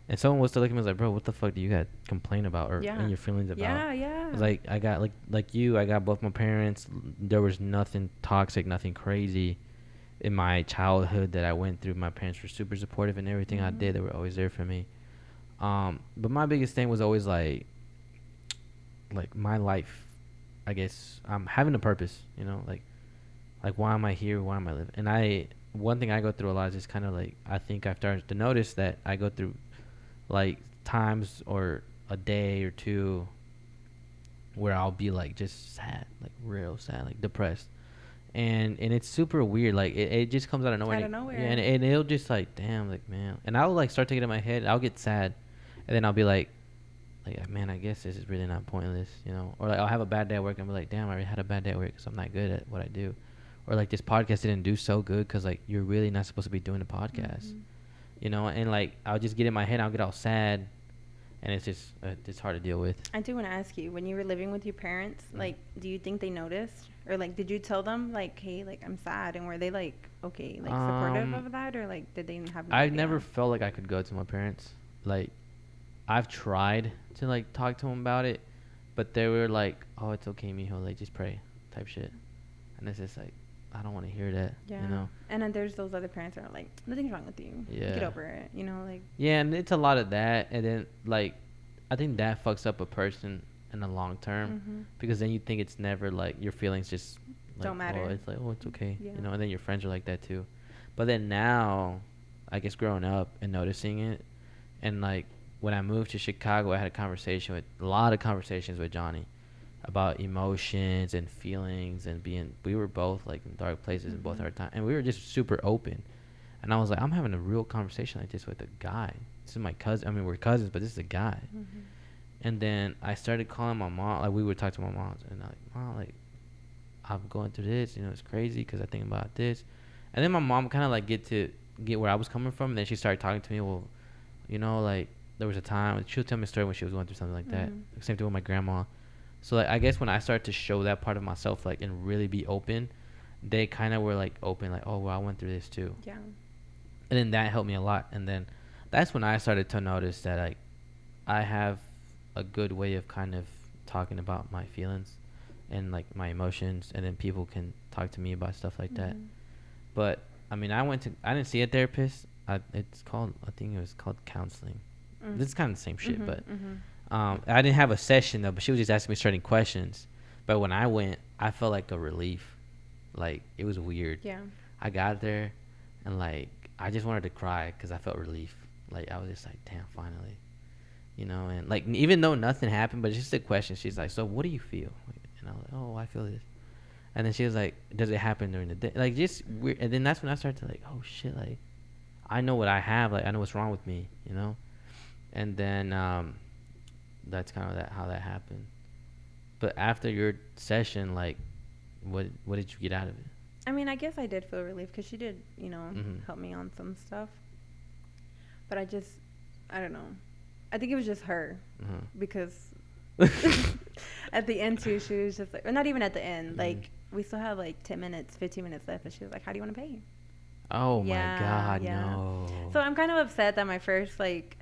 [SPEAKER 1] And someone was to look at me and was like, bro, what the fuck do you got to complain about or
[SPEAKER 2] Yeah.
[SPEAKER 1] in your feelings about?
[SPEAKER 2] Yeah, yeah.
[SPEAKER 1] I was like, I got, like you, I got both my parents. There was nothing toxic, nothing crazy in my childhood that I went through. My parents were super supportive in everything I did. They were always there for me. But my biggest thing was always like my life, I guess, having a purpose, you know, like why am I here? Why am I living? And one thing I go through a lot is just kind of like, I think I've started to notice that I go through like times or a day or two where I'll be like just sad, like real sad, like depressed. And it's super weird. Like it just comes out of nowhere.
[SPEAKER 2] Out of nowhere.
[SPEAKER 1] Yeah, and it'll just like, damn, like, man. And I'll like start taking it in my head. I'll get sad. And then I'll be like, man, I guess this is really not pointless, you know? Or like I'll have a bad day at work and be like, damn, I already had a bad day at work because I'm not good at what I do. Or like this podcast didn't do so good because like you're really not supposed to be doing a podcast, you know? And like I'll just get in my head, I'll get all sad, and it's just it's hard to deal with.
[SPEAKER 2] I do want to ask you, when you were living with your parents, like, do you think they noticed? Or like, did you tell them like, hey, like, I'm sad? And were they like, okay, like supportive of that? Or like, did they have no
[SPEAKER 1] I
[SPEAKER 2] idea?
[SPEAKER 1] never felt like I could go to my parents. Like, I've tried to like talk to them about it, but they were like, "Oh, it's okay, mijo. Like, just pray," type shit. And it's just like, I don't want to hear that.
[SPEAKER 2] Yeah.
[SPEAKER 1] You know.
[SPEAKER 2] And then there's those other parents that are like, nothing's wrong with you.
[SPEAKER 1] Yeah.
[SPEAKER 2] Get over it. You know, like.
[SPEAKER 1] Yeah, and it's a lot of that, and then like, I think that fucks up a person in the long term because then you think it's never like your feelings just like,
[SPEAKER 2] Don't matter.
[SPEAKER 1] Oh, it's like, oh, it's okay,
[SPEAKER 2] Yeah.
[SPEAKER 1] you know. And then your friends are like that too. But then now, I guess growing up and noticing it, and like when I moved to Chicago, I had a lot of conversations with Johnny about emotions and feelings and we were both like in dark places in both our time, and we were just super open. And I was like, I'm having a real conversation like this with a guy. This is my cousin. I mean, we're cousins, but this is a guy. And then I started calling my mom. Like, we would talk to my mom, and I'm like, Mom, like, I'm going through this. You know, it's crazy because I think about this. And then my mom kind of like get where I was coming from. And then she started talking to me. Well, you know, like, there was a time. She'll tell me a story when she was going through something like that. Same thing with my grandma. So, like, I guess when I started to show that part of myself, like, and really be open, they kind of were, like, open. Like, oh, well, I went through this, too.
[SPEAKER 2] Yeah.
[SPEAKER 1] And then that helped me a lot. And then that's when I started to notice that, like, I have a good way of kind of talking about my feelings and, like, my emotions. And then people can talk to me about stuff like that. But, I mean, I didn't see a therapist. I think it was called counseling. This is kind of the same shit, but I didn't have a session, though, but she was just asking me certain questions. But when I went, I felt like a relief. Like, it was weird.
[SPEAKER 2] Yeah.
[SPEAKER 1] I got there, and, like, I just wanted to cry because I felt relief. Like, I was just like, damn, finally. You know, and, like, even though nothing happened, but it's just a question. She's like, so what do you feel? And I was like, oh, I feel this. And then she was like, does it happen during the day? Like, just weird. And then that's when I started to, like, oh, shit, like, I know what I have. Like, I know what's wrong with me, you know? And then that's kind of how that happened. But after your session, like, what did you get out of it?
[SPEAKER 2] I mean, I guess I did feel relief because she did, you know, help me on some stuff. But I don't know. I think it was just her because at the end, too, she was just like, or not even at the end, like, we still have like 10 minutes, 15 minutes left. And she was like, how do you want to pay?
[SPEAKER 1] Oh, my God, no.
[SPEAKER 2] So I'm kind of upset that my first, like,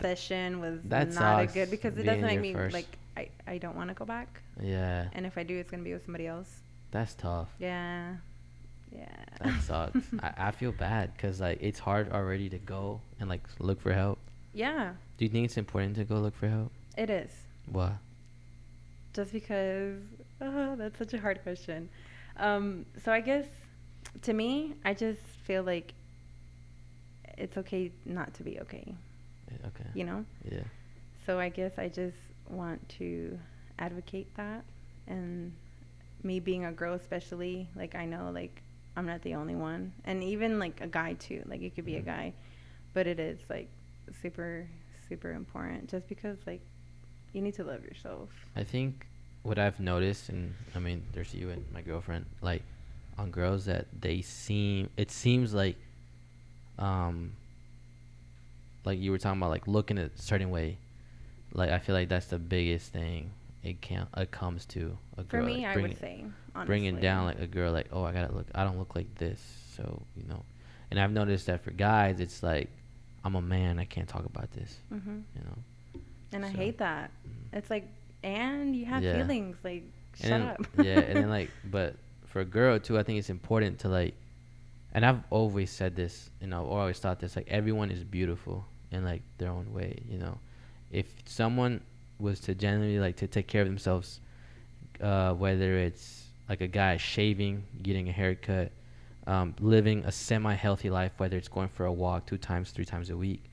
[SPEAKER 2] session was
[SPEAKER 1] That
[SPEAKER 2] not
[SPEAKER 1] sucks,
[SPEAKER 2] a good because it
[SPEAKER 1] being
[SPEAKER 2] doesn't make
[SPEAKER 1] your
[SPEAKER 2] me,
[SPEAKER 1] first.
[SPEAKER 2] like, I don't want to go back.
[SPEAKER 1] Yeah.
[SPEAKER 2] And if I do, it's going to be with somebody else.
[SPEAKER 1] That's tough.
[SPEAKER 2] Yeah. Yeah.
[SPEAKER 1] That sucks. I feel bad because like it's hard already to go and like look for help.
[SPEAKER 2] Yeah,
[SPEAKER 1] Do you think it's important to go look for help?
[SPEAKER 2] it is.
[SPEAKER 1] What?
[SPEAKER 2] Just because, that's such a hard question. So I guess to me, I just feel like it's okay not to be okay,
[SPEAKER 1] Okay.
[SPEAKER 2] you know?
[SPEAKER 1] Yeah.
[SPEAKER 2] So I guess I just want to advocate that. And me being a girl, especially, like, I know, like, I'm not the only one. And even, like, a guy, too. Like, it could be a
[SPEAKER 1] Mhm.
[SPEAKER 2] guy. But it is, like, super, super important. Just because, like, you need to love yourself.
[SPEAKER 1] I think what I've noticed, and I mean, there's you and my girlfriend, like on girls that it seems um, like you were talking about, like looking a certain way. Like I feel like that's the biggest thing it comes to a
[SPEAKER 2] For
[SPEAKER 1] girl,
[SPEAKER 2] me,
[SPEAKER 1] like
[SPEAKER 2] I would say,
[SPEAKER 1] bringing
[SPEAKER 2] honestly.
[SPEAKER 1] down like a girl, like, oh, I don't look like this, so And I've noticed that for guys, it's like, I'm a man, I can't talk about this,
[SPEAKER 2] Hmm.
[SPEAKER 1] you know.
[SPEAKER 2] And I
[SPEAKER 1] So,
[SPEAKER 2] hate that. It's like, and you have
[SPEAKER 1] yeah.
[SPEAKER 2] feelings. Like,
[SPEAKER 1] And
[SPEAKER 2] shut
[SPEAKER 1] then
[SPEAKER 2] up.
[SPEAKER 1] yeah, and then like, but for a girl too, I think it's important to like, and I've always said this, or always thought this, like everyone is beautiful in like their own way, If someone was to genuinely like to take care of themselves, whether it's like a guy shaving, getting a haircut, living a semi-healthy life, whether it's going for a walk 2 times, 3 times a week,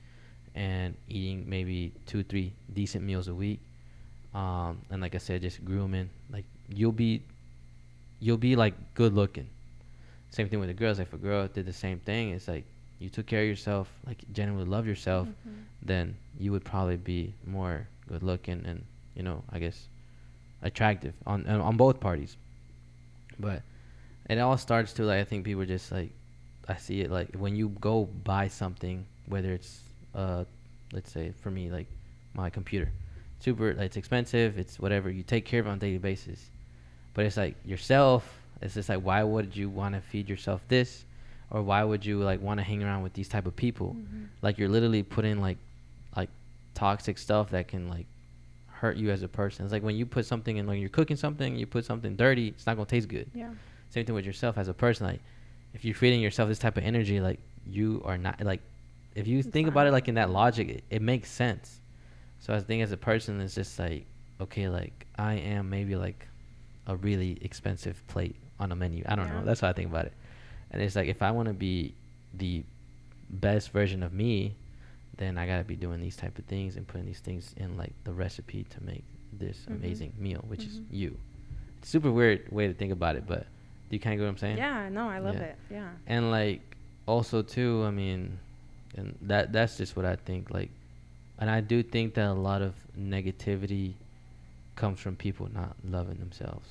[SPEAKER 1] and eating maybe 2, 3 decent meals a week, and like I said, just grooming, like you'll be like good looking. Same thing with the girls. Like if a girl did the same thing, it's like you took care of yourself, like genuinely love yourself,
[SPEAKER 2] Hmm.
[SPEAKER 1] then you would probably be more good looking and I guess attractive on both parties. But it all starts to like I think people just like I see it like when you go buy something, whether it's let's say for me like my computer, super like, it's expensive, it's whatever, you take care of it on a daily basis. But it's like yourself, it's just like why would you want to feed yourself this, or why would you like want to hang around with these type of people?
[SPEAKER 2] Hmm.
[SPEAKER 1] Like you're literally putting like toxic stuff that can like hurt you as a person. It's like when you put something in, like you're cooking something, you put something dirty, it's not gonna taste good.
[SPEAKER 2] Yeah.
[SPEAKER 1] Same thing with yourself as a person. Like if you're feeding yourself this type of energy, like you are not like if you
[SPEAKER 2] It's
[SPEAKER 1] think
[SPEAKER 2] not
[SPEAKER 1] about it like
[SPEAKER 2] healthy.
[SPEAKER 1] in that logic, it makes sense. So I think as a person, it's just like okay, like I am maybe like a really expensive plate on a menu. I don't know.
[SPEAKER 2] Yeah.
[SPEAKER 1] That's how I think about it. And it's like if I want to be the best version of me, then I gotta be doing these type of things and putting these things in like the recipe to make this
[SPEAKER 2] Hmm.
[SPEAKER 1] amazing meal, which is
[SPEAKER 2] Hmm.
[SPEAKER 1] you. It's a super weird way to think about it, but do you kind of get what I'm saying?
[SPEAKER 2] Yeah, no, I love
[SPEAKER 1] Yeah.
[SPEAKER 2] it. Yeah.
[SPEAKER 1] And like also too, I mean, and that's just what I think. Like, and I do think that a lot of negativity comes from people not loving themselves.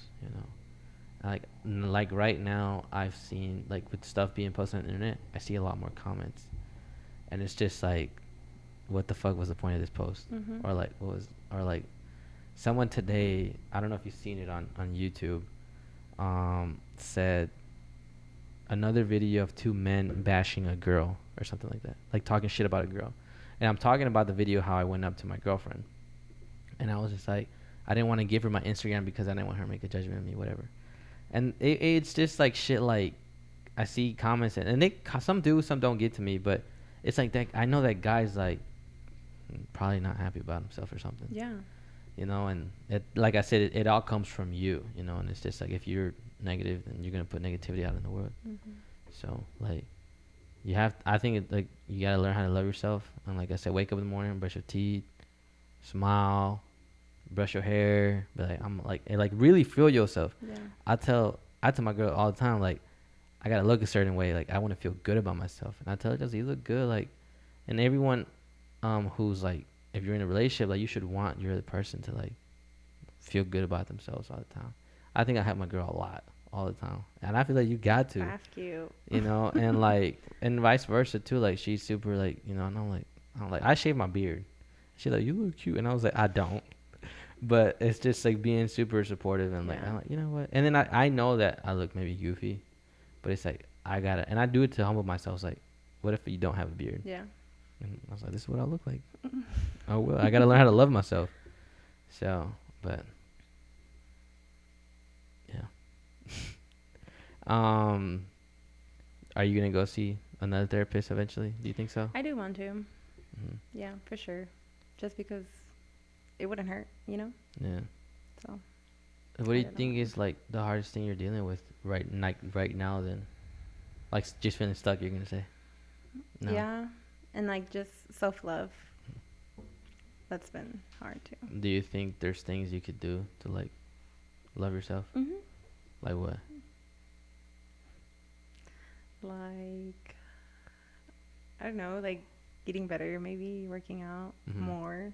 [SPEAKER 1] Like right now, I've seen like with stuff being posted on the internet, I see a lot more comments, and it's just like, what the fuck was the point of this post?
[SPEAKER 2] Hmm.
[SPEAKER 1] Or like someone today, I don't know if you've seen it on YouTube, said another video of two men bashing a girl or something like that, like talking shit about a girl. And I'm talking about the video how I went up to my girlfriend, and I was just like, I didn't want to give her my Instagram because I didn't want her to make a judgment of me, whatever. And it's just like shit. Like I see comments and some do, some don't get to me, but it's like that. I know that guy's like probably not happy about himself or something,
[SPEAKER 2] Yeah.
[SPEAKER 1] And like I said, it all comes from you, and it's just like if you're negative, then you're gonna put negativity out in the world.
[SPEAKER 2] Hmm.
[SPEAKER 1] So like I think like you gotta learn how to love yourself, and like I said, wake up in the morning, brush your teeth, smile, brush your hair, be like I'm like and like really feel yourself.
[SPEAKER 2] Yeah.
[SPEAKER 1] I tell my girl all the time, like I gotta look a certain way, like I want to feel good about myself, and I tell her just you look good, like, and everyone who's like, if you're in a relationship, like you should want your other person to like feel good about themselves all the time. I think I help my girl a lot all the time, and I feel like you got to,
[SPEAKER 2] That's cute.
[SPEAKER 1] and like and vice versa too. Like she's super like and I'm like I shave my beard. She's like you look cute, and I was like I don't, but it's just like being super supportive and like
[SPEAKER 2] Yeah.
[SPEAKER 1] I'm like you know what, and then I know that I look maybe goofy, but it's like I gotta and I do it to humble myself. It's like what if you don't have a beard?
[SPEAKER 2] Yeah.
[SPEAKER 1] And I was like this is what I look like. Oh well, I gotta learn how to love myself. So, but yeah. are you gonna go see another therapist eventually? Do you think so?
[SPEAKER 2] I do want to.
[SPEAKER 1] Hmm.
[SPEAKER 2] Yeah, for sure. Just because it wouldn't hurt, you know?
[SPEAKER 1] Yeah.
[SPEAKER 2] So,
[SPEAKER 1] What do
[SPEAKER 2] I
[SPEAKER 1] you
[SPEAKER 2] don't
[SPEAKER 1] think
[SPEAKER 2] know.
[SPEAKER 1] is like the hardest thing you're dealing with right now? Then, like just feeling stuck. You're gonna say no.
[SPEAKER 2] Yeah. And like just self love. That's been hard too.
[SPEAKER 1] Do you think there's things you could do to like love yourself?
[SPEAKER 2] Hmm.
[SPEAKER 1] Like what?
[SPEAKER 2] Like, I don't know, like getting better, maybe working out
[SPEAKER 1] Hmm.
[SPEAKER 2] more.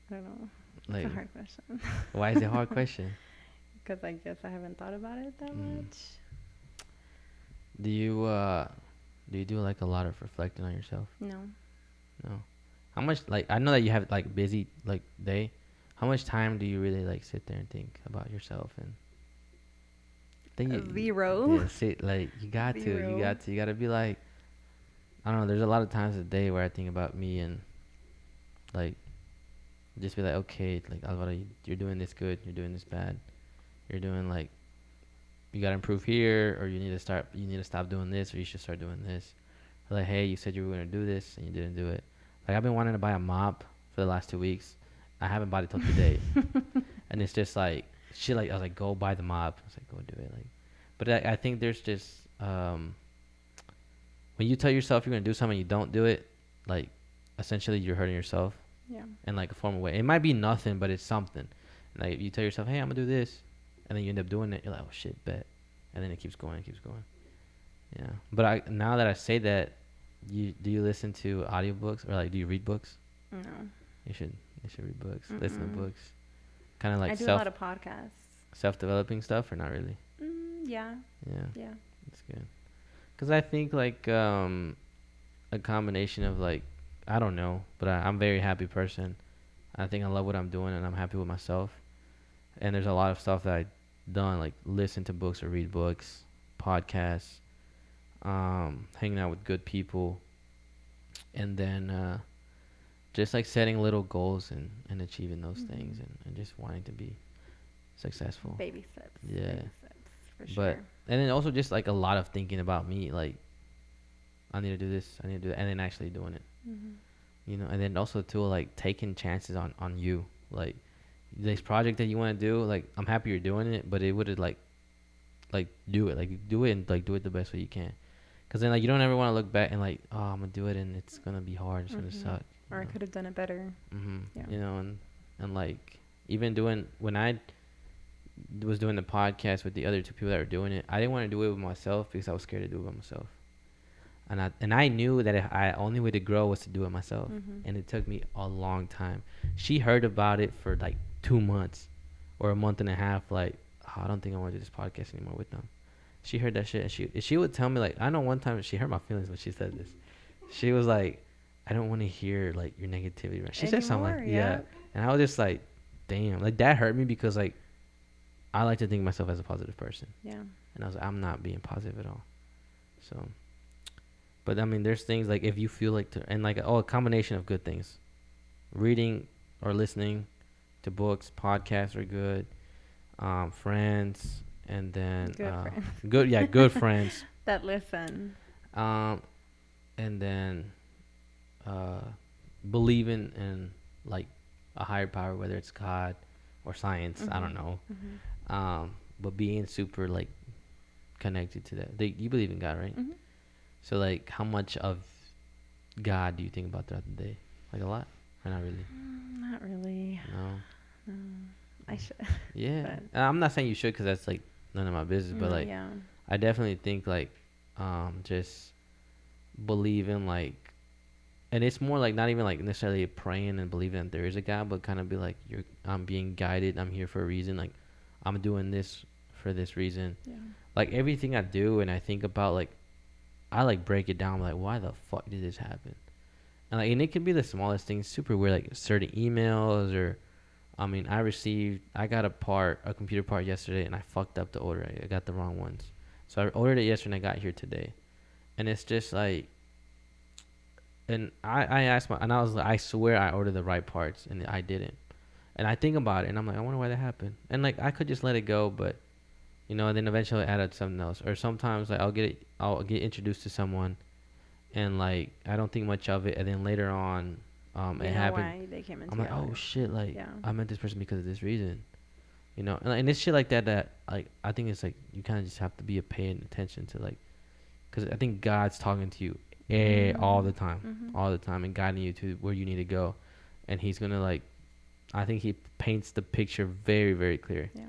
[SPEAKER 2] I don't know. It's
[SPEAKER 1] Like,
[SPEAKER 2] a hard question.
[SPEAKER 1] why is it a hard question?
[SPEAKER 2] Because I guess I haven't thought about it that
[SPEAKER 1] Mm.
[SPEAKER 2] much.
[SPEAKER 1] Do you do like a lot of reflecting on yourself?
[SPEAKER 2] No.
[SPEAKER 1] No. How much like I know that you have like busy like day. How much time do you really like sit there and think about yourself and think
[SPEAKER 2] Zero.
[SPEAKER 1] yeah, sit like you got to
[SPEAKER 2] Zero.
[SPEAKER 1] you got to be like I don't know. There's a lot of times a day where I think about me and like just be like okay like Alvaro, you're doing this good, you're doing this bad, you're doing like you gotta improve here, or you need to stop doing this, or you should start doing this. Like, hey, you said you were gonna do this and you didn't do it. Like, I've been wanting to buy a mop for the last 2 weeks. I haven't bought it till today, and it's just like shit. Like, I was like, go buy the mop. I was like, go do it. Like, but I think there's just when you tell yourself you're gonna do something, and you don't do it. Like, essentially, you're hurting yourself
[SPEAKER 2] Yeah.
[SPEAKER 1] in like a form of way. It might be nothing, but it's something. Like, if you tell yourself, hey, I'm gonna do this, and then you end up doing it, you're like, oh shit, bet, and then it keeps going, it keeps going. Yeah. But I now that I say that, do you listen to audiobooks or like do you read books?
[SPEAKER 2] No.
[SPEAKER 1] You should read books. Listen to
[SPEAKER 2] Mm-mm.
[SPEAKER 1] books. Kind of
[SPEAKER 2] I
[SPEAKER 1] like
[SPEAKER 2] do a lot of podcasts.
[SPEAKER 1] self-developing stuff or not really?
[SPEAKER 2] Yeah.
[SPEAKER 1] Yeah,
[SPEAKER 2] Yeah.
[SPEAKER 1] that's good. Cuz I think like a combination of like I don't know, but I'm a very happy person. I think I love what I'm doing and I'm happy with myself. And there's a lot of stuff that I done like listen to books or read books, podcasts, hanging out with good people, and then just like setting little goals and achieving those things and just wanting to be successful.
[SPEAKER 2] Baby steps.
[SPEAKER 1] Yeah.
[SPEAKER 2] Baby steps, for
[SPEAKER 1] But
[SPEAKER 2] sure.
[SPEAKER 1] and then also just like a lot of thinking about me, like I need to do this, I need to do that, and then actually doing it.
[SPEAKER 2] Mm-hmm.
[SPEAKER 1] You know, and then also too like taking chances on you, like this project that you want to do. Like I'm happy you're doing it, but it would like do it, like do it and like do it the best way you can. Cause then like you don't ever want to look back and like oh I'm gonna do it and it's gonna be hard, it's gonna suck.
[SPEAKER 2] Or I could have done it better. Yeah.
[SPEAKER 1] You know, and like even doing when I was doing the podcast with the other two people that were doing it, I didn't want to do it with myself because I was scared to do it by myself. And I knew that if I only way to grow was to do it myself, and it took me a long time. She heard about it for like 2 months or a month and a half. Like oh, I don't think I want to do this podcast anymore with them. She heard that shit and she would tell me like I know one time she hurt my feelings when she said this. She was like, I don't want to hear like your negativity. Right? She said something like yeah, and I was just like, damn, like that hurt me because like I like to think of myself as a positive person.
[SPEAKER 2] Yeah.
[SPEAKER 1] And I was like, I'm not being positive at all. So, but I mean, there's things like if you feel like and like a combination of good things, reading or listening to books, podcasts are good, friends, and then
[SPEAKER 2] Good friends.
[SPEAKER 1] good friends,
[SPEAKER 2] That listen.
[SPEAKER 1] and then believing in like a higher power, whether it's God or science, I don't know. But being super like connected to that. You believe in God, right? So like, how much of God do you think about throughout the day? Like a lot, or not really?
[SPEAKER 2] Not really.
[SPEAKER 1] No.
[SPEAKER 2] No. I should.
[SPEAKER 1] Yeah,
[SPEAKER 2] But
[SPEAKER 1] I'm not saying you should because that's like none of my business. But like,
[SPEAKER 2] yeah.
[SPEAKER 1] I definitely think like, just believe in like, and it's more like not even like necessarily praying and believing that there is a God, but kind of be like, I'm being guided. I'm here for a reason. Like, I'm doing this for this reason.
[SPEAKER 2] Yeah.
[SPEAKER 1] Like everything I do and I think about like, I like break it down like, why the fuck did this happen? And like, and it could be the smallest things, super weird, like certain emails or, I mean, I got a computer part yesterday and I fucked up the order. I got the wrong ones. So I ordered it yesterday and I got here today. And it's just like, and I asked and I was like, I swear I ordered the right parts and I didn't. And I think about it and I'm like, I wonder why that happened. And like, I could just let it go, but and then eventually add up something else. Or sometimes like I'll get introduced to someone, and like I don't think much of it, and then later on, it
[SPEAKER 2] You know
[SPEAKER 1] happened.
[SPEAKER 2] why they came into
[SPEAKER 1] I'm
[SPEAKER 2] your
[SPEAKER 1] like, oh
[SPEAKER 2] life.
[SPEAKER 1] shit, like
[SPEAKER 2] Yeah.
[SPEAKER 1] I met this person because of this reason, and it's shit like that like I think it's like you kind of just have to be paying attention to, like, because I think God's talking to you all the time, and guiding you to where you need to go, and He's gonna like, I think He paints the picture very very clear.
[SPEAKER 2] Yeah.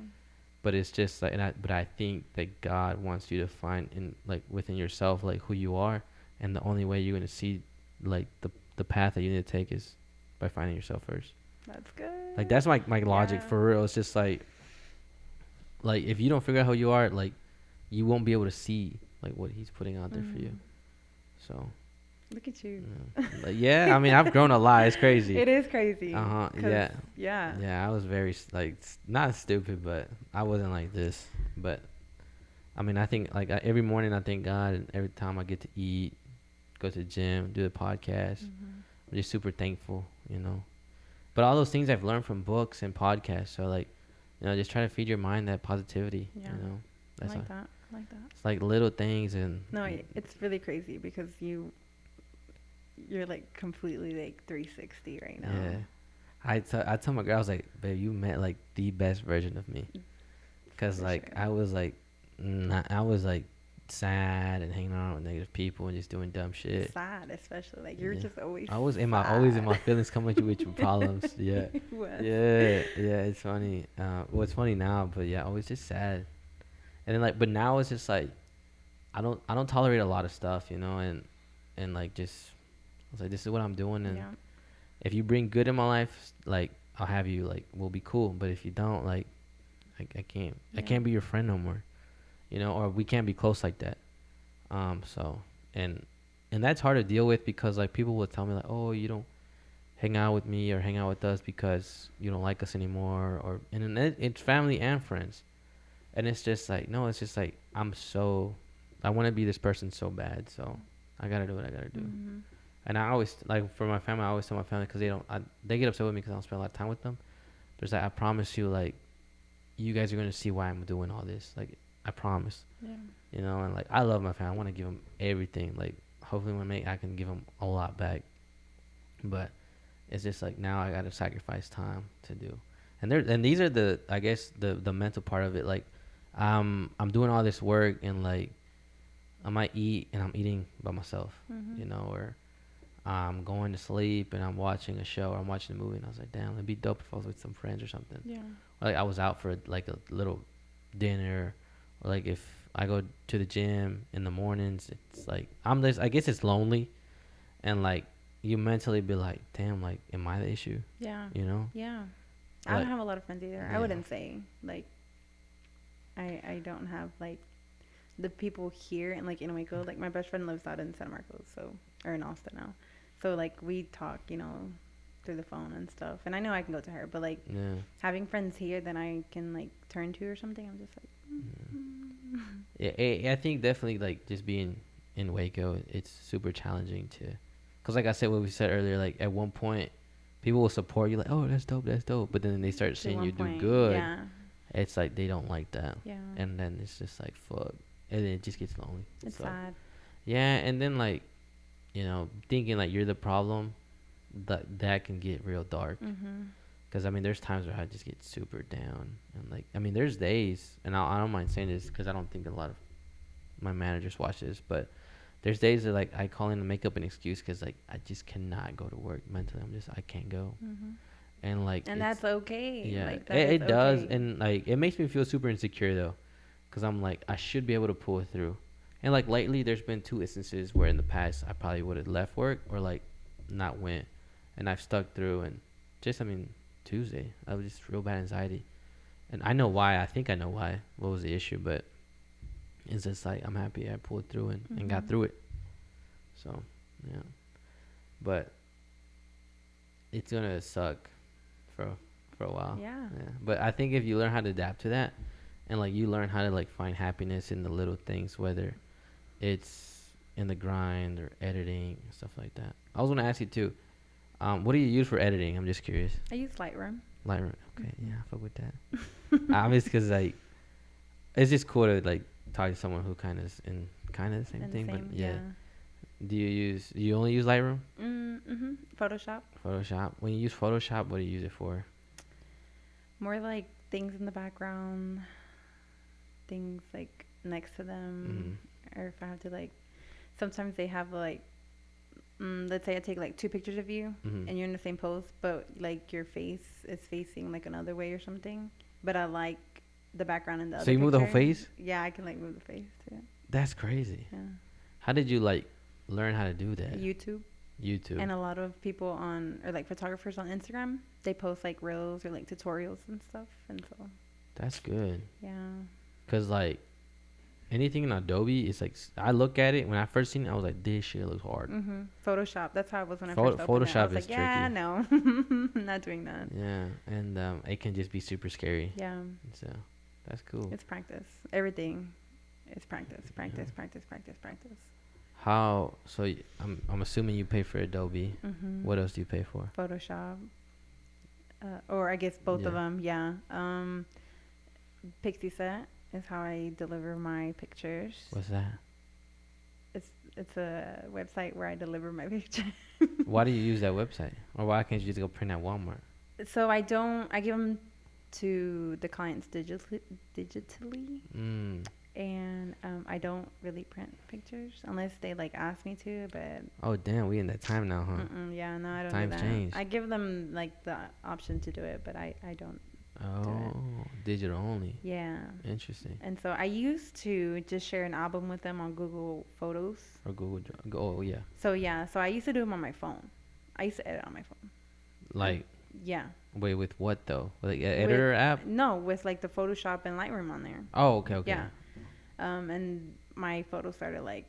[SPEAKER 1] But it's just like, but I think that God wants you to find in, like, within yourself, like, who you are, and the only way you're gonna see, like, the path that you need to take is by finding yourself first.
[SPEAKER 2] That's good.
[SPEAKER 1] Like, that's my logic for real. It's just like if you don't figure out who you are, like, you won't be able to see like what He's putting out there for you. So
[SPEAKER 2] Look at you.
[SPEAKER 1] yeah, I mean, I've grown a lot. It's crazy.
[SPEAKER 2] It is crazy.
[SPEAKER 1] Yeah.
[SPEAKER 2] Yeah.
[SPEAKER 1] Yeah, I was very like not stupid, but I wasn't like this. But I mean, I think like every morning I thank God, and every time I get to eat, go to the gym, do the podcast, I'm just super thankful. But all those things I've learned from books and podcasts. So like, just try to feed your mind that positivity.
[SPEAKER 2] Yeah.
[SPEAKER 1] That's
[SPEAKER 2] I like that. I like that.
[SPEAKER 1] It's like little things and.
[SPEAKER 2] No, it's really crazy because you're like completely like 360 right now.
[SPEAKER 1] Yeah. I tell my girl, I was like, babe, you met like the best version of me. Cause
[SPEAKER 2] For
[SPEAKER 1] like
[SPEAKER 2] sure.
[SPEAKER 1] I was like, I was like sad and hanging around with negative people and just doing dumb shit.
[SPEAKER 2] Sad, especially like you're
[SPEAKER 1] Yeah.
[SPEAKER 2] just always.
[SPEAKER 1] I was always in my feelings, coming to you with your problems. Yeah.
[SPEAKER 2] Was.
[SPEAKER 1] Yeah. It's funny. Well, it's funny now, but yeah, I was just sad. And then like, but now it's just like, I don't tolerate a lot of stuff, and like just, I was like, this is what I'm doing, and
[SPEAKER 2] Yeah.
[SPEAKER 1] if you bring good in my life, like I'll have you, like we'll be cool. But if you don't, like, I can't
[SPEAKER 2] Yeah.
[SPEAKER 1] be your friend no more, or we can't be close like that. So and that's hard to deal with because like people will tell me like, oh, you don't hang out with me or hang out with us because you don't like us anymore, and then it's family and friends, and it's just like, no, it's just like I want to be this person so bad, so I gotta do what I gotta do. And I always, like, for my family, I always tell my family, because they get upset with me because I don't spend a lot of time with them. But it's like, I promise you, like, you guys are going to see why I'm doing all this. Like, I promise.
[SPEAKER 2] Yeah.
[SPEAKER 1] And, like, I love my family. I want to give them everything. Like, hopefully I can give them a lot back. But it's just, like, now I got to sacrifice time to do. And these are I guess, the mental part of it. Like, I'm doing all this work, and, like, I might eat, and I'm eating by myself, or I'm going to sleep and I'm watching a show or I'm watching a movie, and I was like, damn, it'd be dope if I was with some friends or something.
[SPEAKER 2] Yeah.
[SPEAKER 1] Or like I was out for like a little dinner, or like if I go to the gym in the mornings, it's like I guess it's lonely, and like you mentally be like, damn, like, am I the issue?
[SPEAKER 2] Yeah. Yeah. I
[SPEAKER 1] Like,
[SPEAKER 2] don't have a lot of friends either.
[SPEAKER 1] yeah.
[SPEAKER 2] I wouldn't say like I don't have like the people here and like in Waco. Like my best friend lives out in San Marcos, or in Austin now. So like we talk, through the phone and stuff. And I know I can go to her, but like
[SPEAKER 1] Yeah.
[SPEAKER 2] having friends here that I can like turn to or something, I'm just like.
[SPEAKER 1] Yeah, I think definitely like just being in Waco, it's super challenging cause like I said, what we said earlier, like at one point, people will support you like, oh, that's dope, but then they start
[SPEAKER 2] To
[SPEAKER 1] seeing
[SPEAKER 2] one
[SPEAKER 1] you do
[SPEAKER 2] point,
[SPEAKER 1] good.
[SPEAKER 2] Yeah.
[SPEAKER 1] It's like they don't like that,
[SPEAKER 2] Yeah.
[SPEAKER 1] and then it's just like fuck, and then it just gets lonely.
[SPEAKER 2] It's
[SPEAKER 1] So,
[SPEAKER 2] sad.
[SPEAKER 1] yeah, and then like, thinking like you're the problem, that can get real dark. Because I mean, there's times where I just get super down, and like, I mean, there's days, and I don't mind saying this because I don't think a lot of my managers watch this, but there's days that like I call in to make up an excuse because like I just cannot go to work mentally. I can't go, and like,
[SPEAKER 2] And that's okay.
[SPEAKER 1] yeah,
[SPEAKER 2] Like, that
[SPEAKER 1] it
[SPEAKER 2] is
[SPEAKER 1] does,
[SPEAKER 2] okay.
[SPEAKER 1] and like it makes me feel super insecure though, because I'm like I should be able to pull it through, and like lately there's been 2 instances where in the past I probably would have left work or like not went, and I've stuck through, and just, I mean, Tuesday I was just real bad anxiety, and I know why. I think I know why. What was the issue? But it's just like I'm happy I pulled through and got through it. So yeah, but it's gonna suck for a while.
[SPEAKER 2] Yeah.
[SPEAKER 1] But I think if you learn how to adapt to that, and like you learn how to like find happiness in the little things, whether it's in the grind or editing and stuff like that. I was gonna ask you too. What do you use for editing? I'm just curious.
[SPEAKER 2] I use Lightroom.
[SPEAKER 1] Lightroom. Okay, yeah, I fuck with that. Obviously, because like It's just cool to like talk to someone who kind of is in kind of the same
[SPEAKER 2] And
[SPEAKER 1] thing,
[SPEAKER 2] same,
[SPEAKER 1] but yeah. Do you only use Lightroom?
[SPEAKER 2] Photoshop.
[SPEAKER 1] Photoshop. When you use Photoshop, what do you use it for?
[SPEAKER 2] More like things in the background, things like next to them, or if I have to like, sometimes they have like, let's say I take like 2 pictures of you, and you're in the same pose, but like your face is facing like another way or something. But I like the background in the other.
[SPEAKER 1] So you move the whole
[SPEAKER 2] picture.
[SPEAKER 1] face?
[SPEAKER 2] Yeah, I can like move the face too.
[SPEAKER 1] That's crazy.
[SPEAKER 2] Yeah.
[SPEAKER 1] How did you like learn how to do that?
[SPEAKER 2] YouTube.
[SPEAKER 1] YouTube.
[SPEAKER 2] And a lot of people on, or like photographers on Instagram, they post like reels or like tutorials and stuff. And so.
[SPEAKER 1] That's good.
[SPEAKER 2] Yeah.
[SPEAKER 1] Cause like anything in Adobe, it's like I look at it when I first seen it, I was like, this shit looks hard.
[SPEAKER 2] Photoshop. That's how I was when I first opened it. I was like, yeah, no, I'm not doing that.
[SPEAKER 1] Yeah, and it can just be super scary.
[SPEAKER 2] Yeah.
[SPEAKER 1] So that's cool.
[SPEAKER 2] It's practice. Everything is practice. Practice. Practice. Practice. Practice.
[SPEAKER 1] How? So I'm assuming you pay for Adobe. What else do you pay for?
[SPEAKER 2] Photoshop. Or I guess both of them. Yeah. Pixie Set is how I deliver my pictures.
[SPEAKER 1] What's that?
[SPEAKER 2] It's a website where I deliver my pictures.
[SPEAKER 1] Why do you use that website? Or why can't you just go print at Walmart?
[SPEAKER 2] So I give them to the clients digitally. And I don't really print pictures unless they like ask me to. But
[SPEAKER 1] oh damn, we in that time now, huh?
[SPEAKER 2] Yeah, no, I don't
[SPEAKER 1] Times
[SPEAKER 2] do that.
[SPEAKER 1] changed.
[SPEAKER 2] I give them like the option to do it, but I don't.
[SPEAKER 1] Oh, digital only.
[SPEAKER 2] Yeah.
[SPEAKER 1] Interesting.
[SPEAKER 2] And so I used to just share an album with them on Google Photos.
[SPEAKER 1] Or Google Drive. Oh yeah.
[SPEAKER 2] So yeah, so I used to do them on my phone. I used to edit on my phone.
[SPEAKER 1] Like.
[SPEAKER 2] Yeah.
[SPEAKER 1] Wait, with what though? Like an editor app?
[SPEAKER 2] No, with like the Photoshop and Lightroom on there.
[SPEAKER 1] Oh, okay.
[SPEAKER 2] Yeah. And my photos started like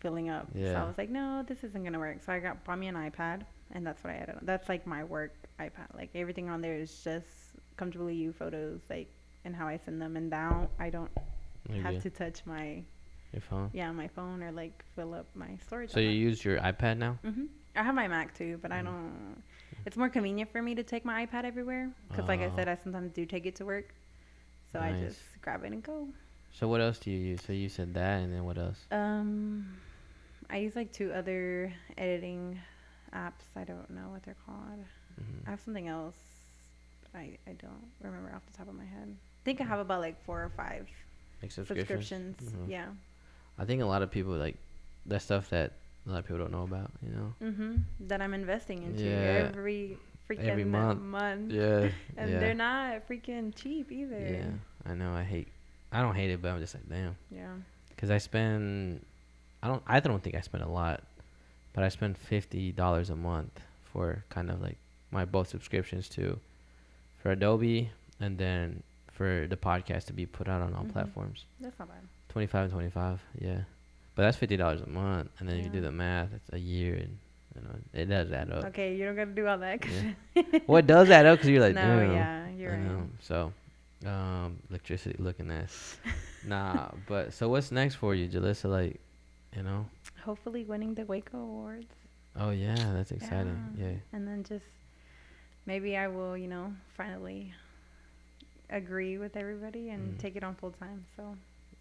[SPEAKER 2] filling up.
[SPEAKER 1] Yeah.
[SPEAKER 2] So I was like, no, this isn't gonna work. So I bought me an iPad, and that's what I edit on. That's like my work iPad. Like everything on there is just comfortably you photos, like, and how I send them. And now I don't have to touch
[SPEAKER 1] your phone.
[SPEAKER 2] Yeah, my phone, or like fill up my storage.
[SPEAKER 1] So you use your iPad now?
[SPEAKER 2] I have my Mac too, but I don't. It's more convenient for me to take my iPad everywhere because, like I said, I sometimes do take it to work. So I just grab it and go.
[SPEAKER 1] So what else do you use? So you said that, and then what else?
[SPEAKER 2] I use like 2 other editing apps. I don't know what they're called. I have something else, but I don't remember off the top of my head. I think I have about like 4 or 5
[SPEAKER 1] like
[SPEAKER 2] subscriptions. Yeah.
[SPEAKER 1] I think a lot of people like that stuff that a lot of people don't know about, you know.
[SPEAKER 2] That I'm investing into every freaking month.
[SPEAKER 1] Yeah.
[SPEAKER 2] And they're not freaking cheap either.
[SPEAKER 1] Yeah, I know. I don't hate it, but I'm just like, damn.
[SPEAKER 2] Yeah.
[SPEAKER 1] Because I don't think I spend a lot, but I spend $50 a month for kind of like my both subscriptions for Adobe, and then for the podcast to be put out on all platforms.
[SPEAKER 2] That's not bad.
[SPEAKER 1] 25 and 25, yeah. But that's $50 a month, and then if you do the math, it's a year, and you know it does add up.
[SPEAKER 2] Okay, you don't got to do all that.
[SPEAKER 1] Well, it does add up because you're like,
[SPEAKER 2] no,
[SPEAKER 1] damn.
[SPEAKER 2] yeah, you're right.
[SPEAKER 1] So, electricity looking ass. Nah, but so what's next for you, Jalissa? Like, you know.
[SPEAKER 2] Hopefully winning the Waco Awards.
[SPEAKER 1] Oh yeah, that's exciting. Yeah.
[SPEAKER 2] And then just maybe I will, finally agree with everybody and take it on full time. So.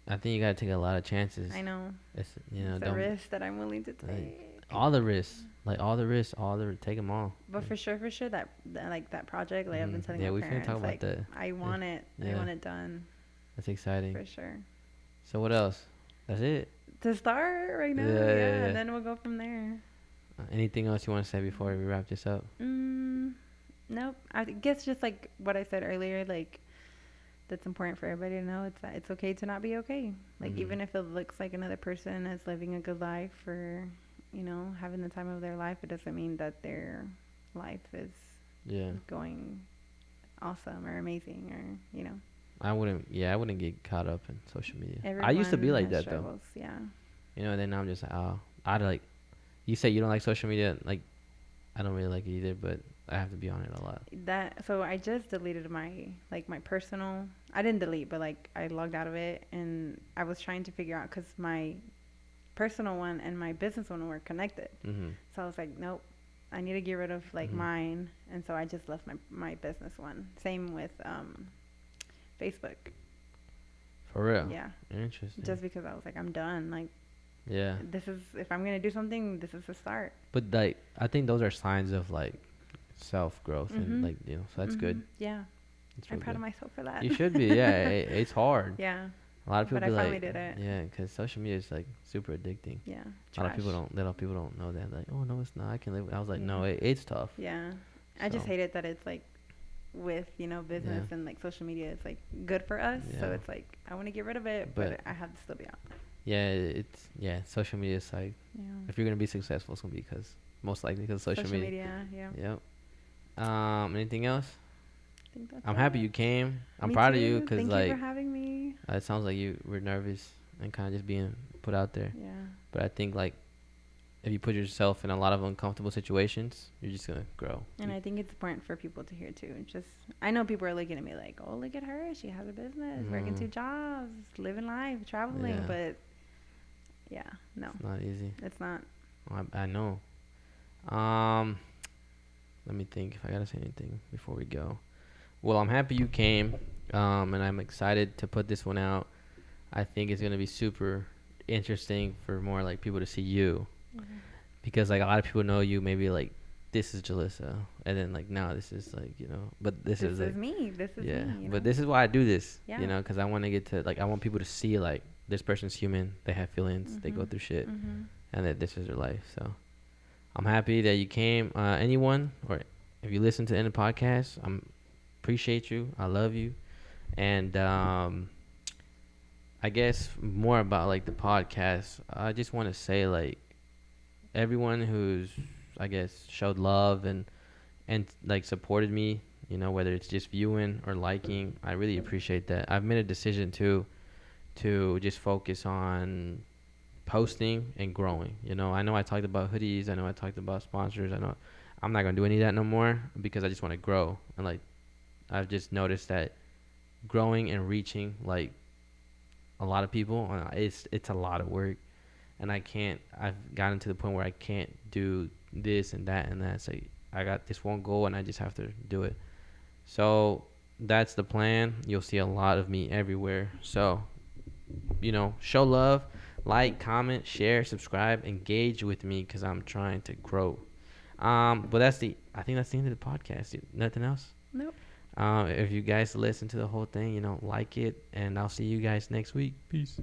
[SPEAKER 1] I think you gotta take a lot of chances.
[SPEAKER 2] I know.
[SPEAKER 1] It's
[SPEAKER 2] the risk that I'm willing to take.
[SPEAKER 1] All the risks, take them all.
[SPEAKER 2] But for sure, that project, like I've been telling my parents,
[SPEAKER 1] we can talk about that.
[SPEAKER 2] I want it. I want it done.
[SPEAKER 1] That's exciting.
[SPEAKER 2] For sure.
[SPEAKER 1] So what else? That's it.
[SPEAKER 2] To start right now, yeah. And then we'll go from there.
[SPEAKER 1] Anything else you want to say before we wrap this up?
[SPEAKER 2] Nope. I guess just like what I said earlier, like that's important for everybody to know. It's that it's okay to not be okay. Like even if it looks like another person is living a good life or, having the time of their life, it doesn't mean that their life is going awesome or amazing or,
[SPEAKER 1] I wouldn't get caught up in social media.
[SPEAKER 2] Everyone
[SPEAKER 1] I used to be like that
[SPEAKER 2] struggles,
[SPEAKER 1] though.
[SPEAKER 2] Yeah.
[SPEAKER 1] And then I'm just like, I'd like, you say you don't like social media, like, I don't really like it either, but I have to be on it a lot.
[SPEAKER 2] So I just deleted my personal, I didn't delete, but like I logged out of it, and I was trying to figure out, because my personal one and my business one were connected. So I was like, nope, I need to get rid of mine. And so I just left my business one. Same with Facebook.
[SPEAKER 1] For real.
[SPEAKER 2] Yeah.
[SPEAKER 1] Interesting.
[SPEAKER 2] Just because I was like, I'm done. Like,
[SPEAKER 1] Yeah.
[SPEAKER 2] this is, if I'm going to do something, this is the start.
[SPEAKER 1] But like, I think those are signs of like self growth and like, you know, so that's good.
[SPEAKER 2] Yeah.
[SPEAKER 1] It's
[SPEAKER 2] I'm
[SPEAKER 1] real
[SPEAKER 2] proud
[SPEAKER 1] good.
[SPEAKER 2] of myself for that.
[SPEAKER 1] You should be. Yeah. It's hard.
[SPEAKER 2] Yeah.
[SPEAKER 1] A lot of people
[SPEAKER 2] But I
[SPEAKER 1] be
[SPEAKER 2] finally
[SPEAKER 1] like,
[SPEAKER 2] did it.
[SPEAKER 1] yeah, because social media is like super addicting.
[SPEAKER 2] Yeah.
[SPEAKER 1] A lot of people
[SPEAKER 2] Trash.
[SPEAKER 1] don't. A lot of people don't know that. Like, oh no, it's not. I can live. I was like,
[SPEAKER 2] Yeah.
[SPEAKER 1] no, it's tough.
[SPEAKER 2] Yeah. I just
[SPEAKER 1] So,
[SPEAKER 2] hate it that it's like with, you know, business
[SPEAKER 1] Yeah.
[SPEAKER 2] and like social media, it's like good for us. So
[SPEAKER 1] Yeah.
[SPEAKER 2] it's like, I want to get rid of it, but I have to still be out.
[SPEAKER 1] Yeah, social media is like,
[SPEAKER 2] Yeah.
[SPEAKER 1] if you're gonna be successful, it's gonna be because most likely because social media.
[SPEAKER 2] Yeah.
[SPEAKER 1] Yep. Anything else?
[SPEAKER 2] I think that's
[SPEAKER 1] I'm happy
[SPEAKER 2] it.
[SPEAKER 1] you came. I'm
[SPEAKER 2] Me
[SPEAKER 1] proud of
[SPEAKER 2] too.
[SPEAKER 1] you because
[SPEAKER 2] Thank
[SPEAKER 1] like
[SPEAKER 2] you for having me.
[SPEAKER 1] it sounds like you were nervous and kind of just being put out there.
[SPEAKER 2] Yeah.
[SPEAKER 1] But I think like if you put yourself in a lot of uncomfortable situations, you're just gonna grow.
[SPEAKER 2] And I think it's important for people to hear too. Just, I know people are looking at me like, oh, look at her. She has a business, working 2 jobs, living life, traveling.
[SPEAKER 1] Yeah.
[SPEAKER 2] But yeah, no,
[SPEAKER 1] It's not easy.
[SPEAKER 2] it's not.
[SPEAKER 1] I know. Let me think if I gotta say anything before we go. Well, I'm happy you came, and I'm excited to put this one out. I think it's gonna be super interesting for more like people to see you, because like a lot of people know you maybe like this is Jalissa, and then like now this is like, you know, but this is like
[SPEAKER 2] me. This is
[SPEAKER 1] yeah,
[SPEAKER 2] me. You know?
[SPEAKER 1] but this is why I do this,
[SPEAKER 2] Yeah.
[SPEAKER 1] you know, because I want to get to like I want people to see like this person's human, they have feelings, they go through shit, and that this is their life. So I'm happy that you came. Anyone or if you listen to any podcast, I'm appreciate you. I love you, and I guess more about like the podcast. I just want to say like everyone who's I guess showed love and like supported me, you know, whether it's just viewing or liking, I really appreciate that. I've made a decision to just focus on posting and growing. You know I talked about hoodies, I know I talked about sponsors, I know I'm not gonna do any of that no more because I just want to grow. And like I've just noticed that growing and reaching like a lot of people, it's a lot of work, and I've gotten to the point where I can't do this and that and that. So I got this one goal and I just have to do it. So that's the plan. You'll see a lot of me everywhere. So, you know, show love, like, comment, share, subscribe, engage with me because I'm trying to grow. But I think that's the end of the podcast. Nothing else?
[SPEAKER 2] Nope.
[SPEAKER 1] If you guys listen to the whole thing, you know, like it, and I'll see you guys next week. Peace.